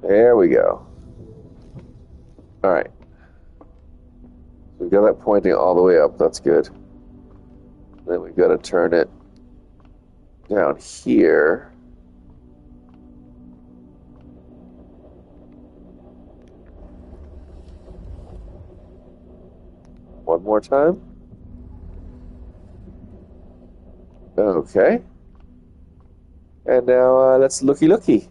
There we go. All right. We've got that pointing all the way up. That's good. Then we've got to turn it down here. One more time. Okay. And now let's looky.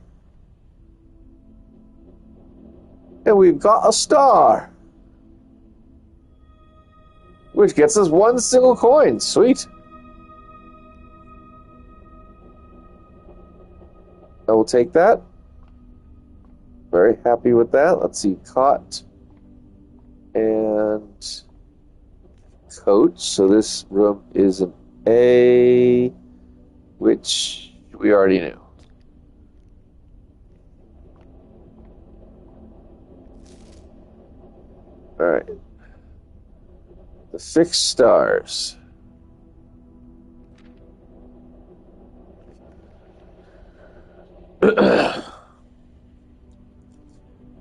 And we've got a star. Which gets us one single coin. Sweet. I will take that. Very happy with that. Let's see. Cot and coach. So this room is an A, which we already knew. All right. The fixed stars.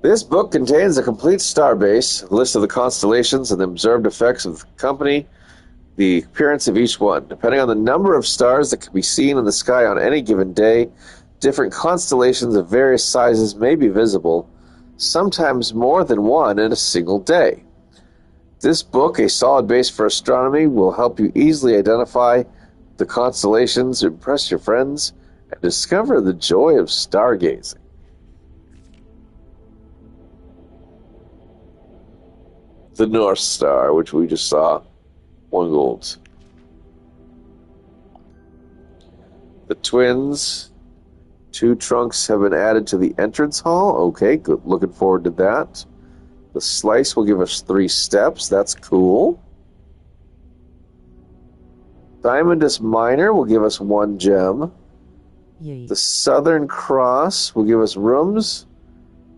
This book contains a complete star base, a list of the constellations and the observed effects of the company, the appearance of each one. Depending on the number of stars that can be seen in the sky on any given day, different constellations of various sizes may be visible, sometimes more than one in a single day. This book, a solid base for astronomy, will help you easily identify the constellations, impress your friends, and discover the joy of stargazing. The North Star, which we just saw. 1 gold. The twins. 2 trunks have been added to the entrance hall. Okay, good. Looking forward to that. The slice will give us 3 steps. That's cool. Diamondus Minor will give us 1 gem. Yay. The Southern Cross will give us rooms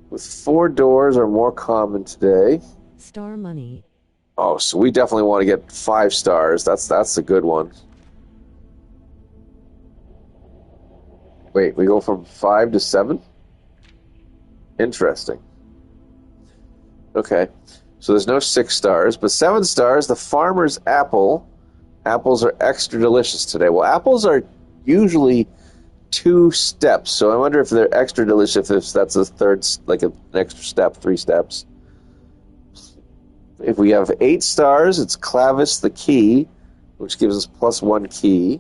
with 4 doors are more common today. Star money. Oh, so we definitely want to get 5 stars. That's a good one. Wait, we go from 5 to 7? Interesting. Okay, so there's no 6 stars, but 7 stars, the Farmer's Apple. Apples are extra delicious today. Well, apples are usually 2 steps, so I wonder if they're extra delicious if that's a third, like an extra step, 3 steps. If we have 8 stars, it's Clavis the Key, which gives us +1 key.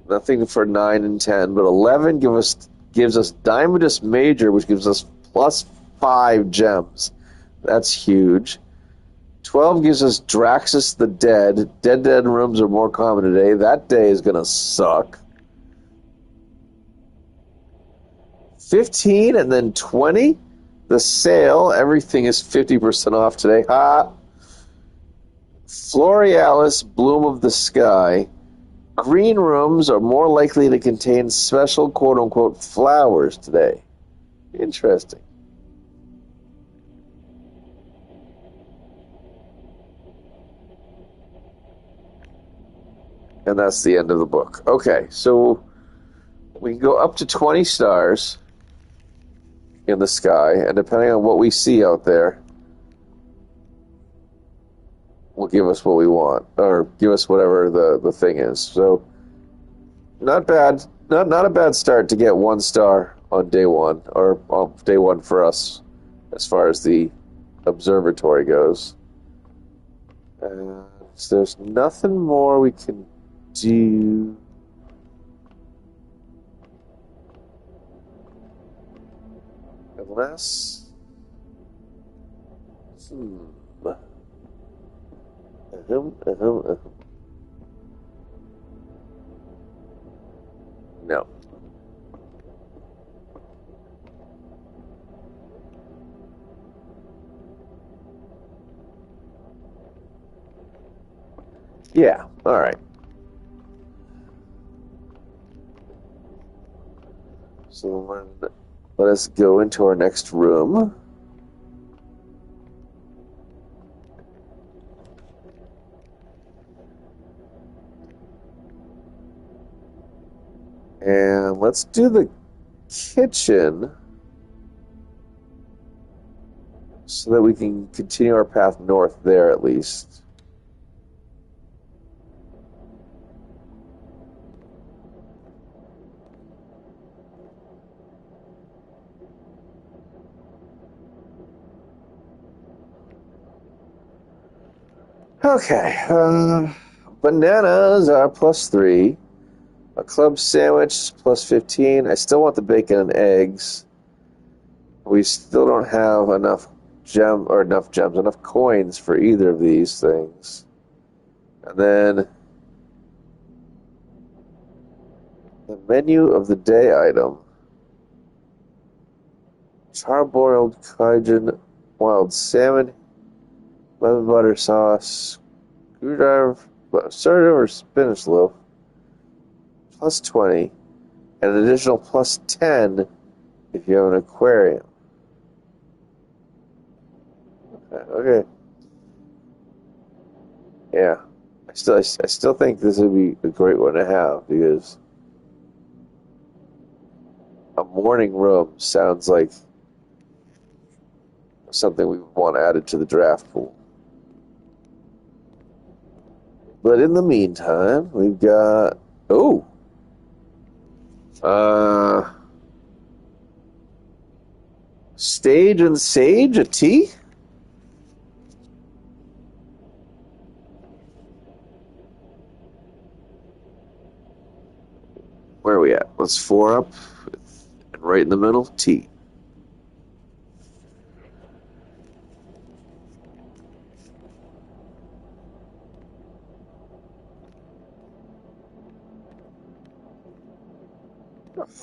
Nothing for 9 and 10, but 11 gives us Diamondus Major, which gives us +5 gems. That's huge. 12 gives us Draxus the Dead. Dead rooms are more common today. That day is going to suck. 15 and then 20. The sale, everything is 50% off today. Ha! Florealis, Bloom of the Sky. Green rooms are more likely to contain special quote-unquote flowers today. Interesting. And that's the end of the book. Okay, so we can go up to 20 stars in the sky, and depending on what we see out there, will give us what we want, or give us whatever the thing is. So, not bad. Not a bad start to get 1 star on day 1, or on day 1 for us, as far as the observatory goes. So there's nothing more we can do. Unless... No. Yeah, alright. So let us go into our next room. And let's do the kitchen so that we can continue our path north there at least. Okay. Bananas are +3. A club sandwich is +15. I still want the bacon and eggs. We still don't have enough enough coins for either of these things. And then the menu of the day item. Charbroiled Cajun wild salmon, lemon butter sauce, screwdriver, or spinach loaf, +20, and an additional +10 if you have an aquarium. Okay. Yeah. I still think this would be a great one to have because a morning room sounds like something we would want added to the draft pool. But in the meantime, we've got Stage and Sage, a tea? Where are we at? Let's 4 up and right in the middle, tea.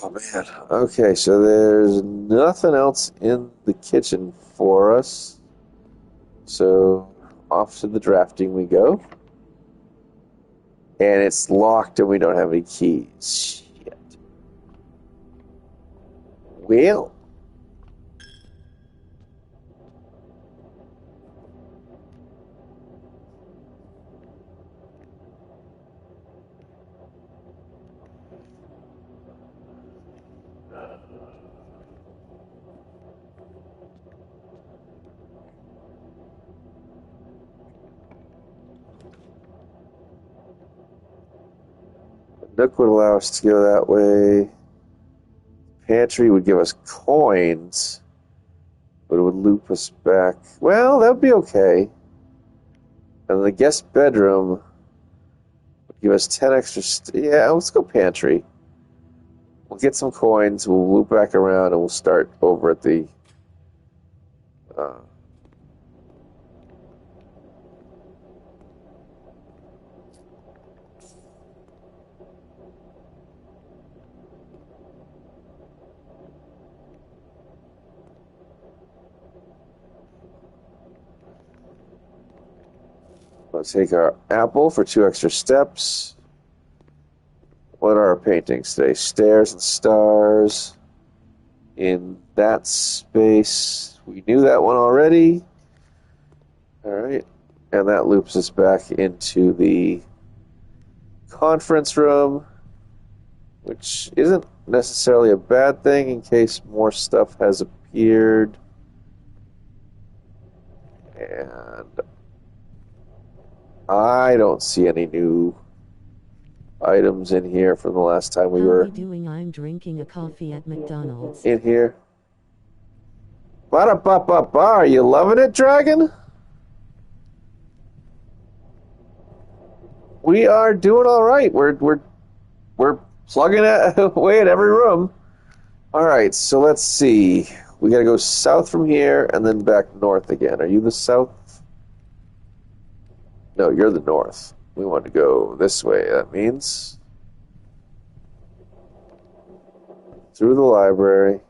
Oh man. Okay, so there's nothing else in the kitchen for us. So off to the drafting we go. And it's locked and we don't have any keys. Shit. Well. Nook would allow us to go that way. Pantry would give us coins, but it would loop us back. Well, that would be okay. And the guest bedroom would give us 10 extra. Yeah, let's go pantry. We'll get some coins, we'll loop back around, and we'll start over at the. Let's take our apple for 2 extra steps. What are our paintings today? Stairs and stars. In that space, we knew that one already. All right, and that loops us back into the conference room, which isn't necessarily a bad thing in case more stuff has appeared. And I don't see any new items in here from the last time we were. How are we doing? I'm drinking a coffee at McDonald's. In here. Ba-da-ba-ba-ba. Are you loving it, Dragon? We are doing all right. We're plugging away at every room. All right, so let's see. We got to go south from here and then back north again. Are you the south? No, you're the north. We want to go this way. That means through the library,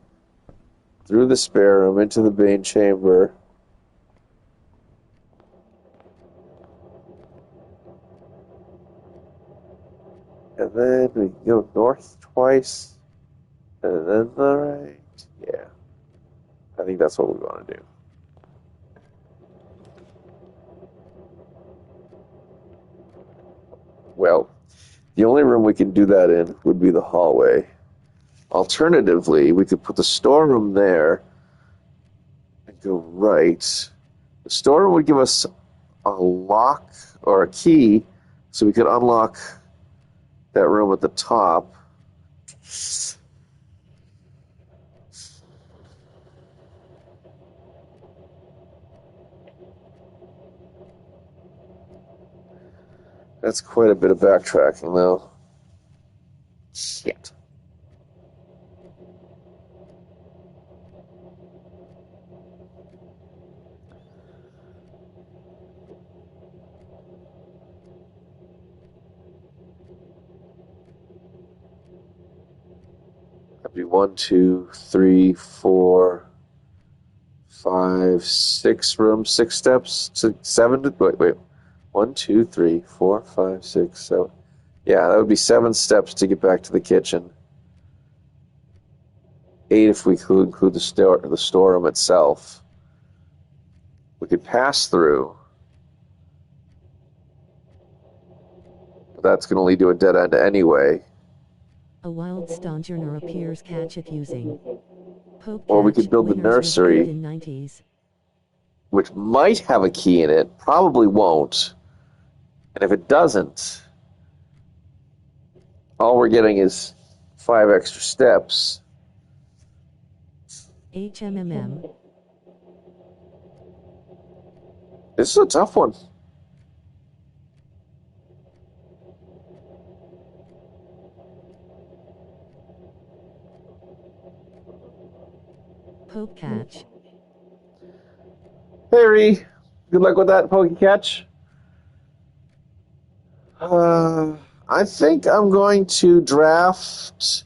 through the spare room, into the main chamber. And then we go north twice, and then the right. Yeah. I think that's what we want to do. Well, the only room we can do that in would be the hallway. Alternatively, we could put the storeroom there and go right. The storeroom would give us a lock or a key so we could unlock that room at the top. That's quite a bit of backtracking, though. Shit. That'd be 1, 2, 3, 4, 5, 6 rooms, 6 steps to 7. Wait. 1, 2, 3, 4, 5, 6, 7. Yeah, that would be 7 steps to get back to the kitchen. 8 if we include the storeroom itself. We could pass through. But that's going to lead to a dead end anyway. A wild Stonjourner appears. Catch it using. Poke Or we catch, could build the winners nursery. revealed in 90s. Which might have a key in it, probably won't. And if it doesn't, all we're getting is 5 extra steps. HMMM. This is a tough one. Poke catch. Harry, good luck with that pokey catch. I think I'm going to draft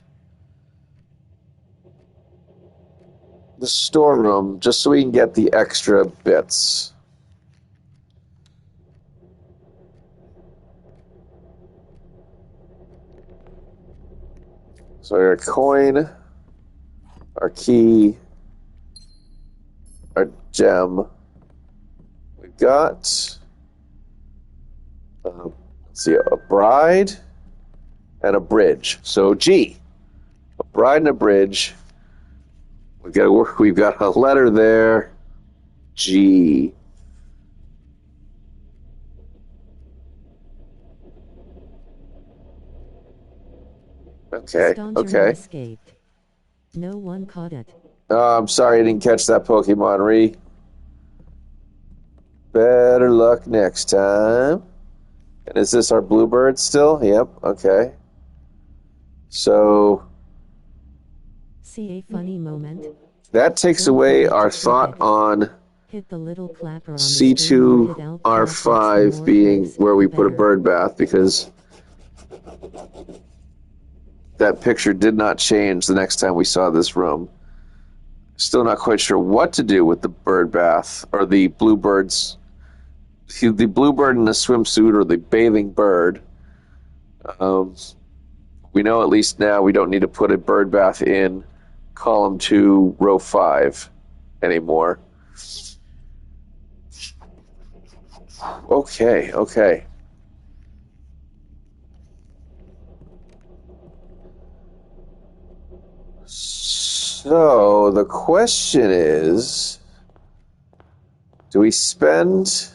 the storeroom just so we can get the extra bits. So our coin, our key, our gem. We've got, let's see, a bride and a bridge. So G, a bride and a bridge. We've got to work. We've got a letter there. G. Okay. Stonjourner Okay. escaped. No one caught it. I'm sorry I didn't catch that Pokemon, Ree. Better luck next time. And is this our Bluebird still? Yep. Okay. So See a funny moment? that takes away our thought on Hit the little clapper on the screen and hit C2 L+, plus some R5 more being clicks, where we put a better. bird bath, because that picture did not change the next time we saw this room. Still not quite sure what to do with the bird bath, or the bluebirds. The bluebird in the swimsuit, or the bathing bird. We know at least now we don't need to put a bird bath in column 2, row 5 anymore. Okay. So the question is, do we spend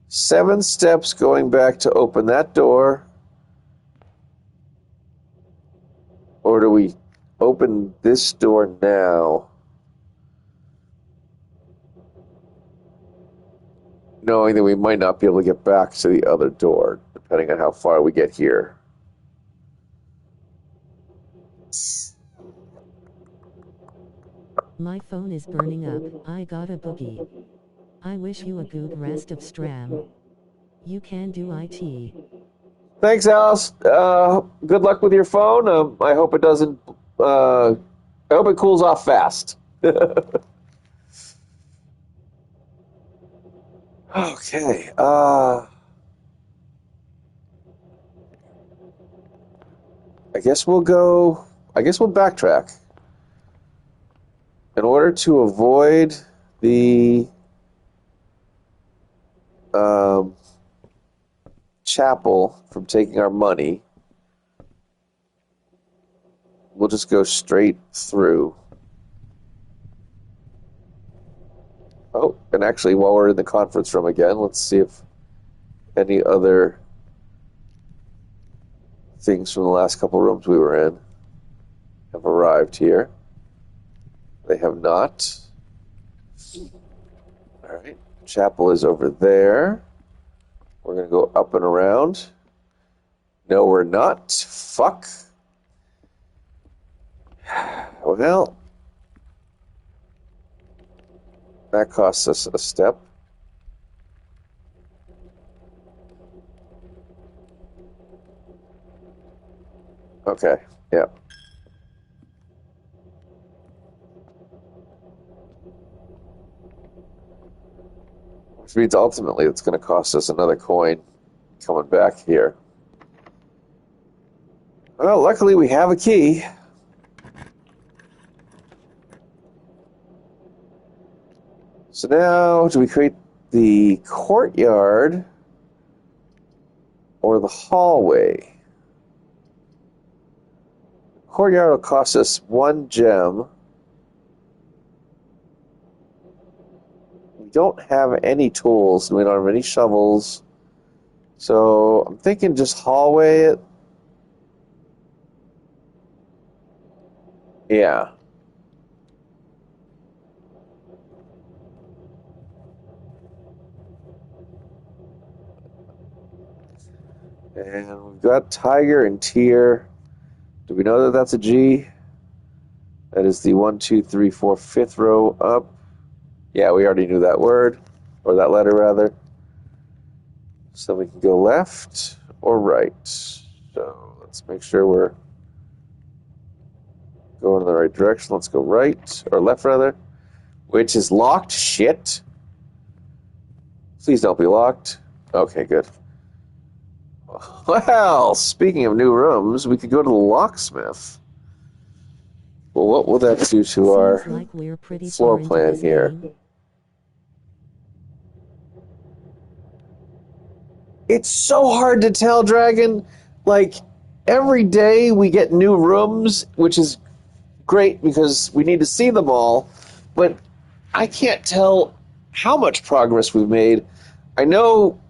7 steps going back to open that door, or do we open this door now, knowing that we might not be able to get back to the other door, depending on how far we get here? My phone is burning up. I got a boogie. I wish you a good rest of Stram. You can do IT. Thanks, Alice. Good luck with your phone. I hope it doesn't. I hope it cools off fast. Okay. I guess we'll backtrack. In order to avoid the chapel from taking our money, we'll just go straight through. Oh, and actually, while we're in the conference room again, let's see if any other things from the last couple rooms we were in have arrived here. They have not. All right, chapel is over there. We're going to go up and around. No, we're not. Fuck. Well, that costs us a step. Okay, yeah. Which means ultimately it's going to cost us another coin coming back here. Well, luckily we have a key. So now, do we create the courtyard or the hallway? Courtyard will cost us 1 gem. We don't have any tools, and we don't have any shovels. So I'm thinking just hallway it. Yeah. And we've got Tiger and Tier. Do we know that that's a G? That is the 1, 2, 3, 4, 5th row up. Yeah, we already knew that word, or that letter rather. So we can go left or right. So let's make sure we're going in the right direction. Let's go right, or left rather, which is locked. Shit. Please don't be locked. Okay, good. Well, speaking of new rooms, we could go to the locksmith. Well, what will that do to our like we're pretty floor far plan into this here? game. It's so hard to tell, Dragon. Like, every day we get new rooms, which is great because we need to see them all, but I can't tell how much progress we've made. I know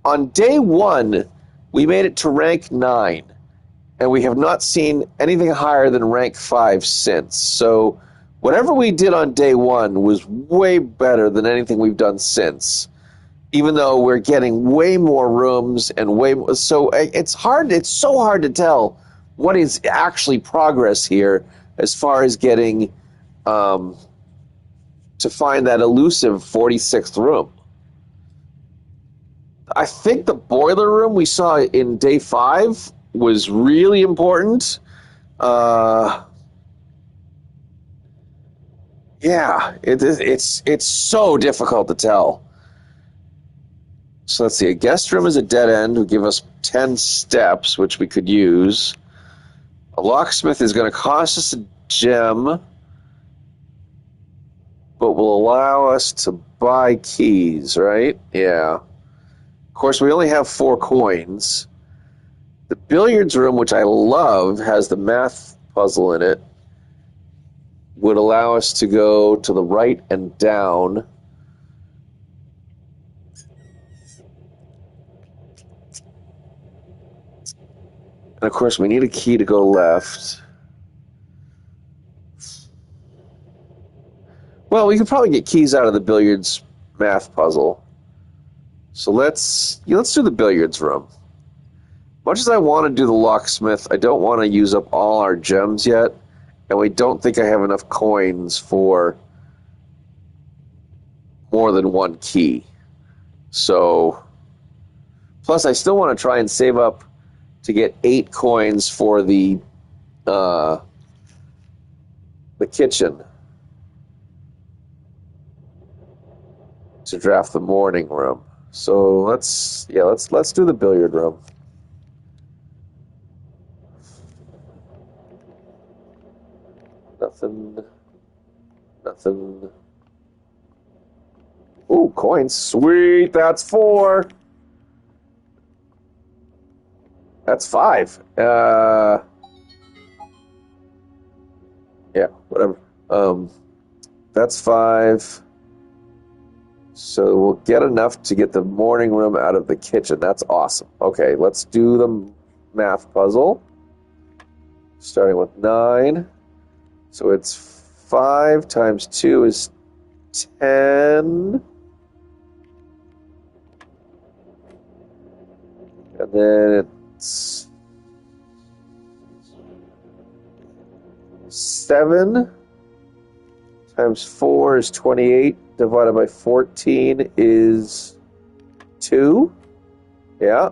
on day 1, we made it to rank 9, and we have not seen anything higher than rank 5 since. So whatever we did on day 1 was way better than anything we've done since, even though we're getting way more rooms and way more. So it's so hard to tell what is actually progress here as far as getting to find that elusive 46th room. I think the boiler room we saw in day 5 was really important. Yeah, it's so difficult to tell. So let's see. A guest room is a dead end. Will give us 10 steps, which we could use. A locksmith is going to cost us a gem, but will allow us to buy keys, right? Yeah. Of course, we only have 4 coins. The billiards room, which I love, has the math puzzle in it, would allow us to go to the right and down. And of course, we need a key to go left. Well, we could probably get keys out of the billiards math puzzle. So let's do the billiards room. Much as I want to do the locksmith, I don't want to use up all our gems yet, and we don't think I have enough coins for more than 1 key. So, plus I still want to try and save up to get 8 coins for the kitchen to draft the morning room. So let's do the billiard room. Nothing. Ooh, coins. Sweet, that's 4. That's 5. Yeah, whatever. That's 5. So we'll get enough to get the morning room out of the kitchen. That's awesome. Okay, let's do the math puzzle. Starting with 9. So it's 5 times 2 is 10. And then it's 7 times 4 is 28. Divided by 14 is 2. Yeah.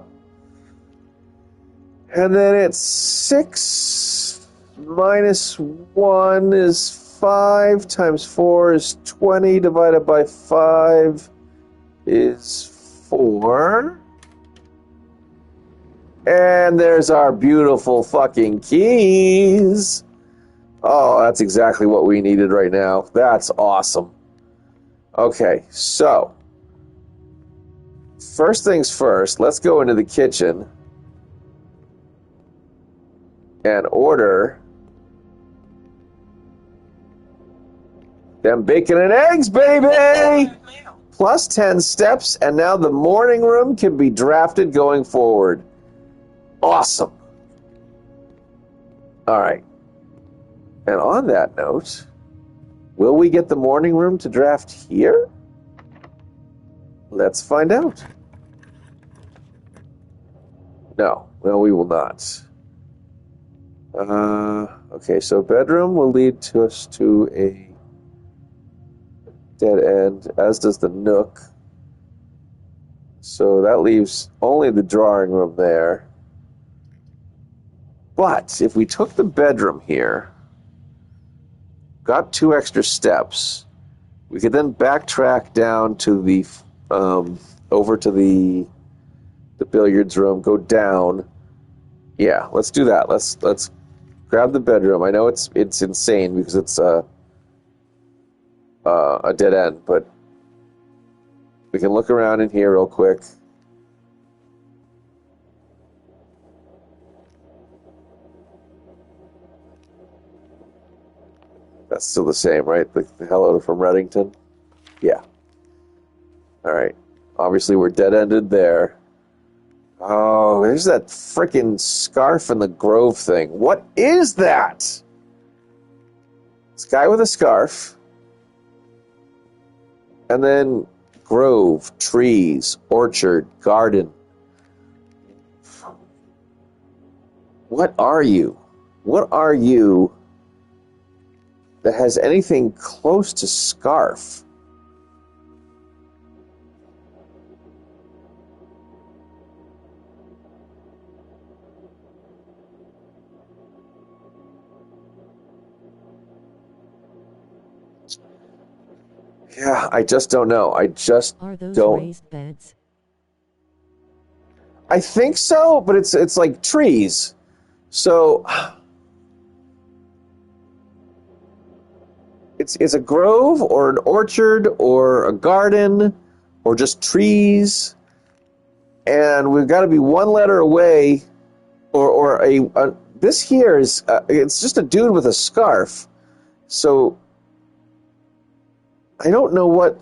And then it's 6 minus 1 is 5 times 4 is 20. Divided by 5 is 4. And there's our beautiful fucking keys. Oh, that's exactly what we needed right now. That's awesome. Okay, so first things first, let's go into the kitchen and order them bacon and eggs, baby! Plus 10 steps, and now the morning room can be drafted going forward. Awesome. All right. And on that note, will we get the morning room to draft here? Let's find out. No, we will not. Okay, so bedroom will lead to us to a dead end, as does the nook. So that leaves only the drawing room there. But if we took the bedroom here, got 2 extra steps, we could then backtrack down to the over to the billiards room, go down. Yeah, let's do that. Let's grab the bedroom. I know it's insane because it's a dead end, but we can look around in here real quick. That's still the same, right? The hello from Reddington? Yeah. Alright. Obviously, we're dead-ended there. Oh, there's that frickin' scarf in the Grove thing. What is that? This guy with a scarf. And then Grove, trees, orchard, garden. What are you? What are you that has anything close to scarf? Yeah, I just don't know. I just Are those don't. raised beds? I think so, but it's like trees. So it's a grove or an orchard or a garden or just trees, and we've got to be one letter away, or a this here is it's just a dude with a scarf. So I don't know what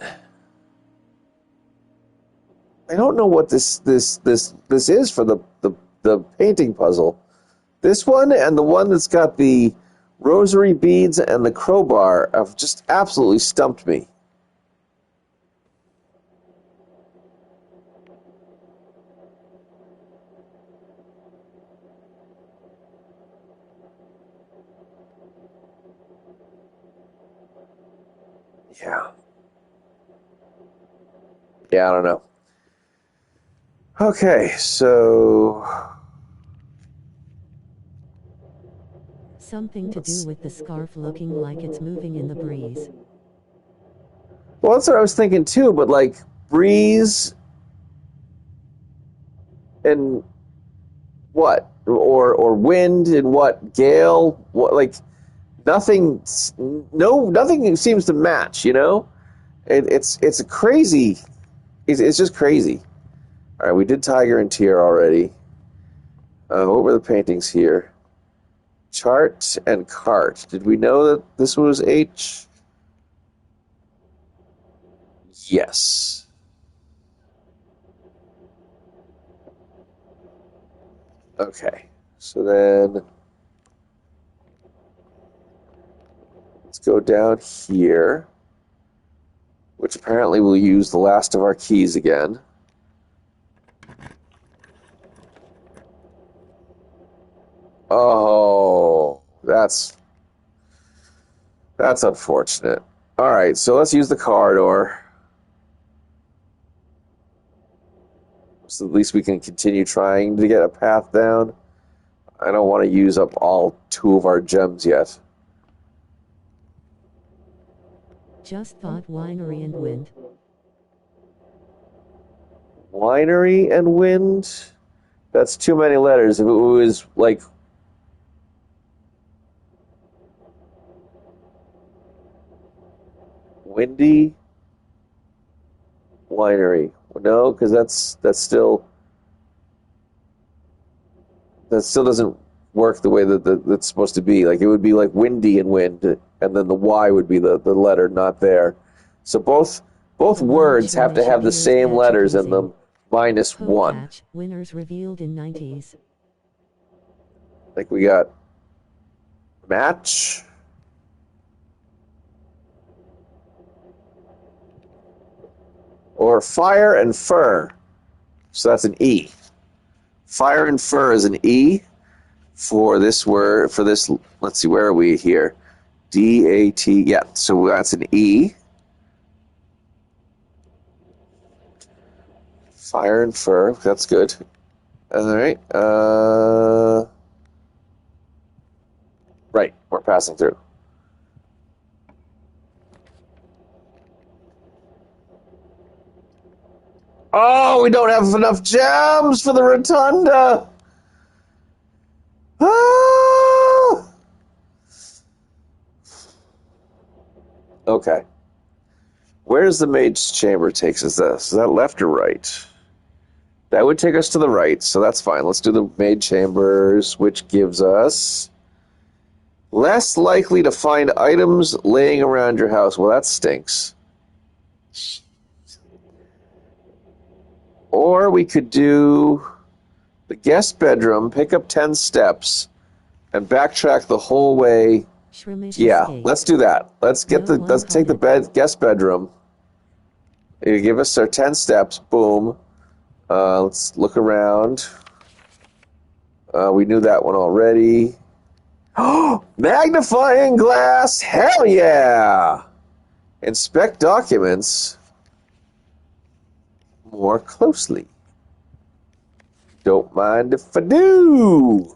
this is for the painting puzzle. This one and the one that's got the rosary beads and the crowbar have just absolutely stumped me. Yeah. Yeah, I don't know. Okay, so Something to do with the scarf looking like it's moving in the breeze. well, that's what I was thinking too, but like breeze and what? Or wind and what? Gale? What, like nothing seems to match, you know? It's a crazy it's just crazy. All right, we did Tiger and Tear already. What were the paintings here? Chart and cart. Did we know that this was H? Yes. Okay, so then let's go down here, which apparently will use the last of our keys again. Oh, that's unfortunate. All right, so let's use the corridor. So at least we can continue trying to get a path down. I don't want to use up all 2 of our gems yet. Just thought winery and wind. Winery and wind? That's too many letters. If it was like windy winery. No, because that still doesn't work the way that it's supposed to be. Like it would be like windy and wind, and then the Y would be the letter not there. So both words have to have the same letters in them, minus Poe 1. Patch, winners revealed in 90s. Like we got match. Or fire and fur. So that's an E. Fire and fur is an E for this word, for this, let's see, where are we here? D-A-T, yeah, so that's an E. Fire and fur, that's good. All right. Right, we're passing through. Oh, we don't have enough gems for the rotunda. Ah! Okay. Where's the mage's chamber takes us this? Is that left or right? That would take us to the right, so that's fine. Let's do the mage chambers, which gives us less likely to find items laying around your house. Well, that stinks. Or we could do the guest bedroom, pick up 10 steps, and backtrack the whole way. Yeah, let's do that. Let's take the guest bedroom. You give us our 10 steps. Boom. Let's look around. We knew that one already. Oh, magnifying glass. Hell yeah. Inspect documents more closely. Don't mind if I do.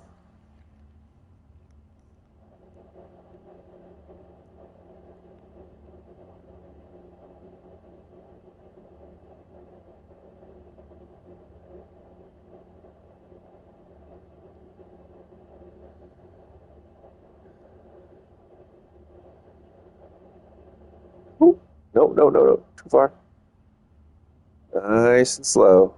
Ooh, no. Too far. Nice and slow.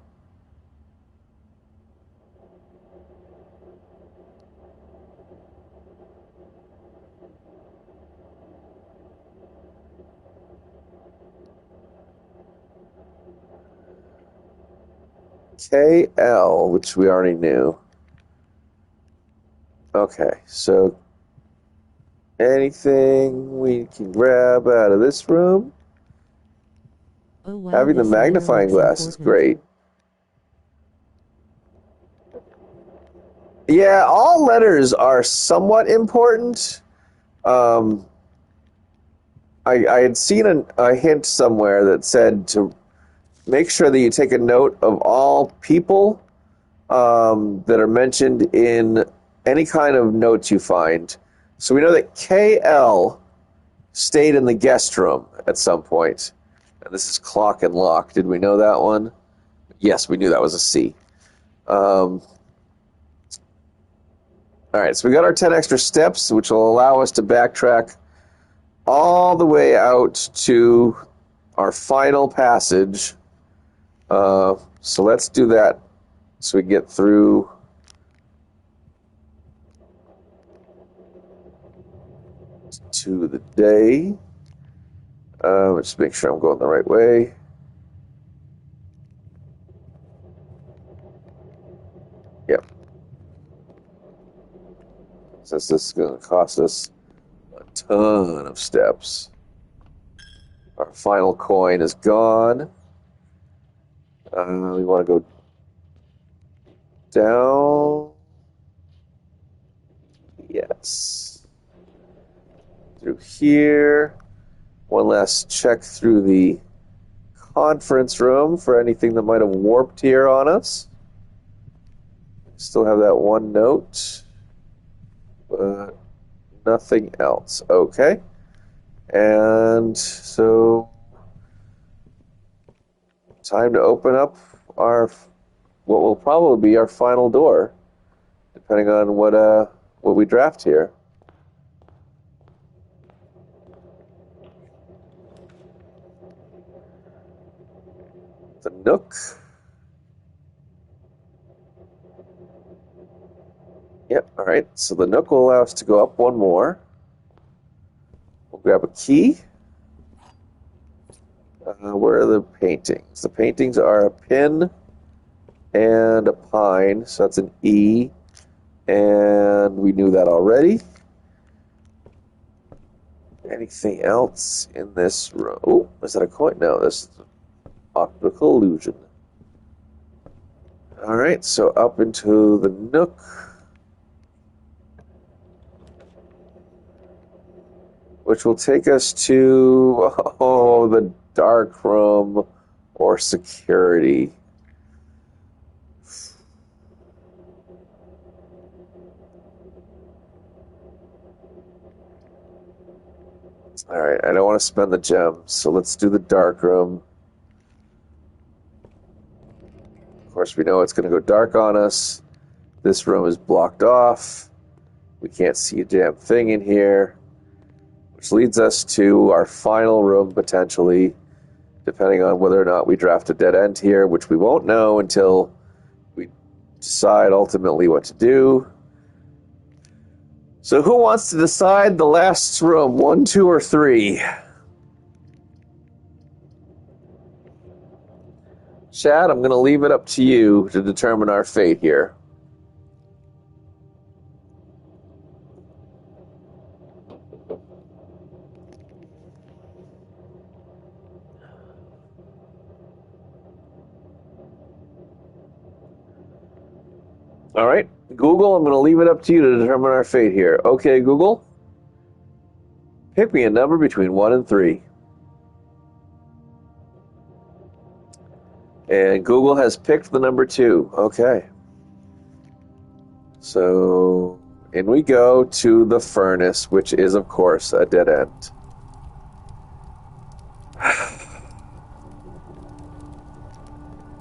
KL, which we already knew. Okay, so anything we can grab out of this room? Oh, wow, Having the this letter magnifying looks glass is important. great. Yeah, all letters are somewhat important. I had seen a hint somewhere that said to make sure that you take a note of all people that are mentioned in any kind of notes you find. So we know that KL stayed in the guest room at some point. And this is clock and lock. Did we know that one? Yes, we knew that was a C. All right, so we got our 10 extra steps, which will allow us to backtrack all the way out to our final passage. So let's do that so we get through to the day. Just make sure I'm going the right way. Yep. Since this is going to cost us a ton of steps. Our final coin is gone. We want to go down. else through here. One last check through the conference room for anything that might have warped here on us. Still have that one note, but nothing else. Okay. And so, time to open up our, what will probably be our final door, depending on what we draft here. The Nook. Yep, all right. So the Nook will allow us to go up one more. We'll grab a key. Where are the paintings? The paintings are a pin and a pine, so that's an E. And we knew that already. Anything else in this room? Oh, is that a coin? No, this is an optical illusion. All right, so up into the Nook. Which will take us to, the dark room or security. All right, I don't want to spend the gems, so let's do the dark room. Of course, we know it's going to go dark on us. This room is blocked off. We can't see a damn thing in here. Which leads us to our final room, potentially, depending on whether or not we draft a dead end here, which we won't know until we decide ultimately what to do. So who wants to decide the last room, 1, 2, or 3? Chad, I'm going to leave it up to you to determine our fate here. All right, Google, I'm going to leave it up to you to determine our fate here. Okay, Google, pick me a number between 1 and 3. And Google has picked the number 2. Okay. So, in we go to the furnace, which is, of course, a dead end.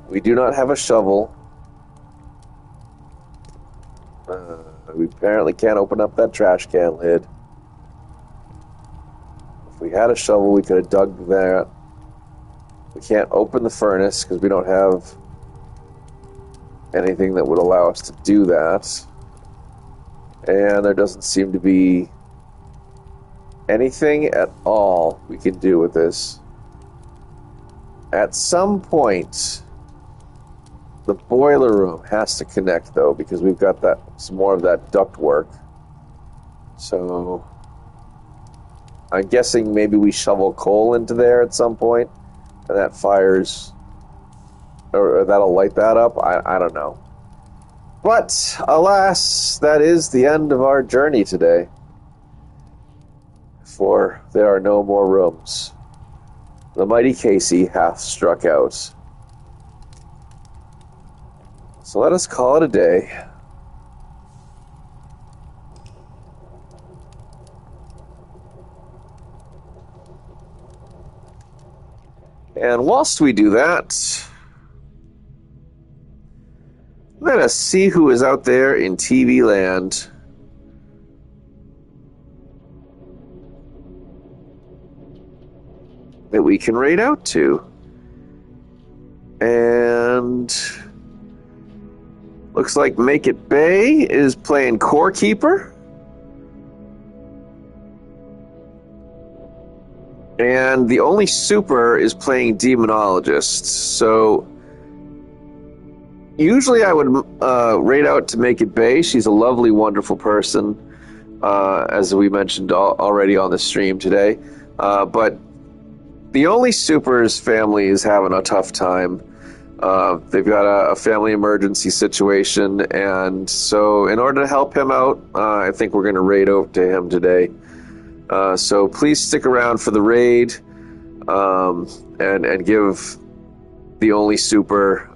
We do not have a shovel. We apparently can't open up that trash can lid. If we had a shovel, we could have dug that. We can't open the furnace because we don't have anything that would allow us to do that. And there doesn't seem to be anything at all we can do with this. At some point, the boiler room has to connect, though, because we've got some more of that duct work. So I'm guessing maybe we shovel coal into there at some point, and that fires, or that'll light that up. I don't know. But, alas, that is the end of our journey today. For there are no more rooms. The mighty Casey hath struck out. So let us call it a day. And whilst we do that, let us see who is out there in TV land. That we can raid out to. And looks like Make It Bay is playing Core Keeper. And the only super is playing Demonologist. So usually I would raid out to Make It Bay. She's a lovely, wonderful person, as we mentioned already on the stream today. But the only super's family is having a tough time. They've got a family emergency situation, and so in order to help him out, I think we're going to raid over to him today. So please stick around for the raid, and give the only super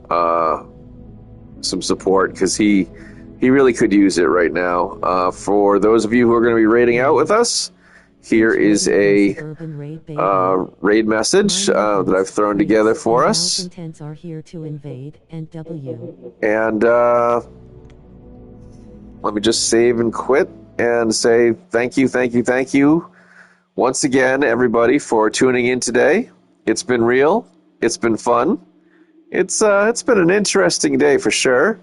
some support, because he really could use it right now. For those of you who are going to be raiding out with us, here is a raid message that I've thrown together for us. Intents are here to invade, and W. And let me just save and quit and say thank you once again, everybody, for tuning in today. It's been real. It's been fun. It's been an interesting day for sure,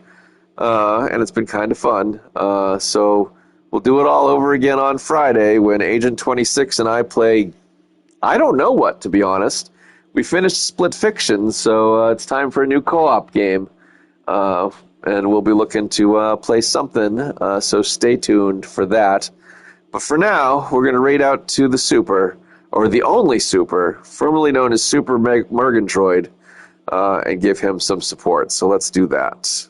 and it's been kind of fun. So we'll do it all over again on Friday when Agent 26 and I play, I don't know what, to be honest. We finished Split Fiction, so it's time for a new co-op game. And we'll be looking to play something, so stay tuned for that. But for now, we're going to raid out to the Super, or the only Super, formerly known as Super Murgatroyd, and give him some support. So let's do that.